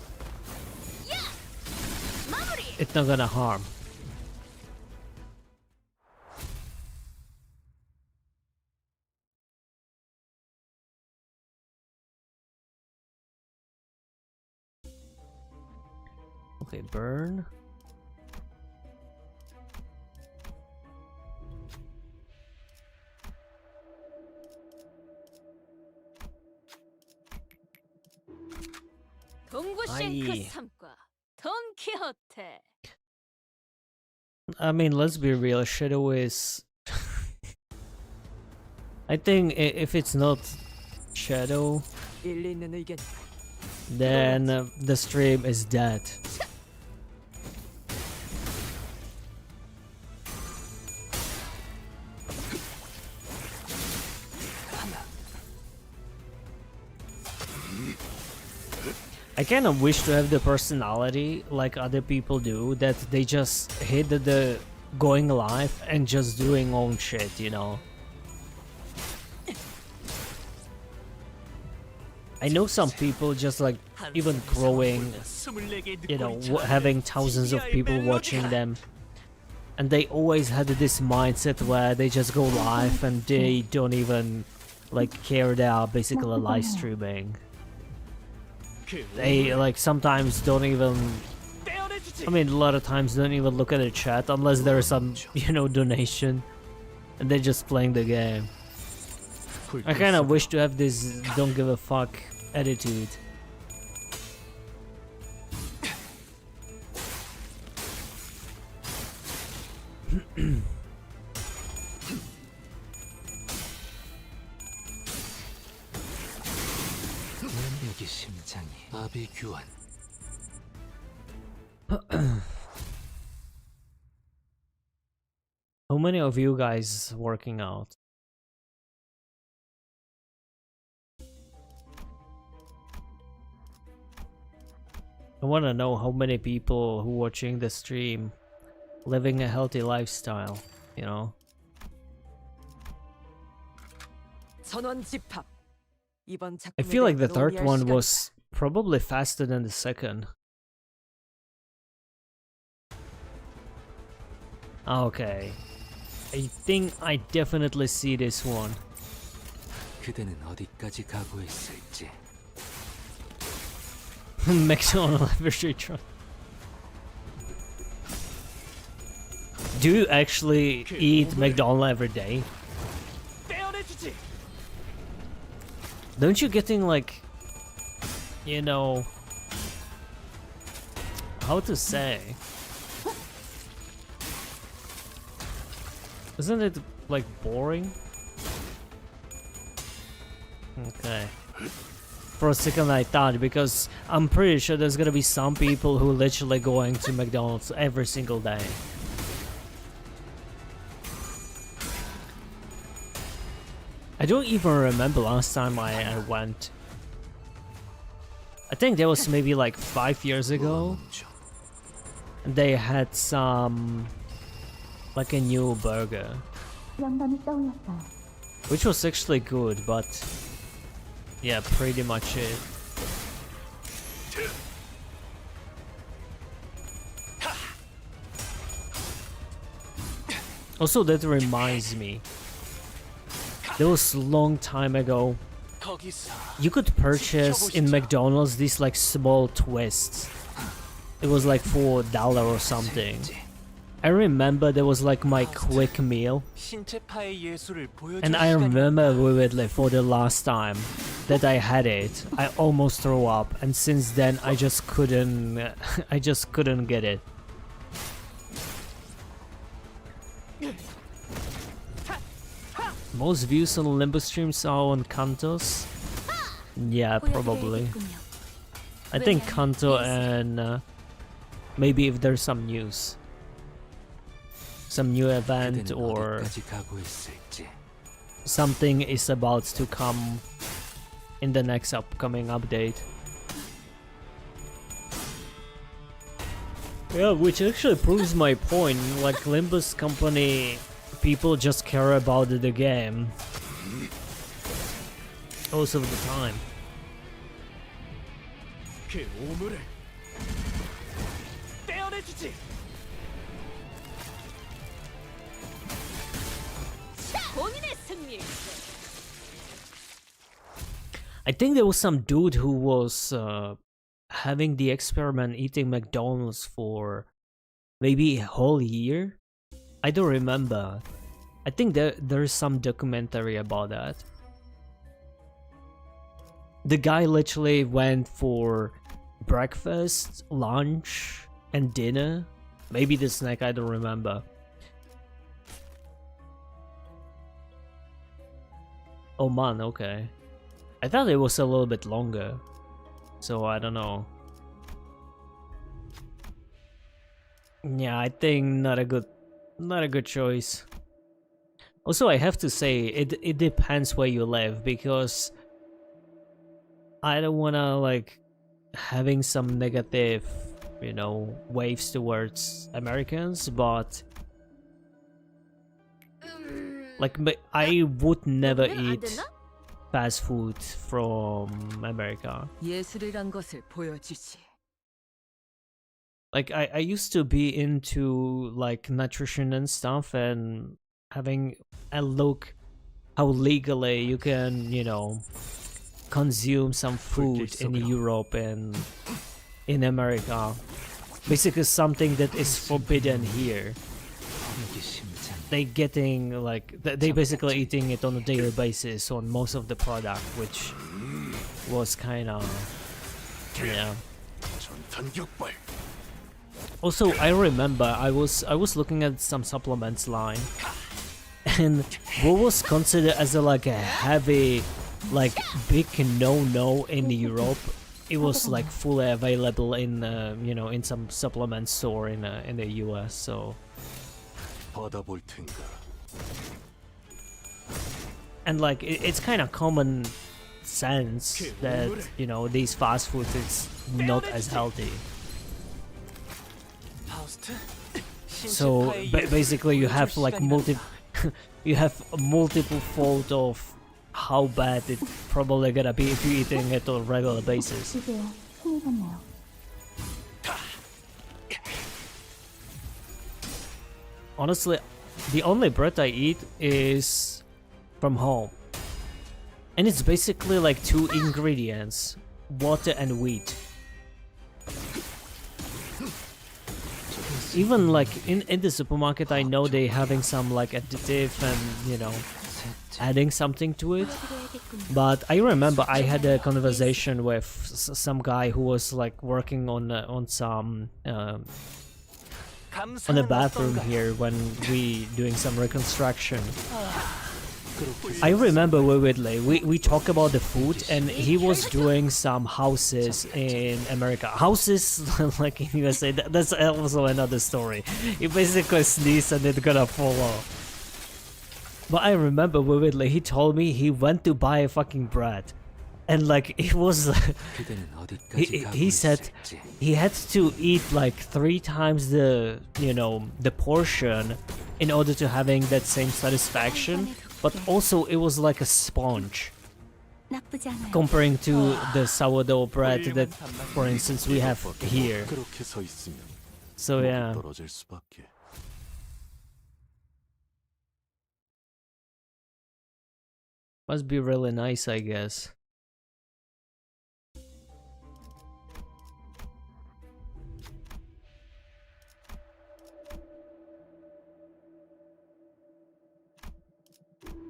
it's not gonna harm. Okay, burn. 동구싱크 삼과 돈키호테. I mean, let's be real, Shadow is... I think if it's not Shadow, 일리 있는 의견. then the stream is dead. I kind of wish to have the personality like other people do, that they just hit the going live and just doing own shit, you know. I know some people just like even growing, you know, having thousands of people watching them, and they always had this mindset where they just go live and they don't even like care they are basically live streaming. They like sometimes don't even, I mean, a lot of times don't even look at the chat unless there's some, you know, donation, and they're just playing the game. I kind of wish to have this don't give a fuck attitude. 여기 심장이 아비 규환. How many of you guys working out? I want to know how many people who watching the stream living a healthy lifestyle, you know. 전원 집합. 이번 I 작품에 feel like the 대해 third 논의할 one 시간이다. was probably faster than the second. Okay. I think I definitely see this one. 그대는 어디까지 각오했을지. McDonald's anniversary truck. Do you actually eat McDonald's every day? Don't you getting like, you know, how to say? Isn't it like boring? Okay. For a second I thought, because I'm pretty sure there's gonna be some people who literally going to McDonald's every single day. I don't even remember last time I went. I think that was maybe like 5 years ago. And they had some, like a new burger, 영감이 떠올랐어요. which was actually good, but yeah, pretty much it. Also, that reminds me, there was a long time ago, you could purchase in McDonald's these like small twists. It was like $4 or something. I remember there was like my quick meal, and I remember vividly for the last time that I had it, I almost threw up, and since then I just couldn't get it. Most views on Limbus streams are on Kanto's? Yeah, probably. I think Kanto and maybe if there's some news. Some new event 그대는 or 어디까지 각오했을지. something is about to come in the next upcoming update. Yeah, which actually proves my point, like Limbus company, people just care about the game most of the time. 말해주지. 본인의 승리. I think there was some dude who was having the experiment eating McDonald's for maybe a whole year. I don't remember. I think there's some documentary about that. The guy literally went for breakfast, lunch, and dinner. Maybe the snack, I don't remember. Oh man, okay. I thought it was a little bit longer. So I don't know. Yeah, I think not a good choice. Also, I have to say it depends where you live, because I don't wanna like having some negative, you know, waves towards Americans, but like I would never eat fast food from America. 예술이란 것을 보여주지. Like I used to be into like nutrition and stuff, and having a look how legally you can, you know, consume some food in Europe and in America. Basically something that is forbidden here. They getting like they basically eating it on a daily basis on most of the product, which was kind of, yeah. Also, I remember I was looking at some supplements line, and what was considered as a like a heavy, like big no in Europe, it was like fully available in you know, in some supplement store in the US. So. And like it's kind of common sense that, you know, these fast food is not as healthy. So basically you have like you have a multiple fold of how bad it probably gonna be if you're eating it on a regular basis. 이제야 힘이 돋네요. Honestly, the only bread I eat is from home. And it's basically like two ingredients, water and wheat. Even like in the supermarket, I know they having some like additive and, you know, adding something to it. But I remember I had a conversation with some guy who was like working on some on the bathroom here when we doing some reconstruction. I remember vividly, we talk about the food, and he was doing some houses in America. Houses like in USA, that's also another story. You basically sneeze and it's gonna fall off. But I remember vividly, he told me he went to buy a fucking bread. And like it was he said he had to eat like 3 times the, you know, the portion in order to having that same satisfaction, but also it was like a sponge 나쁘지 않아요. comparing to the sourdough bread that, for instance, we have here. So yeah. Must be really nice, I guess.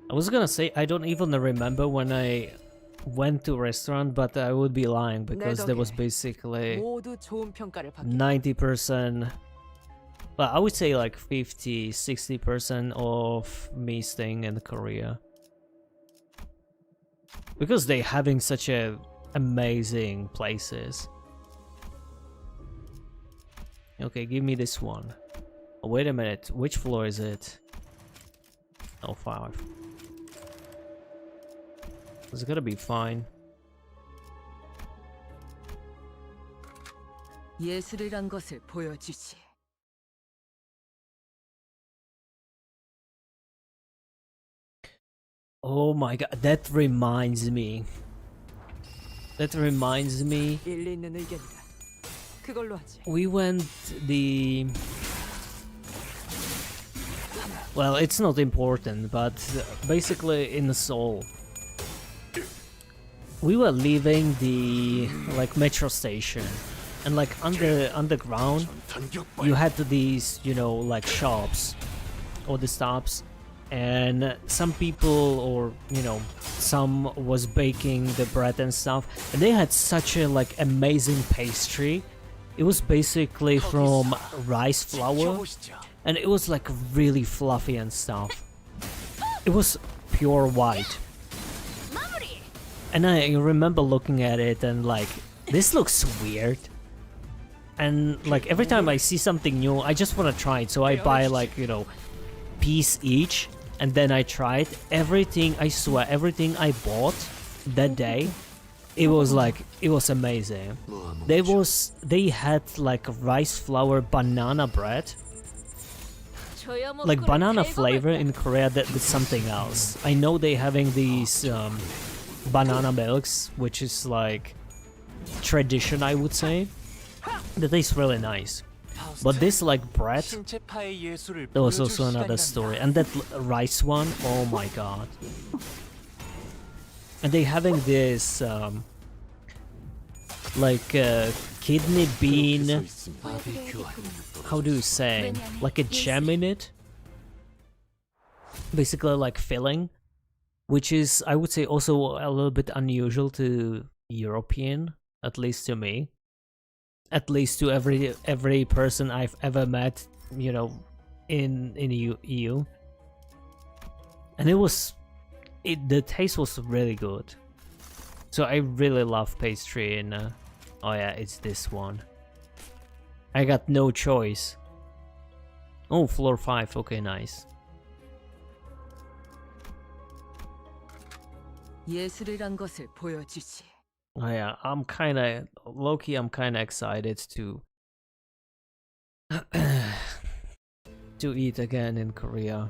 I was gonna say I don't even remember when I went to a restaurant, but I would be lying because there was basically 모두 좋은 평가를 받게. 90%, well, I would say like 50-60% of me staying in Korea, because they having such a amazing places. Okay, give me this one. Oh, wait a minute, which floor is it? Oh, 5. It's gonna be fine. 예술이란 것을 보여주지. Oh my god, that reminds me. That reminds me. 일리 있는 의견이다. 그걸로 하지. we went the... Well, it's not important, but basically in Seoul, we were leaving the like metro station, and like underground, you had these, you know, like shops or the stops, and some people, or you know, some was baking the bread and stuff, and they had such a like amazing pastry. It was basically from rice flour, and it was like really fluffy and stuff. It was pure white. And I remember looking at it and like, this looks weird. And like every time I see something new, I just want to try it. So I buy like, you know, piece each, and then I try it. Everything, I swear, everything I bought that day, it was like, it was amazing. They had like rice flour banana bread. Like banana flavor in Korea, that's something else. I know they having these banana milks, which is like tradition, I would say. That tastes really nice. But this like bread, that was also another story. And that rice one, oh my god. And they having this like kidney bean, how do you say, like a jam in it, basically like filling, which is, I would say, also a little bit unusual to European, at least to me, at least to every person I've ever met, you know, in EU. And the taste was really good. So I really love pastry, and oh yeah, it's this one. I got no choice. Oh, floor 5, okay, nice. 예술이란 것을 보여주지. Oh yeah, I'm kinda, low-key, I'm kinda excited to to eat again in Korea.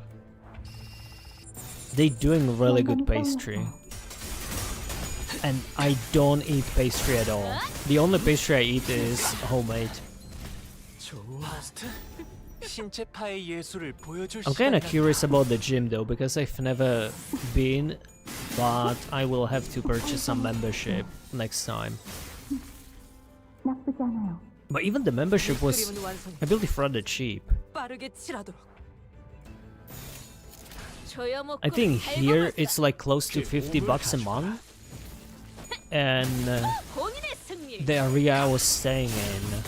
They doing really good pastry. And I don't eat pastry at all. The only pastry I eat is homemade. I'm kinda curious about the gym though, because I've never been, but I will have to purchase some membership next time. 나쁘지 않아요. But even the membership was, I believe, rather cheap. 빠르게 칠하도록. I think here it's like close to 50 bucks a month. And the area I was staying in,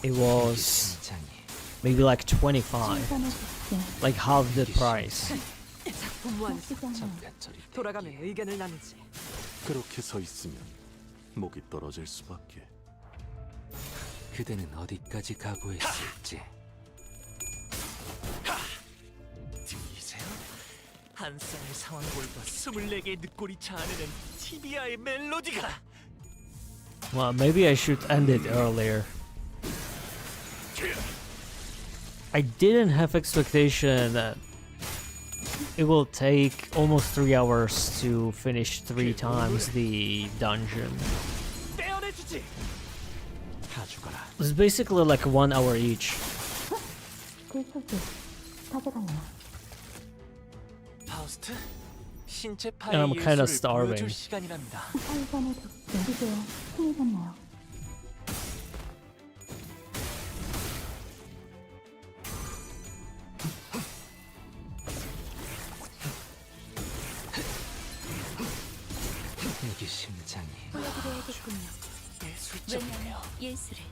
it was maybe like 25, like half the price. 분무하는 돌아가면 의견을 나누지. 그렇게 서 있으면 목이 떨어질 수밖에. 그대는 어디까지 각오했을지. 들리세요? 한 쌍의 상황골과 24개의 늑골이 자아내는 티비아의 멜로디가. Well, maybe I should end it earlier. I didn't have expectation that it will take almost 3 hours to finish 3 times the dungeon. 떼어내주지. It's basically like 1 hour each. 그 가져가네요. 파우스트, 신체 And 파의 I'm kinda 예술을 starving. 보여줄 시간이랍니다. 사이전에 드세요. 힘이셨나요? 여기 심장이. 보여드려야겠군요. 예술적이네요. 예술을.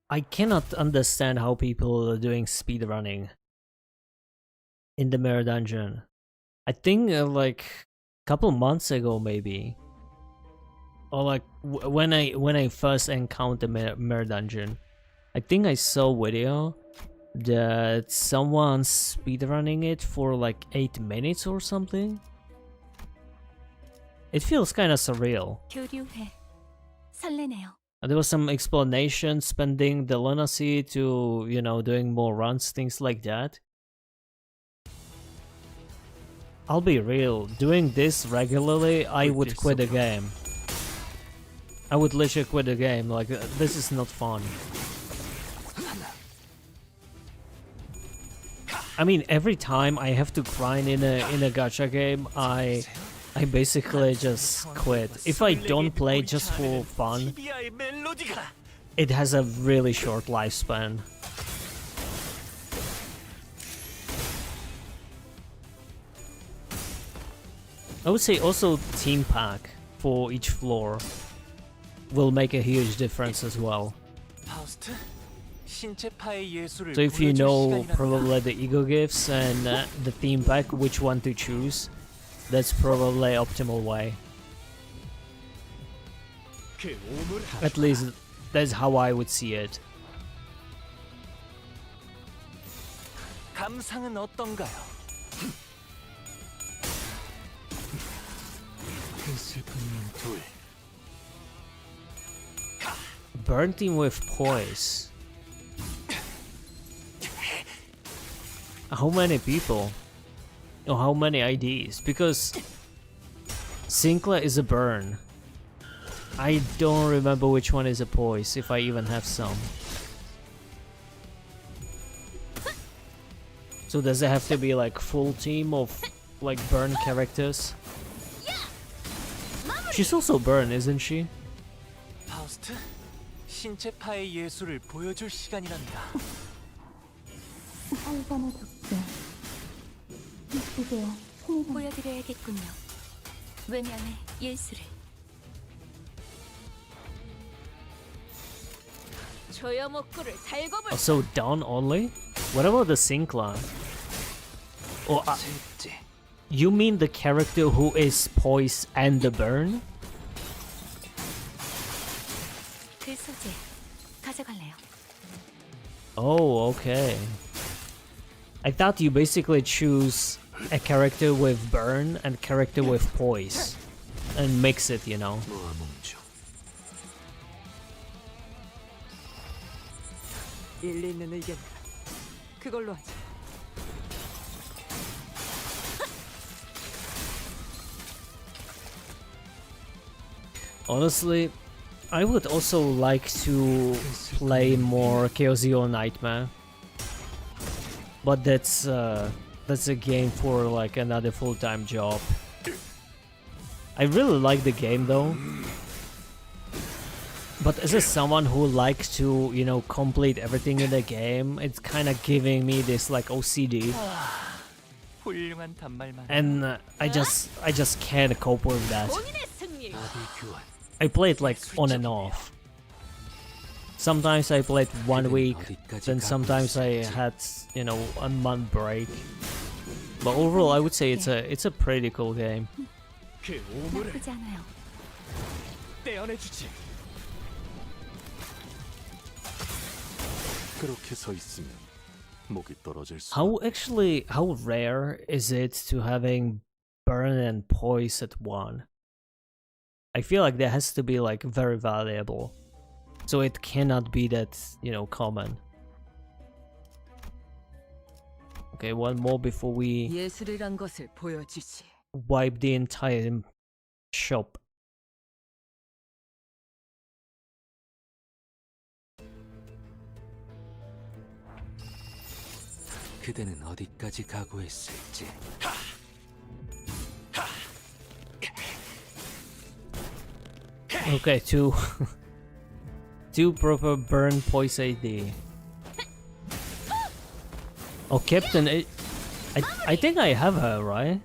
I cannot understand how people are doing speedrunning in the mirror dungeon. I think like a couple months ago maybe, or like when I first encountered mirror dungeon, I think I saw a video that someone's speedrunning it for like 8 minutes or something. It feels kind of surreal. 교류해. 설레네요. And there was some explanation, spending the lunacy to, you know, doing more runs, things like that. I'll be real, doing this regularly, I would quit the game. I would literally quit the game. Like, this is not fun. I mean, every time I have to grind in a gacha game, I basically just quit. If I don't play just for fun, TBI의 멜로디가 it has a really short lifespan. I would say also team pack for each floor will make a huge difference as well. 파우스트 신체 파의 예술을 So if you 보여줄 know 시간이란다. probably the ego gifts and the theme pack, which one to choose, that's probably optimal way. 그 오물 At least that's how I would see it. 감상은 어떤가요? 둘 Burn team with poise. How many people? Or how many IDs? Because Sinclair is a burn. I don't remember which one is a poise, if I even have some. So does it have to be like full team of like burn characters? She's also burn, isn't she? 파우스트 신체 파의 예술을 보여줄 시간이란다. 살산의 독재. 이쪽에 승리가 보여드려야겠군요. 외면의 예술을. 조여목구를 달궈볼. Also down only? What about the Sinclair? Oh, 셋째, you mean the character who is poise and the burn? 그 소재 가져갈래요. Oh, okay. I thought you basically choose a character with burn and character with poise and mix it, you know. 모아뭉쳐. 일리 있는 의견. 그걸로 하자. Honestly, I would also like to play more Chaos Zero Nightmare, but that's a game for like another full-time job. I really like the game though, but as someone who likes to, you know, complete everything in the game, it's kind of giving me this like OCD, 훌륭한 단말만. and I just can't cope with that. 본인의 승리. 바디 교환. I play it like on and off. Sometimes I played 1 week, then sometimes I had, you know, a month break. But overall, I would say it's a pretty cool game. 그 오물을 나쁘지 않아요. 떼어내주지. 그렇게 서 있으면 목이 떨어질 수. How rare is it to having burn and poise at one? I feel like that has to be like very valuable. So it cannot be that, you know, common. Okay, one more before we 예술이란 것을 보여주지. wipe the entire shop. 그대는 어디까지 각오했을지. Okay, two proper burn poise AD. Oh, Captain, I think I have her, right?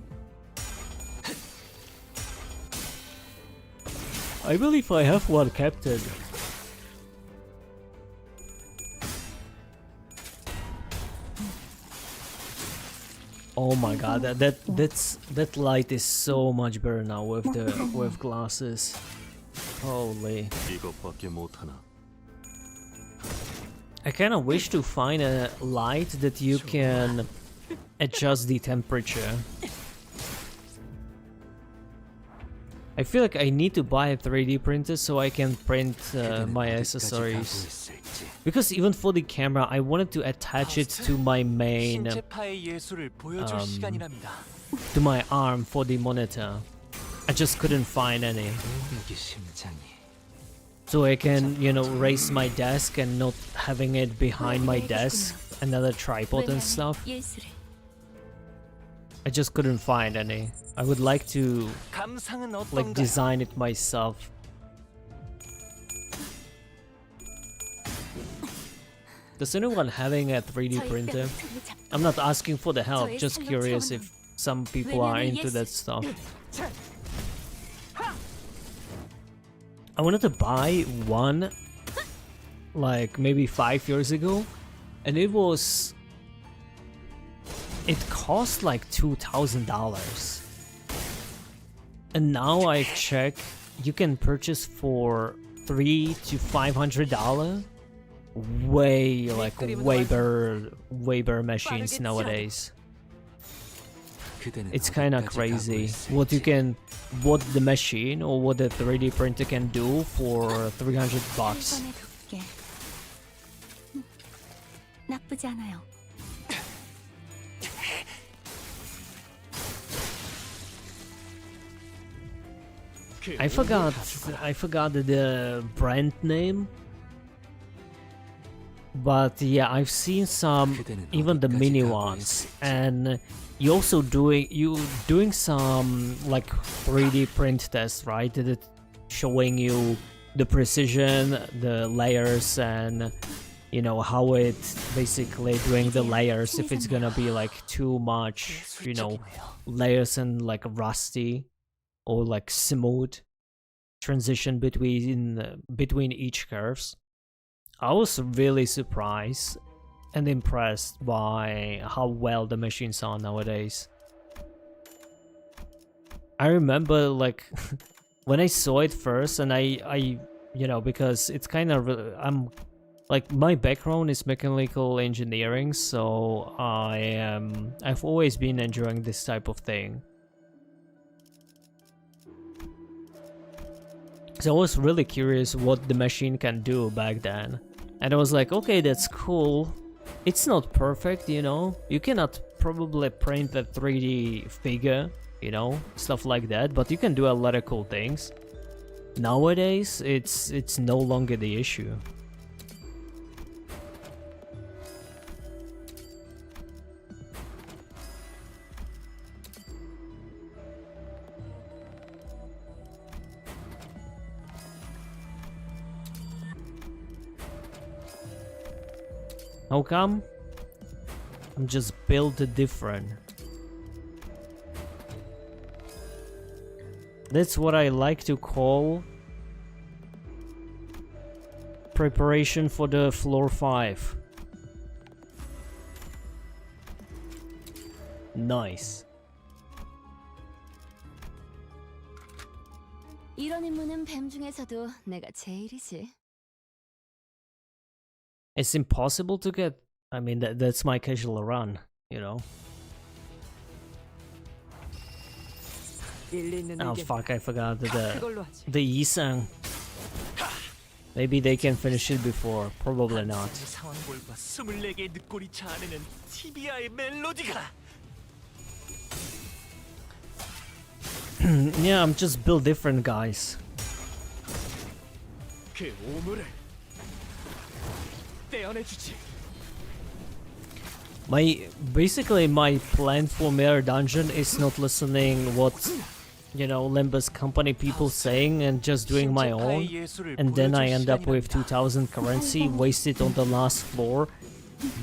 I believe I have one Captain. Oh my god, that light is so much better now with glasses. Holy. 이것밖에 못하나. I kind of wish to find a light that you can adjust the temperature. I feel like I need to buy a 3D printer so I can print my accessories. Because even for the camera, I wanted to attach it to my main, 신체 파의 예술을 보여줄 시간이랍니다. to my arm for the monitor. I just couldn't find any. 여기 심장이. so I can, you know, raise my desk and not having it behind my desk, another tripod and stuff. 예술을. I just couldn't find any. I would like to 감상은 like 어떤가? design it myself. Does anyone having a 3D printer? I'm not asking for the help, just curious if some people are into that stuff. I wanted to buy one like maybe 5 years ago, and it cost like $2,000. And now I check, you can purchase for $300 to $500. Way better machines nowadays. 그대는 It's kind of 어디까지 가고 crazy 있을지. what the machine or what the 3D printer can do for $300. 한번에 돕게. 나쁘지 않아요. 그 I forgot the brand name. But yeah, I've seen some, even the mini ones, and you also doing some like 3D print tests, right? That showing you the precision, the layers, and you know how it basically doing the layers. If it's gonna be like too much, you know, layers and like rusty or like smooth transition between each curves. I was really surprised and impressed by how well the machines are nowadays. I remember like when I saw it first, and I you know, because it's kind of I'm like my background is mechanical engineering, so I've always been enjoying this type of thing. So I was really curious what the machine can do back then. And I was like, okay, that's cool. It's not perfect, you know. You cannot probably print a 3D figure, you know, stuff like that, but you can do a lot of cool things. Nowadays, it's no longer the issue. How come? I'm just built different. That's what I like to call preparation for the floor 5. Nice. 이런 임무는 뱀 중에서도 내가 제일이지. It's impossible to get. I mean, that's my casual run, you know. 일리 있는 Oh 의견. fuck! I forgot 그걸로 하지. the Yisang. Maybe they can finish it before. Probably not. 한상의 상황골과 24개의 늑골이 자아내는 티비아의 멜로디가 Yeah, I'm just built different, guys. 그 오물을 떼어내주지. Basically my plan for Mirror Dungeon is not listening what, you know, Limbus company people saying and just doing my own, and then I end up with 2000 currency wasted on the last floor.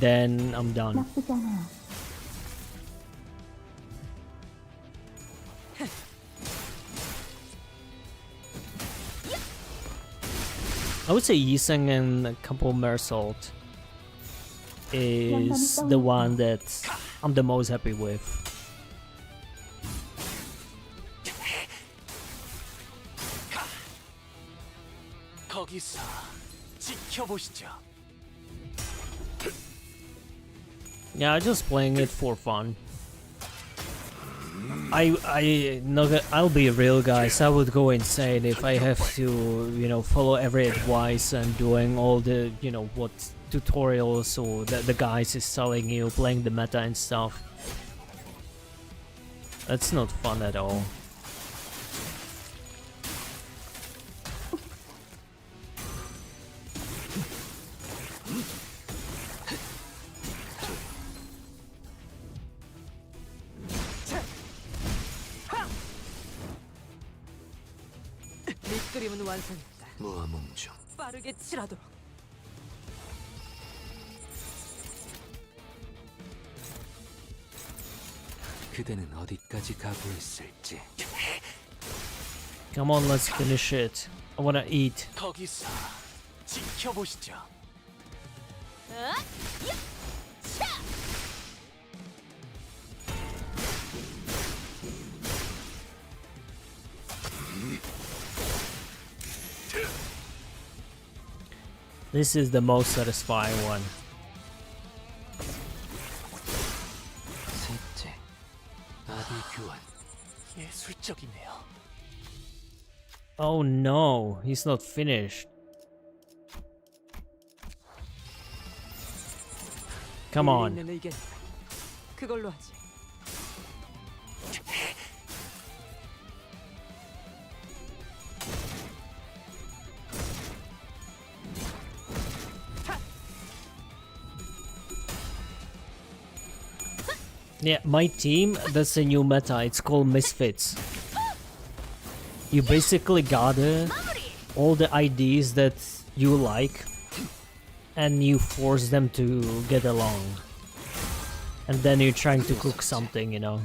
Then I'm done. 나쁘지 않아요. I would say Yiseng and a couple Mersault is the one that I'm the most happy with. 거기서 지켜보시죠. Yeah, I'm just playing it for fun. I'll be real, guys. I would go insane if I have to, you know, follow every advice and doing all the, you know, what tutorials or the guys is telling you, playing the meta and stuff. That's not fun at all. 그림은 완성했다. 무아몽중 빠르게 칠하도록. 그대는 어디까지 각오했을지. Come on, let's finish it. I wanna eat. 거기서 지켜보시죠. This is the most satisfying one. 셋째, 나비 교환. 예술적이네요. Oh no, he's not finished. Come 일리 on. 있는 의견이다. 그걸로 하지. Yeah, my team, that's a new meta. It's called Misfits. You basically gather all the IDs that you like and you force them to get along. And then you're trying to cook something, you know.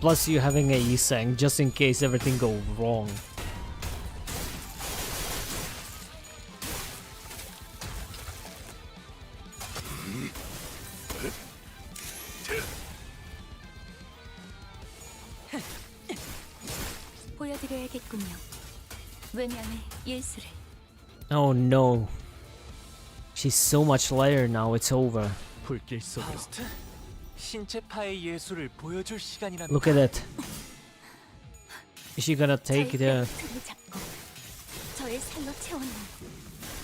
Plus you're having a Yiseng just in case everything goes wrong. 보여드려야겠군요. 외면의 예술을. Oh no. She's so much lighter now, it's over. 불길 속으로 신체파의 예술을 보여줄 시간이랍니다. Look at it. Is she gonna take the... 틀을 잡고 저의 살로 채워놓은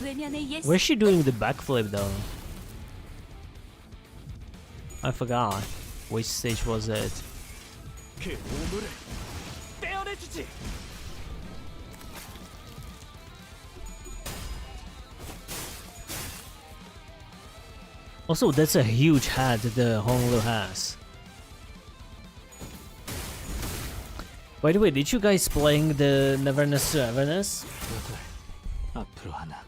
외면의 예술. Where's she doing the backflip though? I forgot. Which stage was it? 그 오물을 떼어내주지. Also, that's a huge hat the Honglu has. By the way, did you guys playing the Neverness to Everness? 여덟, 앞으로 하나.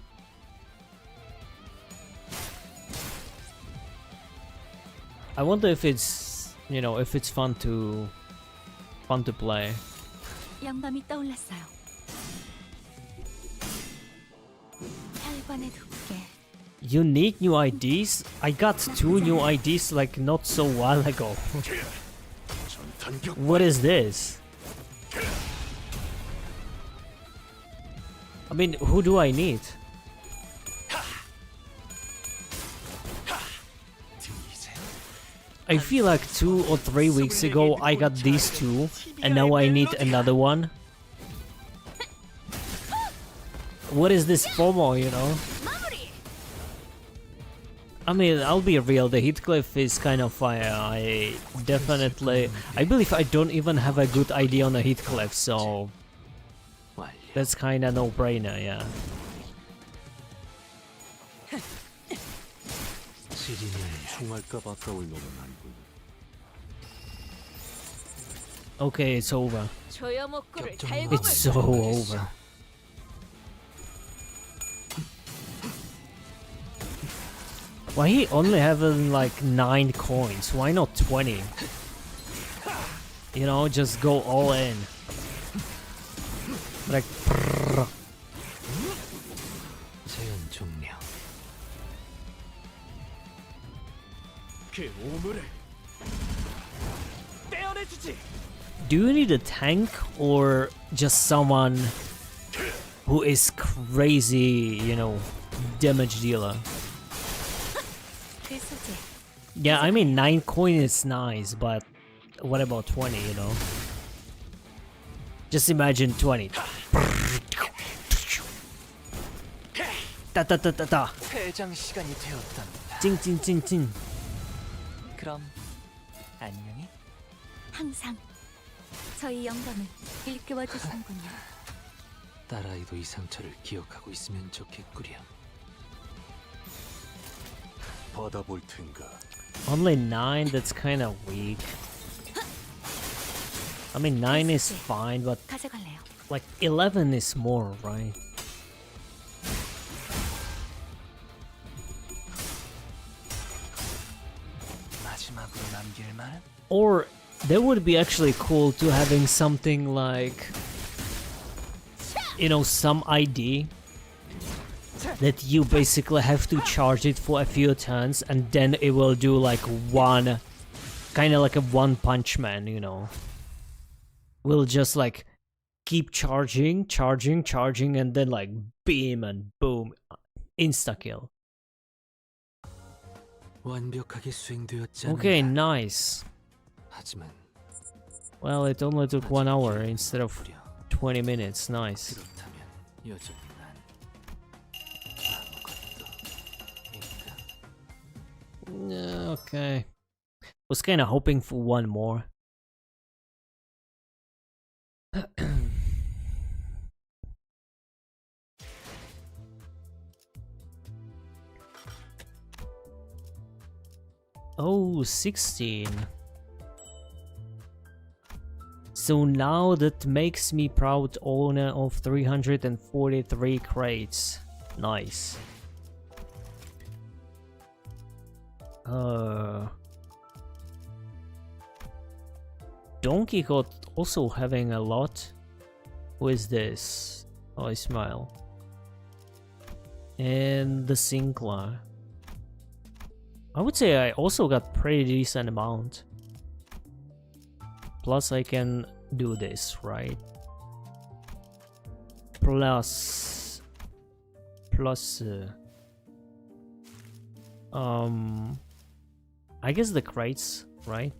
I wonder if it's, you know, if it's fun to play. 영감이 떠올랐어요. 혈관의 두께. Unique new IDs? I got 2 new IDs like not so while ago. 전탄격 What is this? I mean, who do I need? I feel like 2 or 3 weeks ago I got these 2 and now I need another one. What is this FOMO, you know? I mean, I'll be real, the Heathcliff is kind of fire. I believe I don't even have a good idea on the Heathcliff, so 완료. that's kinda no-brainer, yeah. 시린을 총알값 아까울 놈은 아니군. Okay, it's over. 조여 목구를 격정으로 It's so over. Why he only having like 9 coins? Why not 20? You know, just go all in. Like, brrr. 세연 종료. 그 오물을 떼어내주지. Do you need a tank or just someone who is crazy, you know, damage dealer? 그 소재. Yeah, I mean 9 coin is nice, but what about 20, you know? Just imagine 20. Da da da da da. 퇴장 시간이 되었답니다. 찡찡찡찡. 그럼 안녕히. 항상 저희 영감을 일깨워 주시는군요. 딸아이도 이 상처를 기억하고 있으면 좋겠구려. 받아볼 텐가. Only 9, that's kind of weak. I mean 9 is fine, but 가져갈래요. Like 11 is more, right? 마지막으로 남길 말은? Or that would be actually cool to having something like, you know, some ID that you basically have to charge it for a few turns and then it will do like one, kind of like a one punch man, you know. Will just like keep charging, and then like beam and boom, insta kill. 완벽하게 수행되었지 않나. Okay, nice. 하지만 Well, it only took 1 hour 아직 instead of 부려. 20 minutes. Nice. 그렇다면 여전히 난 아무것도 있다. Yeah, okay. Was kind of hoping for one more. Oh, 16. So now that makes me proud owner of 343 crates. Nice. Don Quixote also having a lot. Who is this? Oh, Ismail. And the Sinclair. I would say I also got pretty decent amount. Plus I can do this, right? Plus I guess the crates, right?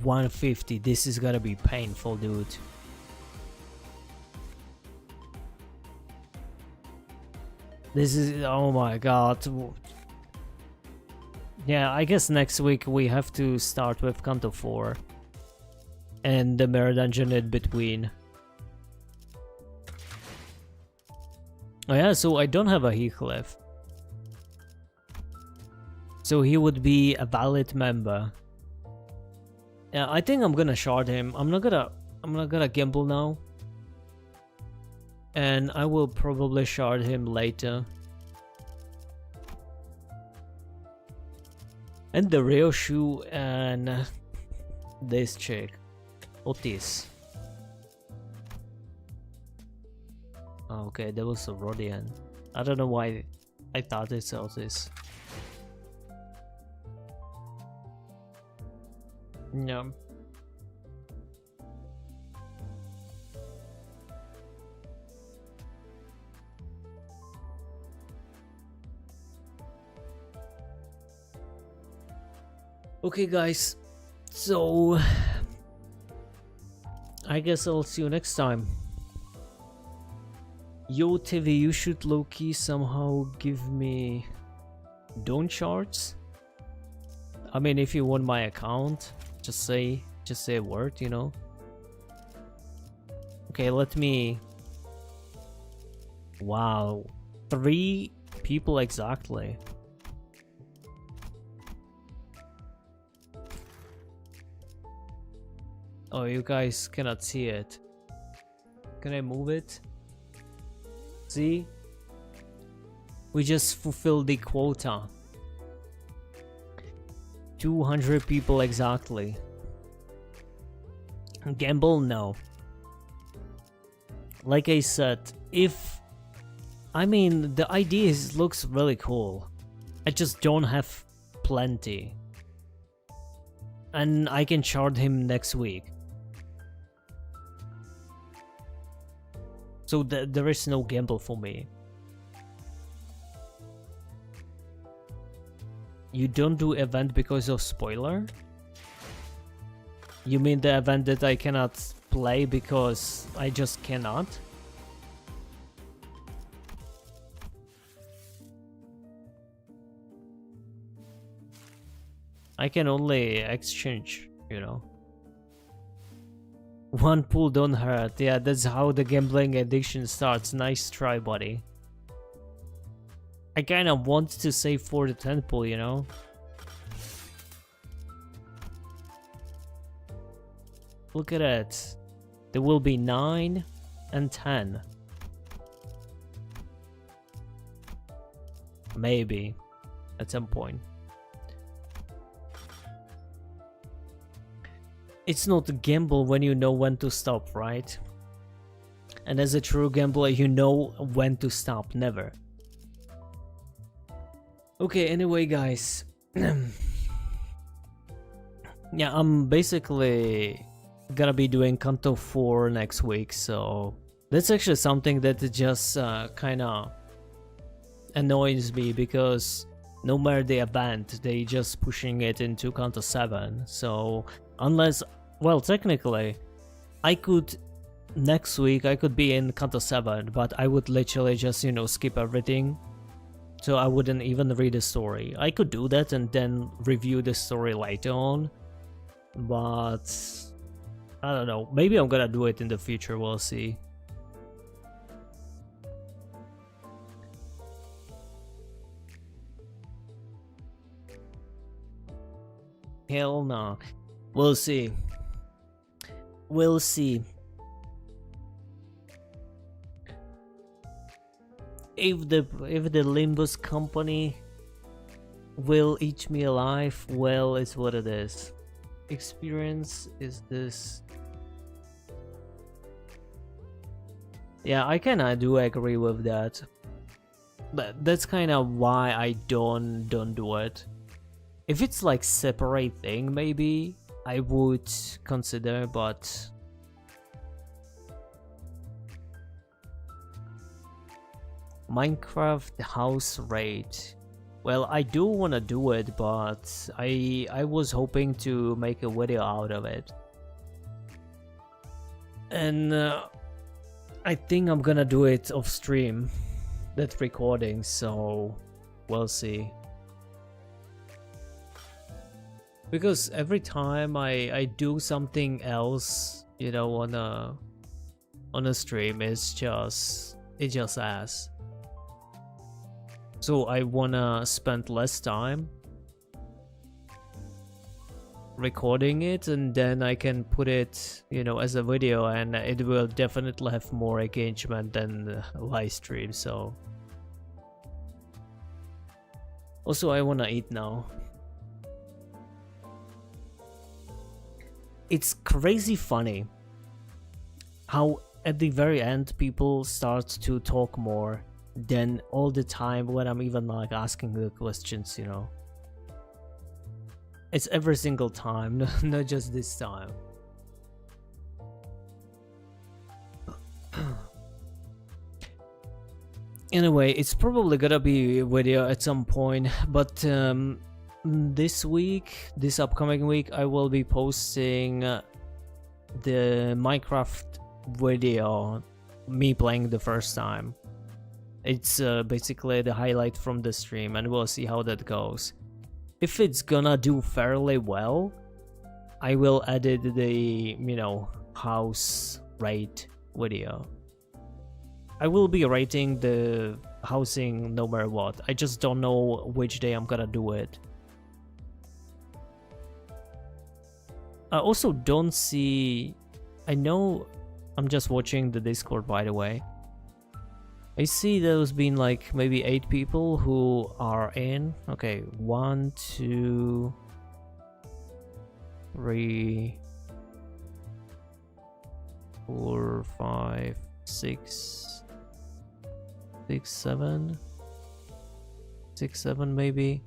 $150. This is gonna be painful, dude. This is, oh my god. Yeah, I guess next week we have to start with Kanto 4 and the mirror dungeon in between. Oh yeah, so I don't have a Heathcliff. So he would be a valid member. Yeah, I think I'm gonna shard him. I'm not gonna gamble now. And I will probably shard him later. And the Ryoshu and this chick. Otis. Okay, that was a Rodian. I don't know why I thought it's Otis. No. Okay guys, so I guess I'll see you next time. Yo TV, you should low-key somehow give me Dawn charts. I mean, if you want my account, just say a word, you know. Okay, let me. Wow, 3 people exactly. Oh, you guys cannot see it. Can I move it? See? We just fulfilled the quota. 200 people exactly. Gamble? No. Like I said, I mean, the idea looks really cool. I just don't have plenty. And I can chart him next week. So there is no gamble for me. You don't do event because of spoiler? You mean the event that I cannot play because I just cannot? I can only exchange, you know. One pull don't hurt. Yeah, that's how the gambling addiction starts. Nice try, buddy. I kinda want to save for the 10 pull, you know. Look at it. There will be 9 and 10. Maybe. At some point. It's not a gamble when you know when to stop, right? And as a true gambler, you know when to stop, never. Okay, anyway, guys. Yeah, I'm basically gonna be doing Kanto 4 next week, so that's actually something that just kinda annoys me, because no matter the event, they just pushing it into Kanto 7. So unless, well, technically, next week I could be in Kanto 7, but I would literally just, you know, skip everything. So I wouldn't even read the story. I could do that and then review the story later on, but I don't know. Maybe I'm gonna do it in the future, we'll see. Hell no. We'll see. We'll see. If the Limbus company will eat me alive, well, it's what it is. Experience is this. Yeah, I kinda do agree with that. But that's kinda why I don't do it. If it's like separate thing, maybe I would consider, but Minecraft house raid. Well, I do want to do it, but I was hoping to make a video out of it. And I think I'm gonna do it off stream, that recording, so we'll see. Because every time I do something else, you know, on a stream, it's just ass. So I wanna spend less time recording it, and then I can put it, you know, as a video, and it will definitely have more engagement than the live stream. So also I wanna eat now. It's crazy funny how at the very end people start to talk more than all the time when I'm even like asking the questions, you know. It's every single time, not just this time. Anyway, it's probably gonna be a video at some point, but this upcoming week, I will be posting the Minecraft video, me playing the first time. It's basically the highlight from the stream, and we'll see how that goes. If it's gonna do fairly well, I will edit the, you know, house rate video. I will be rating the housing no matter what. I just don't know which day I'm gonna do it. I also don't see... I know... I'm just watching the Discord, by the way. I see there's been like maybe 8 people who are in. Okay, 1, 2, 3, 4, 5, 6, 7 maybe.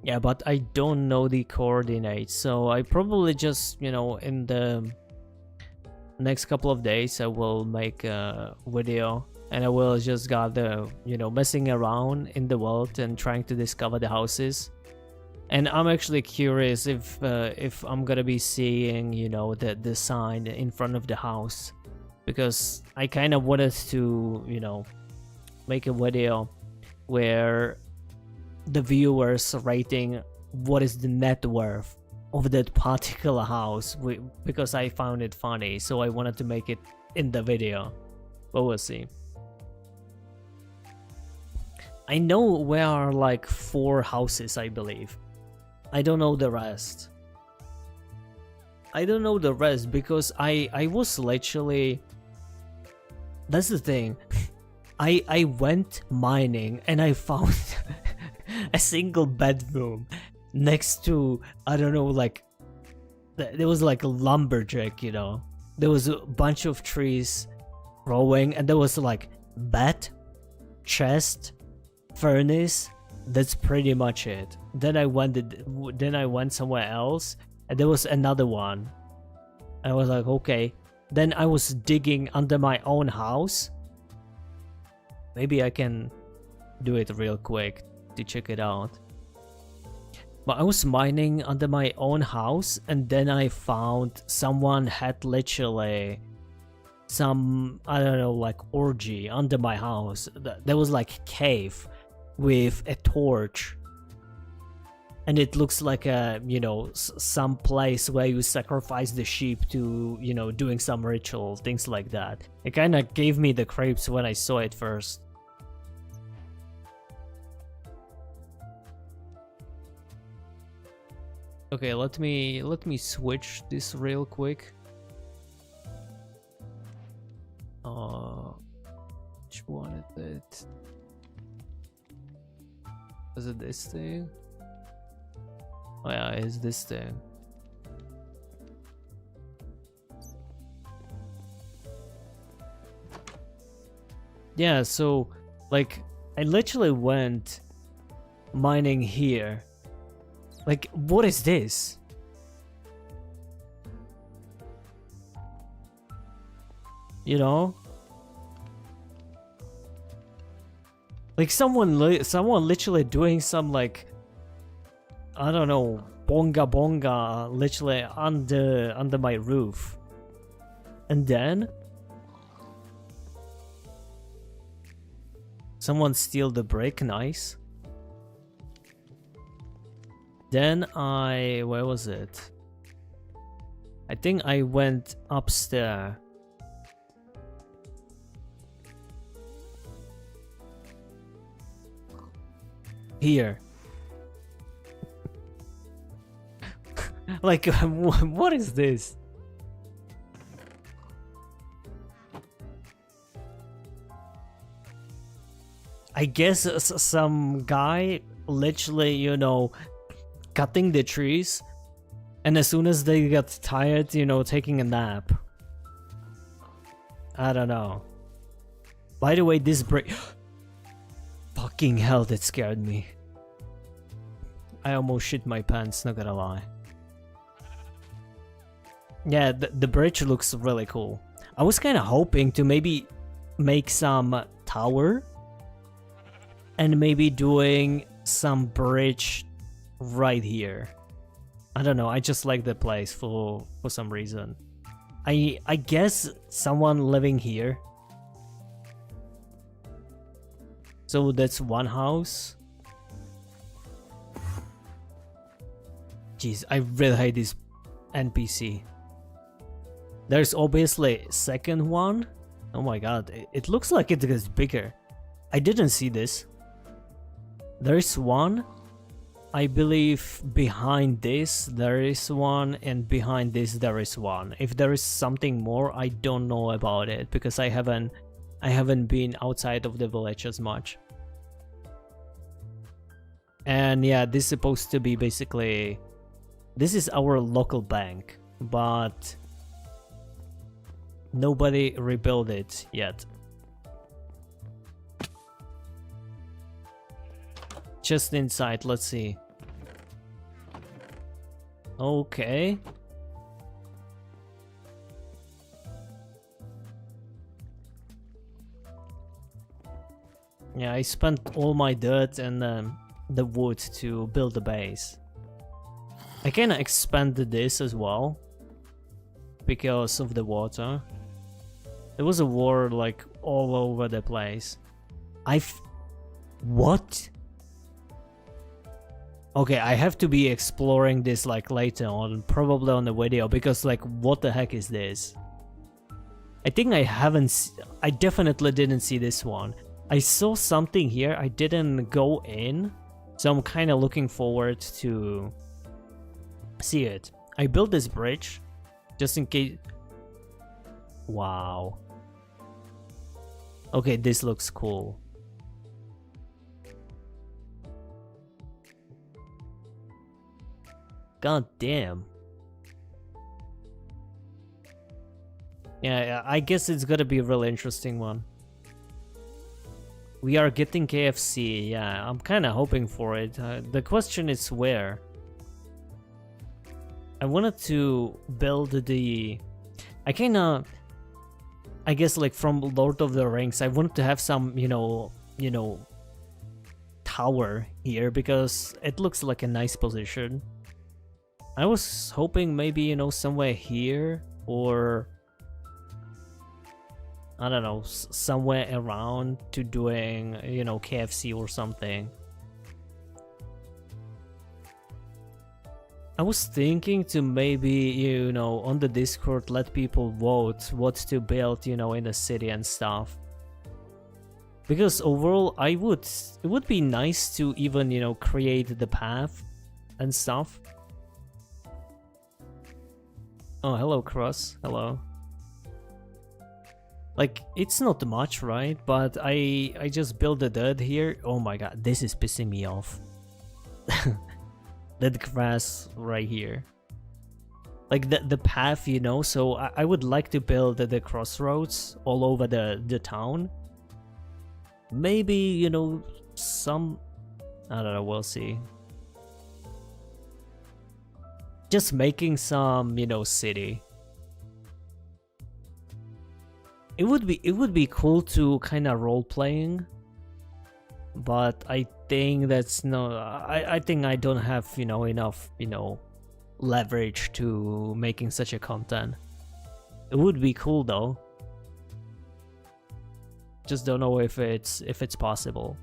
Yeah, but I don't know the coordinates, so I probably just, you know, in the next couple of days I will make a video, and I will just gather, you know, messing around in the world and trying to discover the houses. And I'm actually curious if I'm gonna be seeing, you know, the sign in front of the house, because I kind of wanted to, you know, make a video where the viewers rating what is the net worth of that particular house, because I found it funny, so I wanted to make it in the video, but we'll see. I know where are like 4 houses, I believe. I don't know the rest. I don't know the rest because I was literally... That's the thing. I went mining and I found a single bedroom next to, I don't know, like... There was like a lumberjack, you know. There was a bunch of trees growing and there was like bed, chest, furnace. That's pretty much it. Then I went somewhere else and there was another one. I was like, okay. Then I was digging under my own house. Maybe I can do it real quick to check it out. But I was mining under my own house and then I found someone had literally some, I don't know, like orgy under my house. There was like a cave with a torch. And it looks like a, you know, some place where you sacrifice the sheep to, you know, doing some ritual, things like that. It kind of gave me the creeps when I saw it first. Okay, let me switch this real quick. Which one is it? Is it this thing? Oh yeah, it's this thing. Yeah, so like I literally went mining here. Like, what is this? You know? Like someone literally doing some like, I don't know, bonga bonga literally under my roof. And then someone steal the brick, nice. Then where was it? I think I went upstairs. Here. Like, what is this? I guess some guy literally, you know, cutting the trees, and as soon as they got tired, you know, taking a nap. I don't know. By the way, this brick... Fucking hell, that scared me. I almost shit my pants, not gonna lie. Yeah, the bridge looks really cool. I was kind of hoping to maybe make some tower and maybe doing some bridge right here. I don't know, I just like the place for some reason. I guess someone living here. So that's one house. Jeez, I really hate this NPC. There's obviously a second one. Oh my god, it looks like it gets bigger. I didn't see this. There's one. I believe behind this there is one, and behind this there is one. If there is something more, I don't know about it because I haven't been outside of the village as much. And yeah, this is supposed to be basically... This is our local bank, but nobody rebuilt it yet. Just inside, let's see. Okay. Yeah, I spent all my dirt and the wood to build the base. I kinda expanded this as well because of the water. There was a war like all over the place. What? Okay, I have to be exploring this like later on, probably on the video, because like what the heck is this? I think I definitely didn't see this one. I saw something here, I didn't go in, so I'm kind of looking forward to see it. I built this bridge just in case. Wow. Okay, this looks cool. God damn. Yeah, I guess it's gonna be a really interesting one. We are getting KFC. Yeah, I'm kind of hoping for it. The question is where. I wanted to build the. I guess like from Lord of the Rings, I wanted to have some, tower here because it looks like a nice position. I was hoping maybe, somewhere here or I don't know, somewhere around to doing, KFC or something. I was thinking to maybe, on the Discord let people vote what to build, in the city and stuff. Because overall, it would be nice to even, create the path and stuff. Oh, hello, Cross. Hello. Like, it's not much, right? But I just built a dirt here. Oh my god, this is pissing me off. That grass right here. Like the path, so I would like to build the crossroads all over the town. Maybe, some... I don't know, we'll see. Just making some, city. It would be cool to kind of role playing, but I think that's no. I think I don't have enough leverage to making such a content. It would be cool though. Just don't know if it's possible.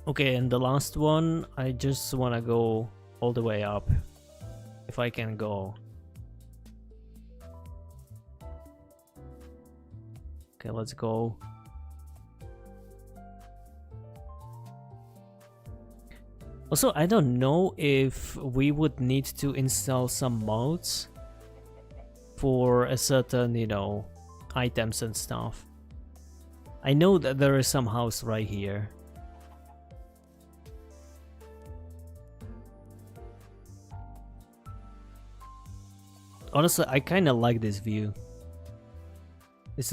Okay, and the last one, I just wanna go all the way up. If I can go. Okay, let's go. Also, I don't know if we would need to install some mods for a certain, items and stuff. I know that there is some house right here. Honestly, I kind of like this view. It's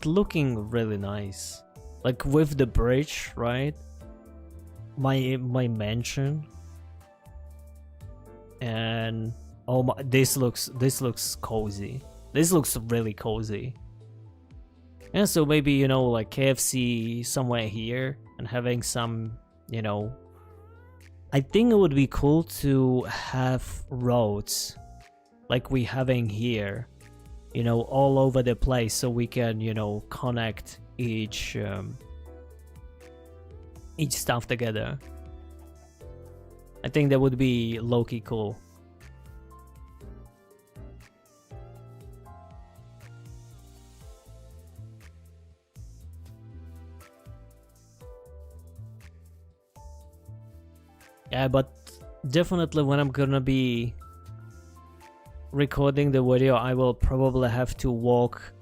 looking really nice, like with the bridge, right? My mansion, and oh my, this looks cozy. This looks really cozy. Yeah, so maybe like KFC somewhere here and having some, I think it would be cool to have roads. Like we having here, all over the place, so we can, connect each stuff together. I think that would be low-key cool. Yeah, but definitely when I'm gonna be recording the video, I will probably have to walk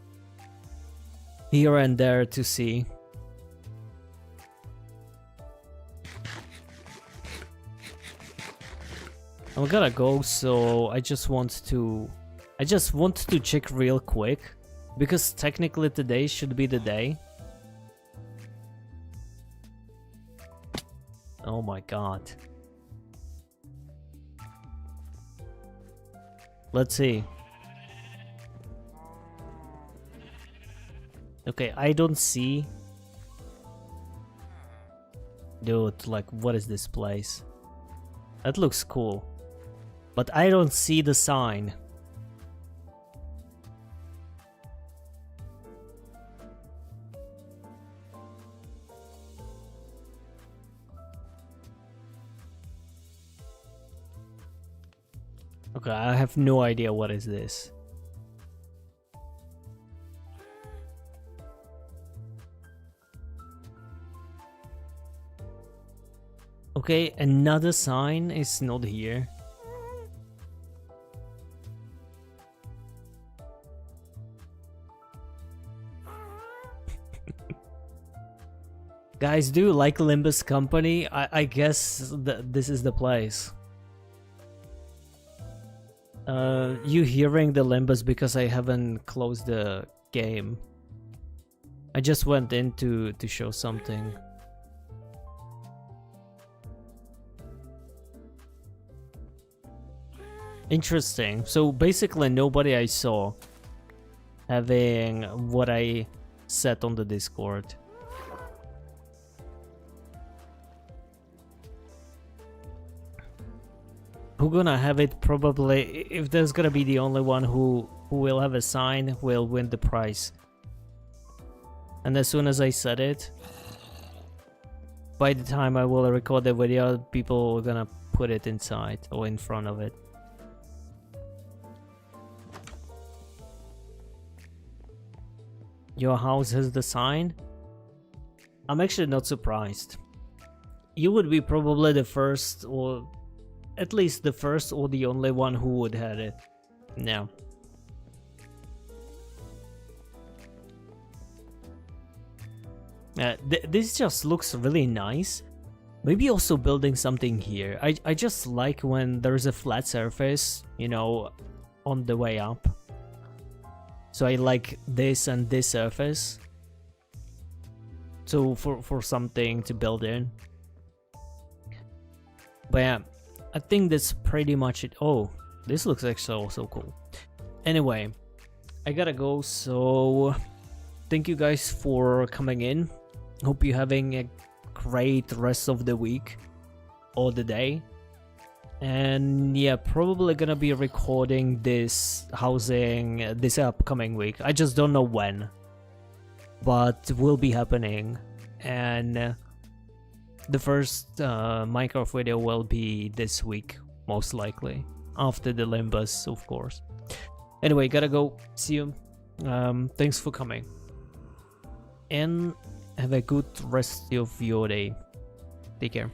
here and there to see. I'm gonna go, so I just want to check real quick, because technically today should be the day. Oh my god. Let's see. Okay, I don't see. Dude, like, what is this place? That looks cool. But I don't see the sign. Okay, I have no idea what is this. Okay, another sign is not here. Guys, do you like Limbus Company? I guess this is the place. You hearing the Limbus because I haven't closed the game. I just went in to show something. Interesting. So basically nobody I saw having what I said on the Discord. Who gonna have it? Probably, if there's gonna be the only one who will have a sign, will win the prize. And as soon as I said it, by the time I will record the video, people are gonna put it inside or in front of it. Your house has the sign? I'm actually not surprised. You would be probably the first, or at least the first or the only one who would have it. No. This just looks really nice. Maybe also building something here. I just like when there's a flat surface, you know, on the way up. So I like this and this surface. So for something to build in. But yeah, I think that's pretty much it. Oh, this looks actually also cool. Anyway, I gotta go, so thank you guys for coming in. Hope you're having a great rest of the week or the day. And yeah, probably gonna be recording this housing this upcoming week. I just don't know when, but it will be happening. And the first Minecraft video will be this week, most likely, after the Limbus, of course. Anyway, gotta go. See you. Thanks for coming, and have a good rest of your day. Take care.